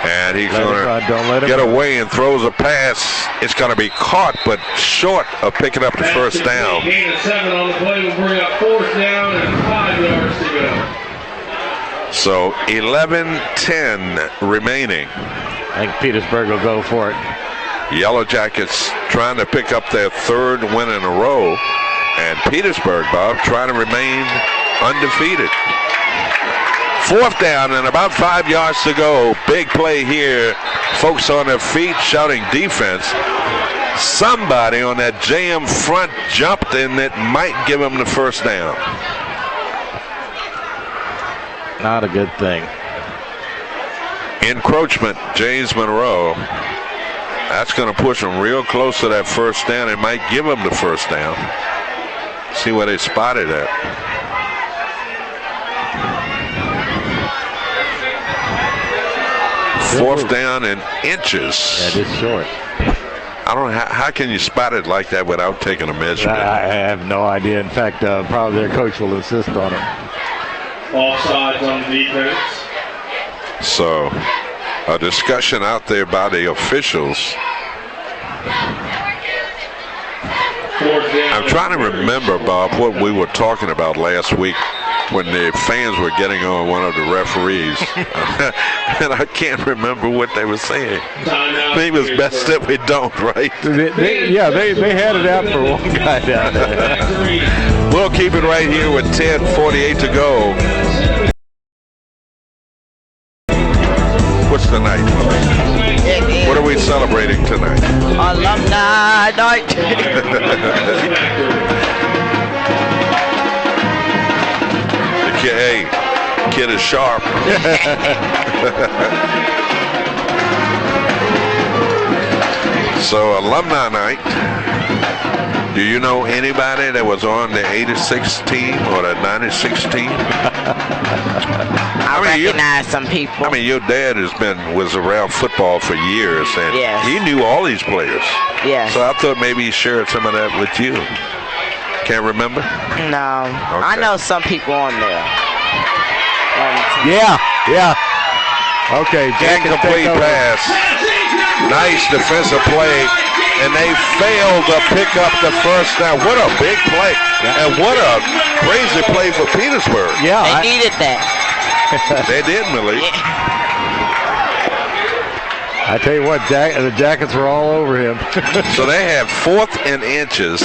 and he's going to get away and throws a pass. It's going to be caught, but short of picking up the first down. Gain of 7 on the play will bring up 4th down and 5 yards to go. So 11-10 remaining. I think Petersburg will go for it. Yellow Jackets trying to pick up their 3rd win in a row, and Petersburg, Bob, trying to remain undefeated. 4th down and about 5 yards to go. Big play here. Folks on their feet shouting defense. Somebody on that JM front jumped, and it might give them the first down. Not a good thing. Encroachment, James Monroe. That's going to push them real close to that first down. It might give them the first down. See where they spotted at. Fourth down and inches. That is short. I don't know how can you spot it like that without taking a measurement. I have no idea. In fact, probably their coach will insist on it. Offsides on defense. So, a discussion out there by the officials. I'm trying to remember, Bob, what we were talking about last week when the fans were getting on one of the referees. And I can't remember what they were saying. Maybe it's best that we don't, right? They had it out for one guy down there. We'll keep it right here with 10:48 to go. What's the night? What are we celebrating tonight? Alumni night. Hey, kid is sharp. So, alumni night. Do you know anybody that was on the 86 team or the 96 team? I recognize some people. I mean, your dad was around football for years, and Yes. he knew all these players. Yes. So I thought maybe he shared some of that with you. Can't remember? No. I Okay. know some people on there. Yeah. Okay, Jack can take Incomplete over. pass. Nice defensive play, and they failed to pick up the first down. What a big play, and what a crazy play for Petersburg. Yeah, They needed that. They did, Malik. I tell you what, the Jackets were all over him. So they have 4th and inches.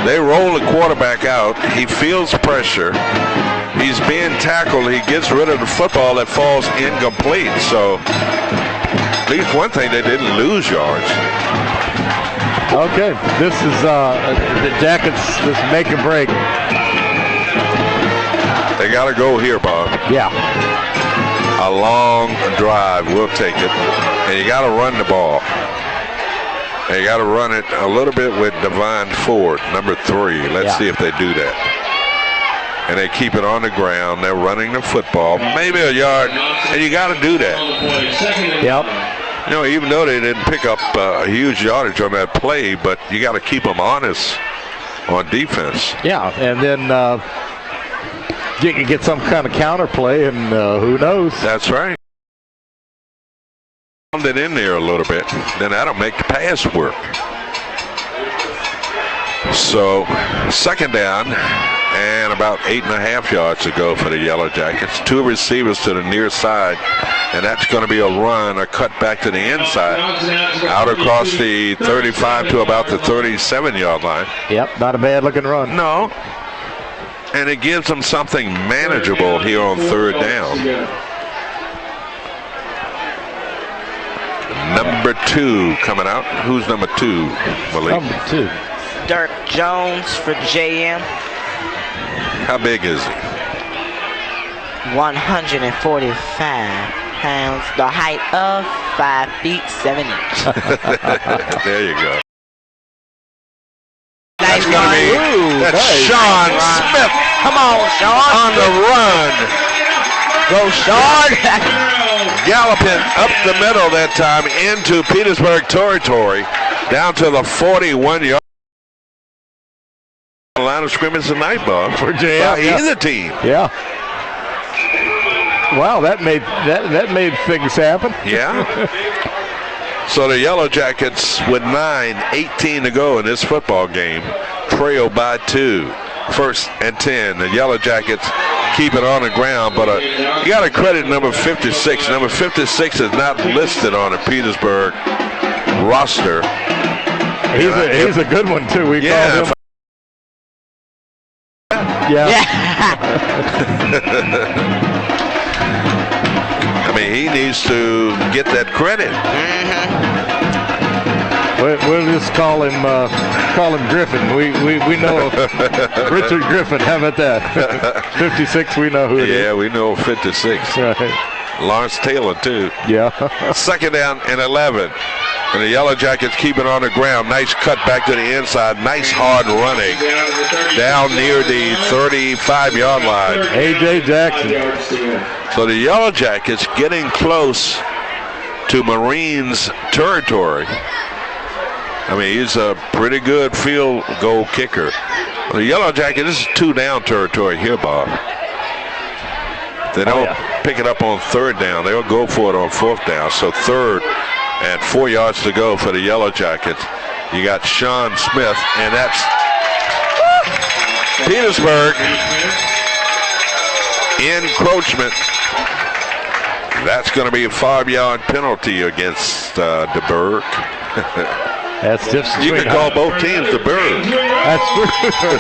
They roll the quarterback out. He feels pressure. He's being tackled. He gets rid of the football that falls incomplete. So at least one thing, they didn't lose yards. Okay, this is the Jackets, this make and break. They got to go here, Bob. Yeah. A long drive. We'll take it. And you got to run the ball. And you got to run it a little bit with Divine Ford, number 3. Let's see if they do that. And they keep it on the ground. They're running the football, maybe a yard, and you got to do that. Yep. You know, even though they didn't pick up a huge yardage on that play, but you got to keep them honest on defense. Yeah, and then get some kind of counter play, and who knows? That's right. It in there a little bit, then that'll make the pass work. So, second down, and about 8.5 yards to go for the Yellow Jackets. 2 receivers to the near side, and that's going to be a run, a cut back to the inside, out across the 35 to about the 37-yard line. Yep, not a bad-looking run. No, and it gives them something manageable here on third down. Number 2 coming out. Who's number 2, Malik? Number 2. Dirk Jones for JM. How big is he? 145 pounds. The height of 5 feet 7 inches. There you go. Nice That's going to be that's nice. Sean Smith Come on, Sean. on the run. Go, Sean. Galloping up the middle that time into Petersburg territory, down to the 41-yard line of scrimmage tonight, Bob, For JM, by yeah. either team. Yeah. Wow, that made things happen. Yeah. So the Yellow Jackets with 9:18 to go in this football game, trail by 2. 1st and 10. The Yellow Jackets keep it on the ground, but you got to credit number 56. Number 56 is not listed on the Petersburg roster. He's a good one too. We called him. Yeah. I mean, he needs to get that credit. We'll just call him Griffin. We know Richard Griffin. How about that? 56. We know who it is. Yeah, we know 56. Right. Lawrence Taylor too. Yeah. Second down and 11. And the Yellow Jackets keep it on the ground. Nice cut back to the inside. Nice hard running down near the 35-yard line. A.J. Jackson. So the Yellow Jackets getting close to Marines territory. I mean, he's a pretty good field goal kicker. The Yellow Jackets, this is 2-down territory here, Bob. They don't pick it up on third down. They'll go for it on 4th down. So 3rd and 4 yards to go for the Yellow Jackets. You got Sean Smith, and that's Petersburg. Encroachment. That's going to be a 5-yard penalty against DeBerg. That's just You can call both teams the Berg. That's true.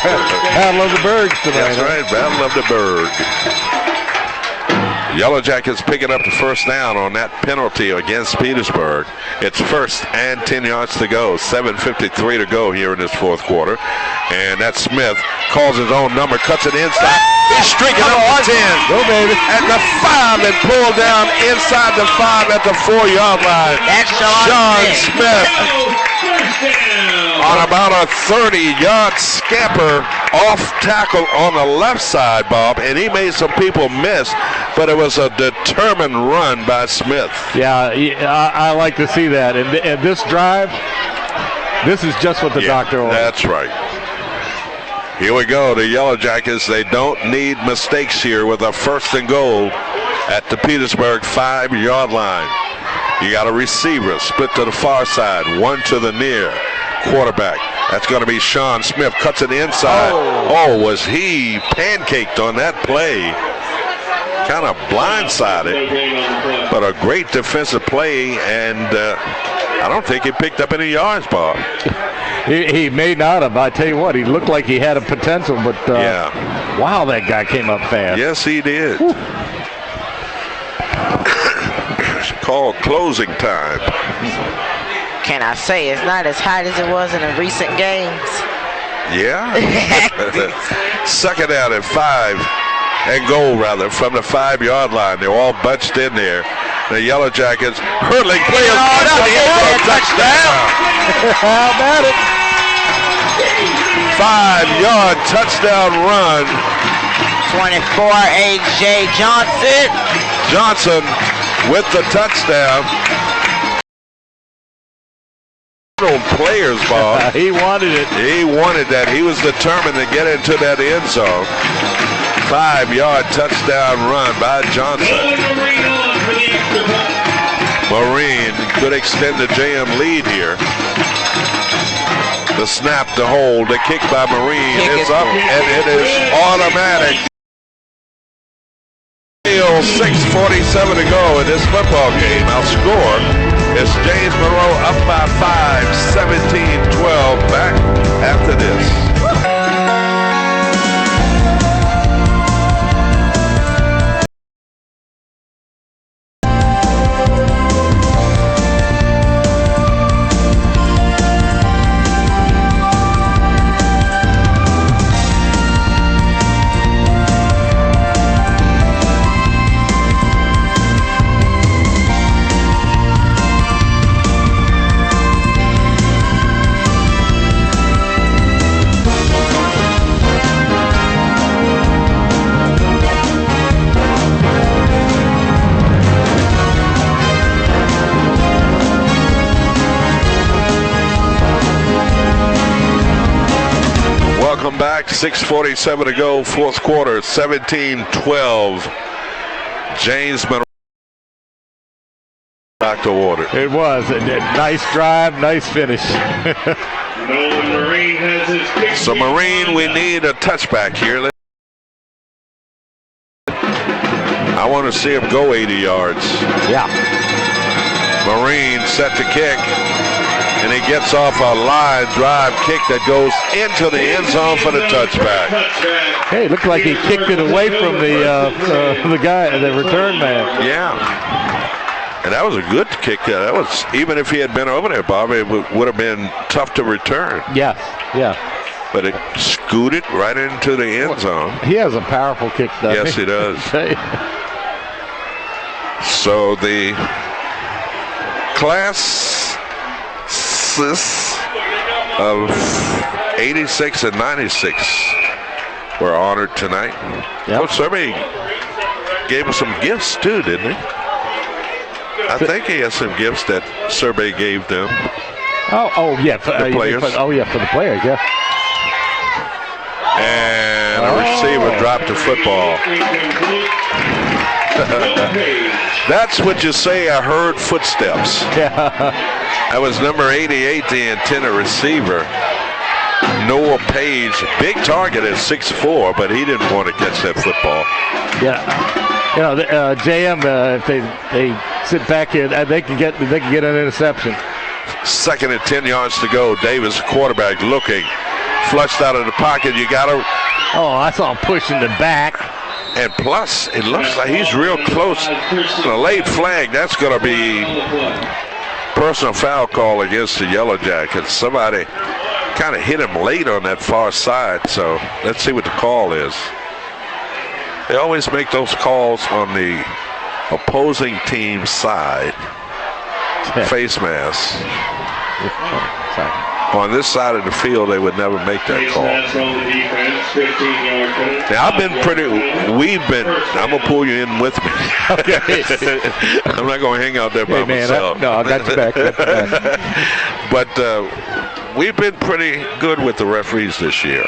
Battle of the Bergs tonight. That's right, Battle of the Berg. Yellow Jackets picking up the 1st down on that penalty against Petersburg. It's 1st and 10 yards to go. 7:53 to go here in this 4th quarter. And that's Smith. Calls his own number, cuts it inside. He's streaking up to 10. Go, baby. At the 5 and pulled down inside the 5 at the 4-yard line. That's Sean Smith. On about a 30-yard scamper off tackle on the left side, Bob, and he made some people miss, but it was a determined run by Smith. Yeah, I like to see that. And this drive, this is just what the doctor ordered. That's right. Here we go. The Yellow Jackets, they don't need mistakes here with a 1st and goal at the Petersburg 5-yard line. You got a receiver split to the far side, one to the near. Quarterback. That's going to be Sean Smith. Cuts it inside. Oh, was he pancaked on that play? Kind of blindsided. But a great defensive play, and I don't think he picked up any yards, Bob. He may not have. I tell you what, he looked like he had a potential, but wow, that guy came up fast. Yes, he did. It's called closing time. Can I say it's not as hot as it was in the recent games? Yeah. Second down at 5. and goal rather from the 5-yard line. They're all bunched in there. The Yellow Jackets hurtling players. Touchdown! How about it? 5-yard touchdown run. 24, A.J. Johnson. Johnson with the touchdown. Players, Bob. He wanted it. He wanted that. He was determined to get into that end zone. 5-yard touchdown run by Johnson. Marine could extend the JM lead here. The snap, the hold, the kick by Marine is up, and it is automatic. 6:47 to go in this football game. Our score is James Monroe up by 5, 17-12. Back after this. Back, 6:47 to go, fourth quarter, 17-12. James Monroe back to order. It was a nice drive, nice finish. So Marine, we need a touchback here. I want to see him go 80 yards. Yeah. Marine set to kick. And he gets off a line drive kick that goes into the end zone for the touchback. Hey, it looked like he kicked it away from the guy, the return man. Yeah. And that was a good kick there. That was, even if he had been over there, Bob, it would have been tough to return. Yes, yeah. But it scooted right into the end zone. He has a powerful kick, though. Yes, he does. So the class of 86 and 96 were honored tonight. Yep. Coach Survey gave us some gifts too, didn't he? I think he has some gifts that Survey gave them. Oh yeah, for the players. for the players, yeah. And a receiver dropped the football. That's what you say. I heard footsteps. Yeah. That was number 88, the intended receiver, Noah Page. Big target at 6'4", but he didn't want to catch that football. Yeah, you know, JM, if they sit back here, they can get an interception. 2nd and 10 yards to go. Davis, quarterback, looking, flushed out of the pocket. You got to. Oh, I saw him pushing the back. And plus, it looks like he's real close. A late flag. That's going to be personal foul call against the Yellow Jackets. Somebody kind of hit him late on that far side, so let's see what the call is. They always make those calls on the opposing team's side. Face mask. On this side of the field, they would never make that call. Now, I'm going to pull you in with me. Okay. I'm not going to hang out there by myself. No, I got you back. But we've been pretty good with the referees this year.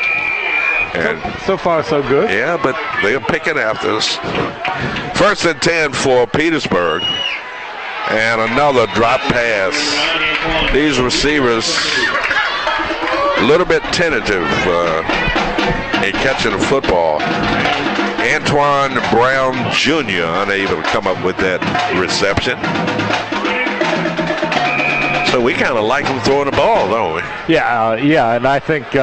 And so far, so good. Yeah, but they're picking after us. 1st and 10 for Petersburg. And another drop pass. These receivers a little bit tentative in catching the football. Antoine Brown Jr. unable to come up with that reception. So we kind of like him throwing the ball, don't we? Yeah, and I think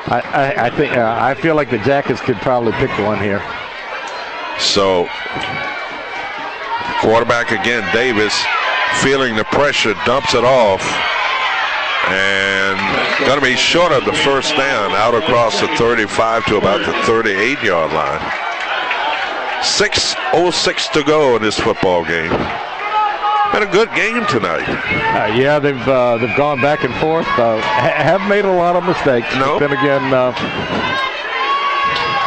I feel like the Jackets could probably pick one here. So quarterback again, Davis, feeling the pressure, dumps it off. And going to be short of the first down, out across the 35 to about the 38-yard line. 6:06 to go in this football game. Been a good game tonight. Yeah, they've gone back and forth. Haven't made a lot of mistakes. No. But then again,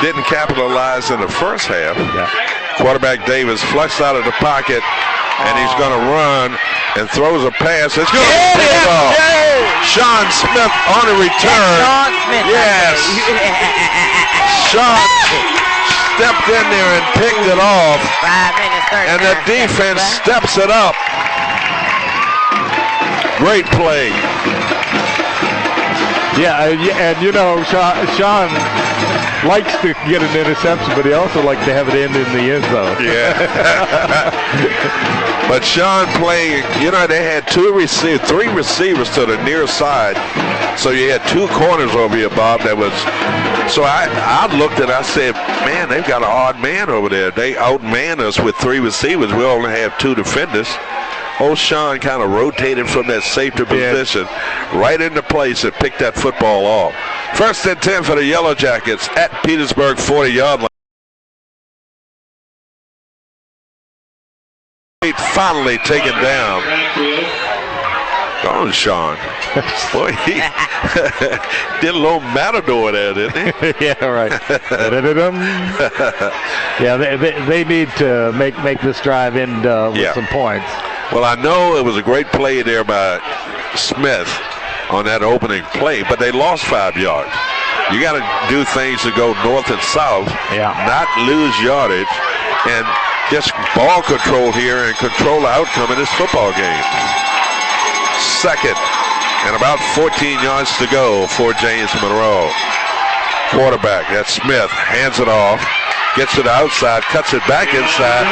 didn't capitalize in the first half. yeah. Quarterback Davis flushed out of the pocket, and he's going to run and throws a pass. It's going to be picked off. Sean Smith on a return. Sean Smith. Yes. Sean stepped in there and picked it off, 5 minutes, 30 and the defense steps it up. Great play. Yeah, and you know, Sean likes to get an interception, but he also likes to have it in the end zone. Yeah. But Sean played, you know, they had three receivers to the near side. So you had two corners over here, Bob, that was, so I looked and I said, man, they've got an odd man over there. They outman us with three receivers. We only have two defenders. Old Sean kind of rotated from that safety position right into place and picked that football off. 1st and 10 for the Yellow Jackets at Petersburg 40-yard line. Finally taken down. Go on, Sean. Boy, he did a little matador there, didn't he? Yeah, right. Yeah, they need to make this drive end with some points. Well, I know it was a great play there by Smith on that opening play, but they lost 5 yards. You got to do things to go north and south, not lose yardage, and just ball control here and control the outcome of this football game. 2nd and about 14 yards to go for James Monroe. Quarterback, that's Smith, hands it off. Gets to the outside, cuts it back inside.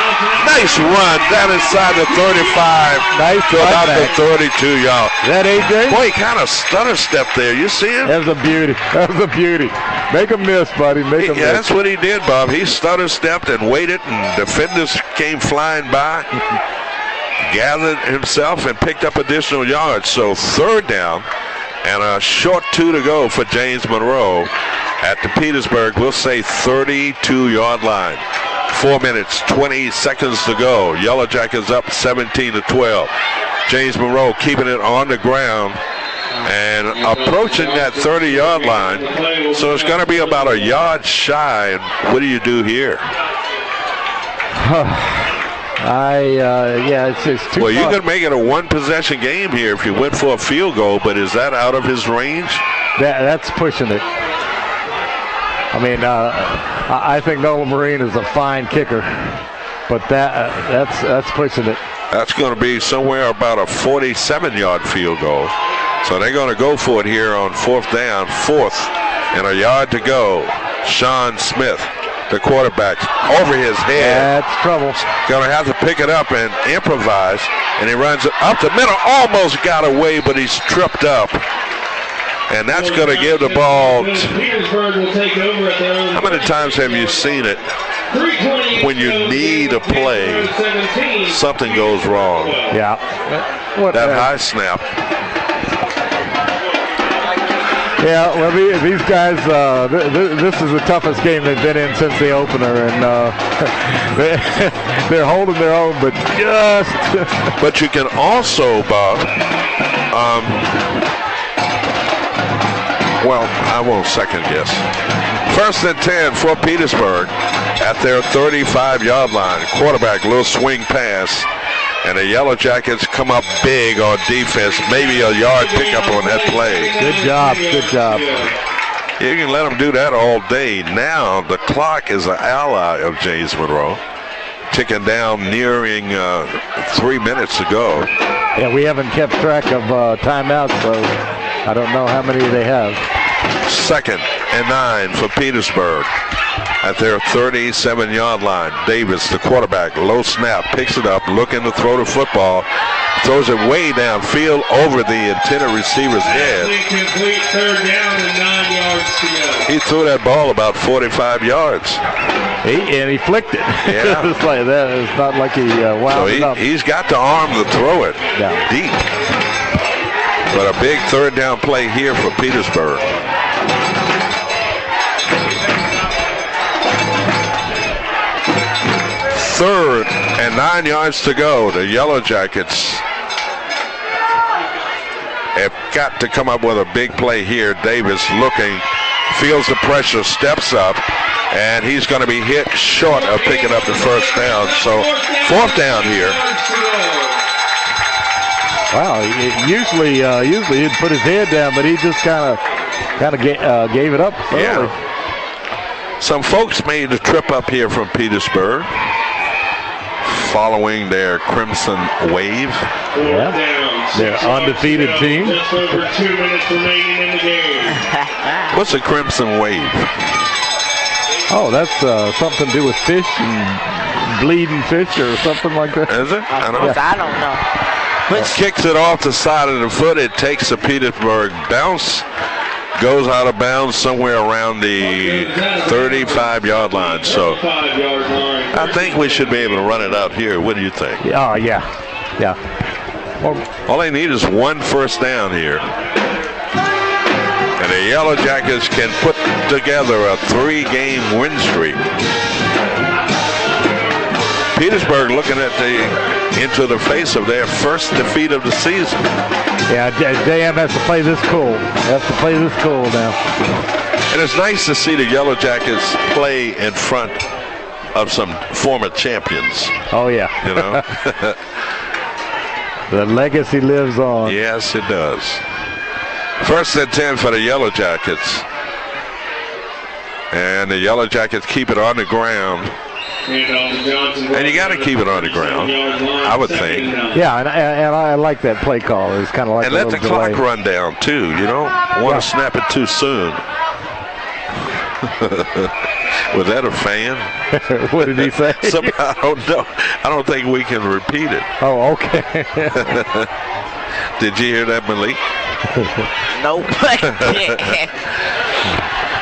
Nice run down inside the 35. Nice to about the 32-yard. That AJ? Boy, he kind of stutter step there. You see him? That was a beauty. That was a beauty. Make him miss, buddy. Make him miss. That's what he did, Bob. He stutter stepped and waited, and defenders came flying by. Gathered himself and picked up additional yards. So 3rd down and a short 2 to go for James Monroe at the Petersburg, we'll say 32-yard line. 4 minutes, 20 seconds to go. Yellow Jackets up 17-12. James Monroe keeping it on the ground and approaching that 30-yard line. So it's going to be about a yard shy. And what do you do here? It's too well, you far. could make it a one-possession game here if you went for a field goal, but is that out of his range? That's pushing it. I mean, I think Nolan Marine is a fine kicker, but that's pushing it. That's going to be somewhere about a 47-yard field goal. So they're going to go for it here on 4th down, 4th, and a yard to go. Sean Smith, the quarterback, over his head. That's trouble. Going to have to pick it up and improvise, and he runs it up the middle. Almost got away, but he's tripped up. And that's going to give the ball. How many times have you seen it? When you need a play, something goes wrong. Yeah. That high snap. Yeah, well, these guys, this is the toughest game they've been in since the opener, and they're holding their own, but just. But you can also, Bob, well, I won't second guess. 1st and 10 for Petersburg at their 35-yard line. Quarterback, little swing pass. And the Yellow Jackets come up big on defense. Maybe a yard pickup on that play. Good job. Good job. You can let them do that all day. Now the clock is an ally of James Monroe. Ticking down, nearing 3 minutes to go. Yeah, we haven't kept track of timeouts, so I don't know how many they have. 2nd and 9 for Petersburg at their 37-yard line. Davis, the quarterback, low snap, picks it up, looking to throw the football, throws it way downfield over the intended receiver's head. Incomplete, 3rd down and 9 yards to go. He threw that ball about 45 yards. He flicked it. Yeah. It's like that. It's not like he wound it up. He's got the arm to throw it deep. But a big third down play here for Petersburg. Third and 9 yards to go. The Yellow Jackets have got to come up with a big play here. Davis looking, feels the pressure, steps up, and he's going to be hit short of picking up the first down. So fourth down here. Wow, usually he'd put his head down, but he just kind of gave it up early. Yeah. Some folks made a trip up here from Petersburg following their Crimson Wave. Yeah. Their undefeated team. Just over 2 minutes remaining in the game. What's a Crimson Wave? Oh, that's something to do with fish and bleeding fish or something like that. Is it? I don't know. I don't know. Kicks it off the side of the foot. It takes a Petersburg bounce. Goes out of bounds somewhere around the 35-yard line. So I think we should be able to run it out here. What do you think? Oh, yeah. Yeah. All they need is one first down here. And the Yellow Jackets can put together a 3-game win streak. Petersburg looking at into the face of their first defeat of the season. Yeah, JM has to play this cool. Now. And it's nice to see the Yellow Jackets play in front of some former champions. Oh, yeah. You know? The legacy lives on. Yes, it does. First and 10 for the Yellow Jackets. And the Yellow Jackets keep it on the ground. And you got to keep it on the ground, I would think. Yeah, and I like that play call. It's kind of like and let the clock run down, too. You don't want to snap it too soon. Was that a fan? What did he say? Somehow, I don't know. I don't think we can repeat it. Oh, okay. Did you hear that, Malik? Nope.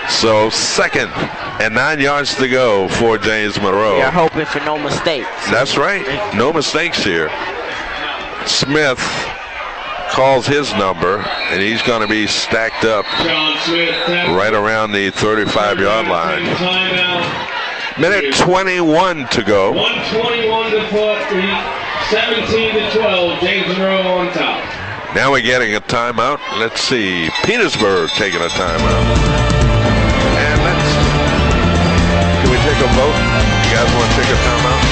So second and 9 yards to go for James Monroe. You're hoping for no mistakes. That's right. No mistakes here. Smith calls his number, and he's going to be stacked up right around the 35-yard line. Minute 21 to go. 1:21 to put, 17-12. James Monroe on top. Now we're getting a timeout. Let's see. Petersburg taking a timeout. And can we take a vote? You guys want to take a timeout?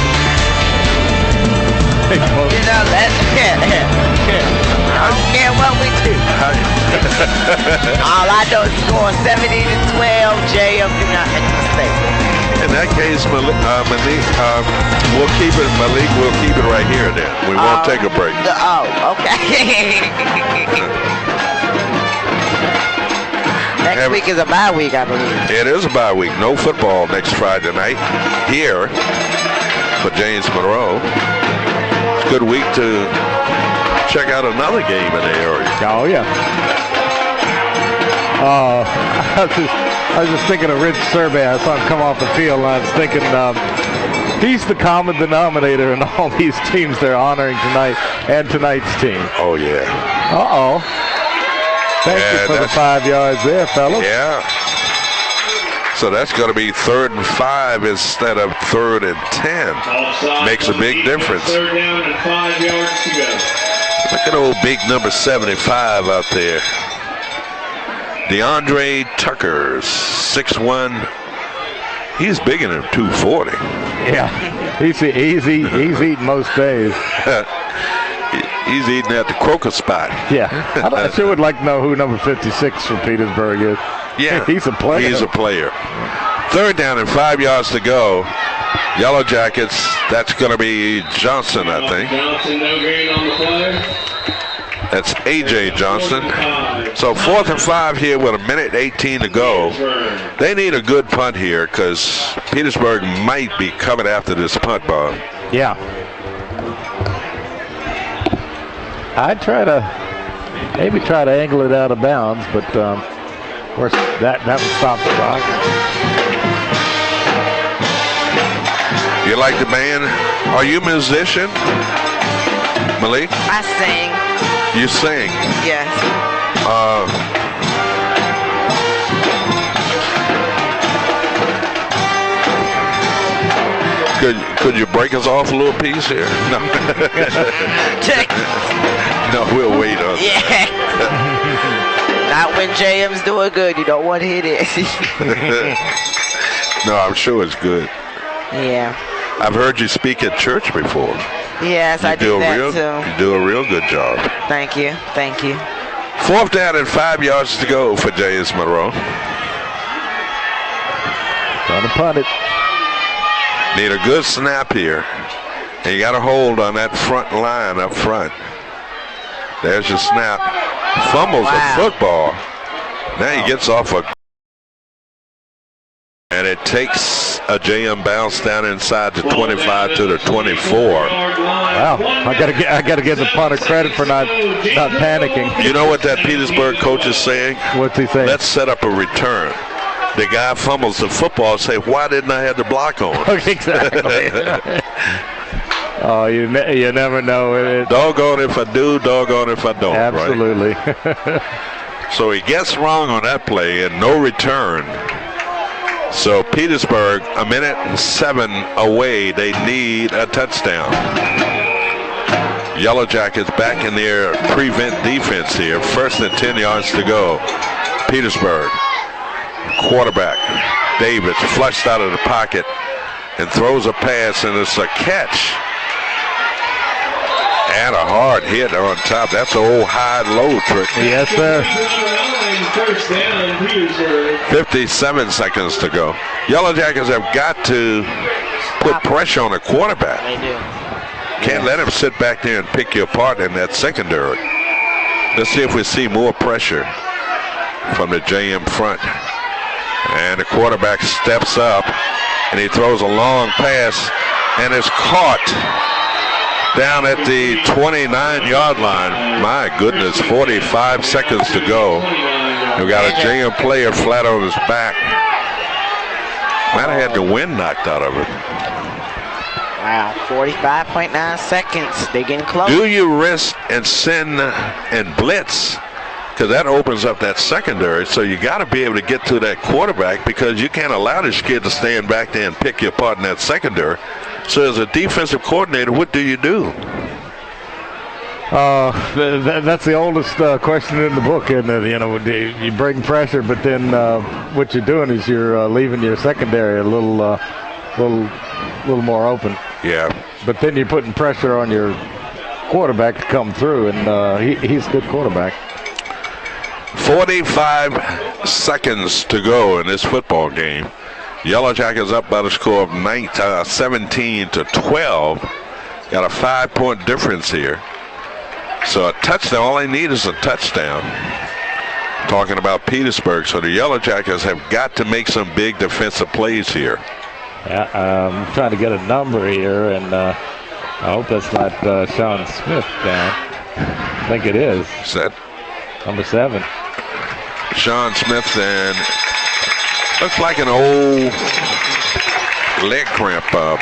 You know, I don't care what we do. All I know is score 17-12. JM do not make a mistake. In that case, Malik, we'll keep it. Malik, we'll keep it right here. Then we won't take a break. Okay. Next week is a bye week, I believe. It is a bye week. No football next Friday night here for James Monroe. It's a good week to check out another game in the area. Oh, yeah. I was just thinking of Rich Survey. I saw him come off the field, and I was thinking he's the common denominator in all these teams they're honoring tonight and tonight's team. Oh, yeah. Uh-oh. Thank you for the 5 yards there, fellas. Yeah. So that's going to be 3rd and 5 instead of 3rd and 10. Makes a big difference. 3rd down and 5 yards to go. Look at old big number 75 out there. DeAndre Tucker, 6'1". He's bigger than 240. Yeah, he's eating most days. He's eating at the croaker spot. Yeah, I sure would like to know who number 56 from Petersburg is. Yeah, he's a player. He's a player. 3rd down and 5 yards to go. Yellow Jackets, that's going to be Johnson, I think. Johnson, no gain on the play. That's A.J. Johnson. So 4th and 5 here with 1:18 to go. They need a good punt here because Petersburg might be coming after this punt, Bob. Yeah. I'd maybe try to angle it out of bounds, but of course that would stop the clock. You like the band? Are you a musician, Malik? I sing. You sing. Yes. Could you break us off a little piece here? No. No, we'll wait on that. Yeah. Not when JM's doing good. You don't want to hit it. No, I'm sure it's good. Yeah. I've heard you speak at church before. Yes, I do that too. You do a real good job. Thank you. Thank you. 4th down and 5 yards to go for James Monroe. Trying to punt it. Need a good snap here. And you got to hold on that front line up front. There's your snap. Fumbles a football. Now he gets off a... And it takes a JM bounce down inside the 25 to the 24. Wow, I gotta give the punter credit for not panicking. You know what that Petersburg coach is saying? What's he saying? Let's set up a return. The guy fumbles the football and say, why didn't I have the block on? Exactly. Oh, you never know. Doggone if I do, doggone if I don't. Absolutely. Right? So he gets wrong on that play and no return. So Petersburg, 1:07 away. They need a touchdown. Yellow Jackets back in their prevent defense here. 1st and 10 yards to go. Petersburg. Quarterback Davis flushed out of the pocket and throws a pass, and it's a catch. And a hard hit on top. That's an old high-low trick. Yes, sir. 57 seconds to go. Yellow Jackets have got to put pressure on the quarterback. They do. Can't let him sit back there and pick you apart in that secondary. Let's see if we see more pressure from the JM front. And the quarterback steps up, and he throws a long pass, and is caught down at the 29-yard line. My goodness, 45 seconds to go. We've got a JM player flat on his back. Might have had the wind knocked out of him. Wow, 45.9 seconds. They're getting close. Do you risk and send and blitz? Because that opens up that secondary, so you got to be able to get to that quarterback, because you can't allow this kid to stand back there and pick you apart in that secondary. So as a defensive coordinator, what do you do? That's the oldest question in the book, isn't it? You know, you bring pressure, but then what you're doing is you're leaving your secondary a little more open. Yeah. But then you're putting pressure on your quarterback to come through, and he's a good quarterback. 45 seconds to go in this football game. Yellow Jackets up by the score of 17 to 12. Got a 5-point difference here. So a touchdown, all they need is a touchdown. Talking about Petersburg. So the Yellow Jackets have got to make some big defensive plays here. Yeah, I'm trying to get a number here, and I hope that's not Sean Smith down. I think it is. Is that number 7? Sean Smith, and looks like an old leg cramp, Bob.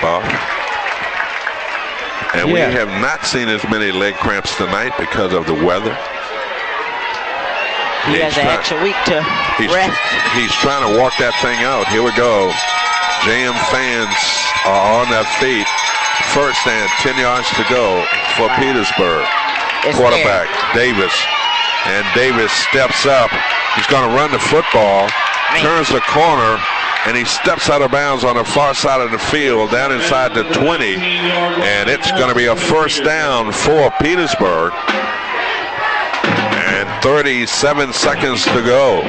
And we have not seen as many leg cramps tonight because of the weather. He has an extra week to rest. He's trying to walk that thing out. Here we go. JM fans are on their feet. 1st and 10 yards to go for Petersburg. Quarterback Davis. And Davis steps up. He's going to run the football, turns the corner, and he steps out of bounds on the far side of the field, down inside the 20. And it's going to be a 1st down for Petersburg. And 37 seconds to go.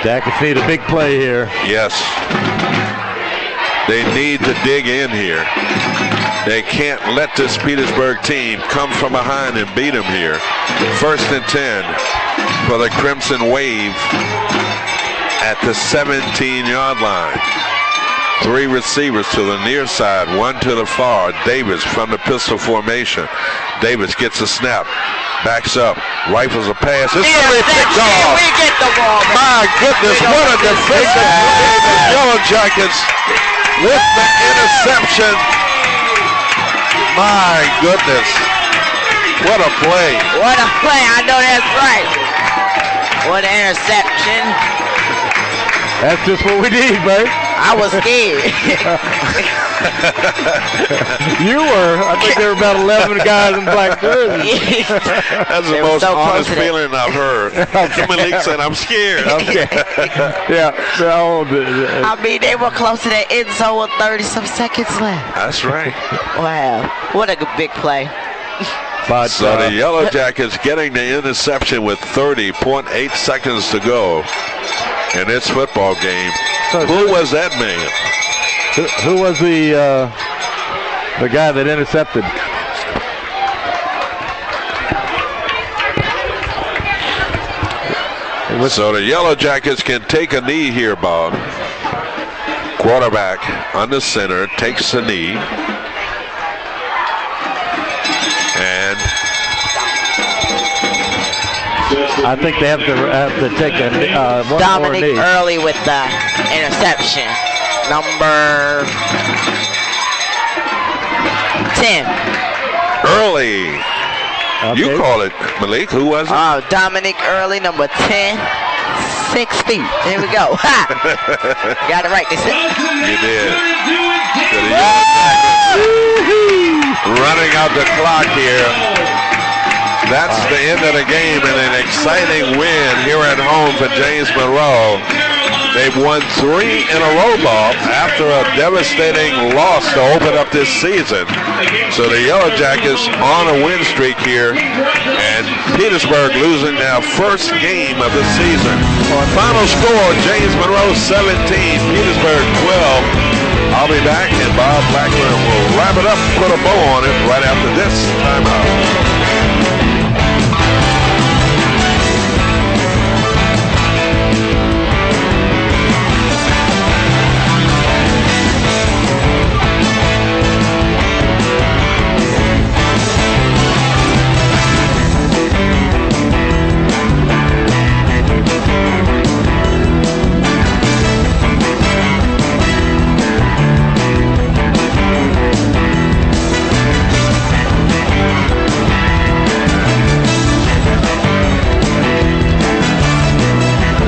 Jackets need a big play here. Yes. They need to dig in here. They can't let this Petersburg team come from behind and beat them here. 1st and 10 for the Crimson Wave at the 17-yard line. 3 receivers to the near side, 1 to the far. Davis from the pistol formation. Davis gets a snap, backs up, rifles a pass. It's going to be picked off. We get the ball back. My goodness, what a defensive play. The Yellow Jackets with the interception. My goodness. What a play. What a play. I know that's right. What an interception. That's just what we need, Bert. I was scared. You were. I think there were about 11 guys in black jerseys. That's the They were most so close honest to that. feeling I've heard. Malik said, I'm scared. Okay. Yeah. No, I mean, they were close to that end zone with 30-some seconds left. That's right. Wow. What a big play. but So the Yellow Jackets getting the interception with 30.8 seconds to go in this football game. So- Who was that man? who was the guy that intercepted? So the Yellow Jackets can take a knee here, Bob. Quarterback on the center takes a knee. And I think they have to take a one more Dominic knee. Early with the interception. Number 10. early. You Okay. call it, Malik. Who was it? Dominic Early, number 10. 6 feet. There we go. Ha! Got it right. They said, You did. So the Woo! running out the clock here. That's the end of the game and an exciting win here at home for James Monroe. They've won 3 in a row, Bob, after a devastating loss to open up this season. So the Yellow Jackets on a win streak here, and Petersburg losing their first game of the season. Final score, James Monroe 17, Petersburg 12. I'll be back, and Bob Blackburn will wrap it up, put a bow on it right after this timeout.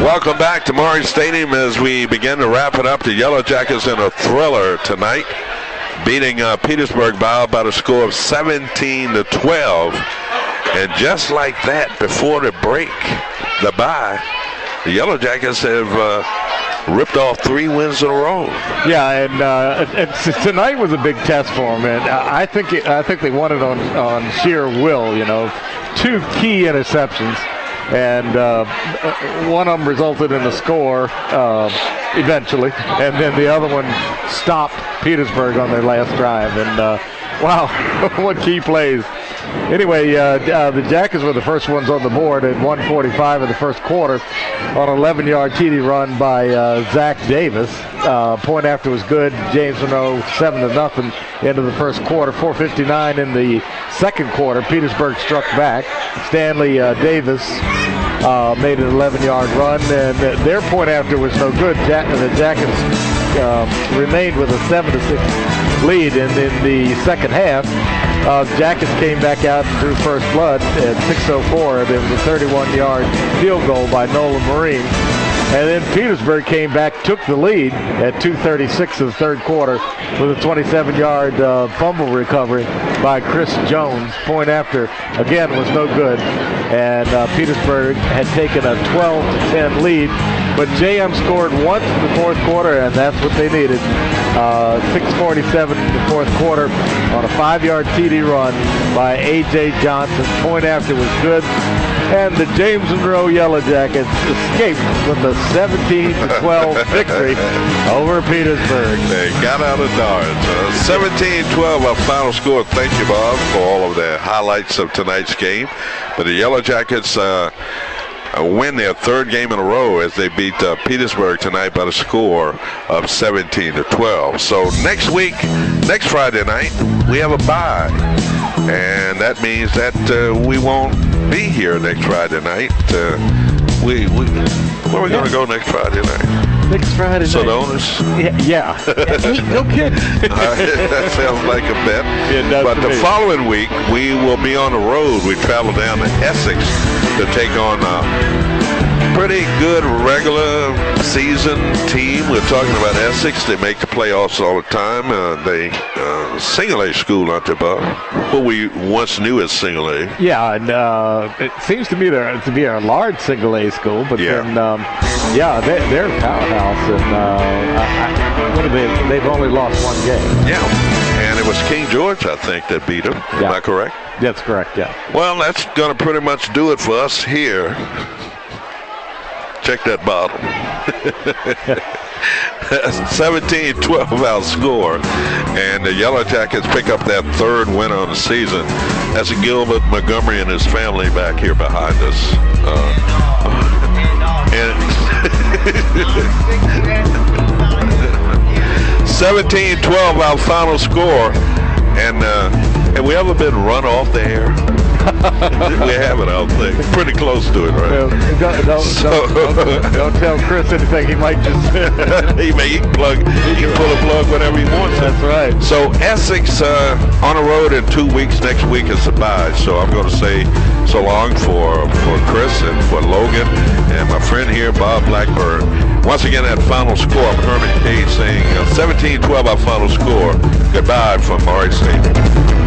Welcome back to Maury Stadium as we begin to wrap it up. The Yellow Jackets in a thriller tonight, beating Petersburg by about a score of 17-12. And just like that, before the break, the bye, the Yellow Jackets have ripped off 3 wins in a row. Yeah, and tonight was a big test for them, and I think they won it on sheer will. 2 key interceptions. And one of them resulted in a score eventually, and then the other one stopped Petersburg on their last drive. And wow, what key plays. Anyway, the Jackets were the first ones on the board at 1:45 of the first quarter on an 11-yard TD run by Zach Davis. Point after was good. James Monroe 7-0 into the first quarter. 4:59 in the second quarter. Petersburg struck back. Stanley Davis made an 11-yard run, and their point after was no good. The Jackets remained with a 7-6 lead, and in the second half, Jackets came back out and drew first blood at 6:04. There was a 31-yard field goal by Nolan Marine. And then Petersburg came back, took the lead at 2:36 of the third quarter with a 27-yard fumble recovery by Chris Jones. Point after, again, was no good. And Petersburg had taken a 12-10 lead. But JM scored once in the fourth quarter, and that's what they needed. 6:47 in the fourth quarter on a 5-yard TD run by A.J. Johnson. Point after was good. And the James Monroe Yellow Jackets escaped with a 17-12 victory over Petersburg. They got out of Dodge. 17-12 our final score. Thank you, Bob, for all of the highlights of tonight's game. But the Yellow Jackets win their third game in a row as they beat Petersburg tonight by the score of 17-12. So next week, next Friday night, we have a bye. And that means that we won't be here next Friday night. Where are we going to go next Friday night? think it's Friday So the night. owners, Yeah. No kidding. that sounds like a bet. It does But to the me. following week, we will be on the road. We travel down to Essex to take on pretty good regular season team. We're talking about Essex. They make the playoffs all the time. They single A school, not the Bob. What we once knew as single A. Yeah, and it seems to me to be a large single A school, but Yeah. then they're a powerhouse, and what are they? They've only lost one game. Yeah, and it was King George, I think, that beat them. Am Yeah. I correct? That's correct. Yeah. Well, that's going to pretty much do it for us here. Check that bottle. 17-12 our score, and the Yellow Jackets pick up that third win on the season. That's Gilbert Montgomery and his family back here behind us. And 17-12 our final score, and have we ever been run off the air? We haven't, I don't think. Pretty close to it, right? Don't tell Chris anything. He might just. he can pull a plug whenever he wants. That's right. So Essex on the road in 2 weeks. Next week is a bye. So I'm going to say so long for Chris and for Logan and my friend here, Bob Blackburn. Once again, that final score, I'm Herman Cage saying 17-12 our final score. Goodbye from RX.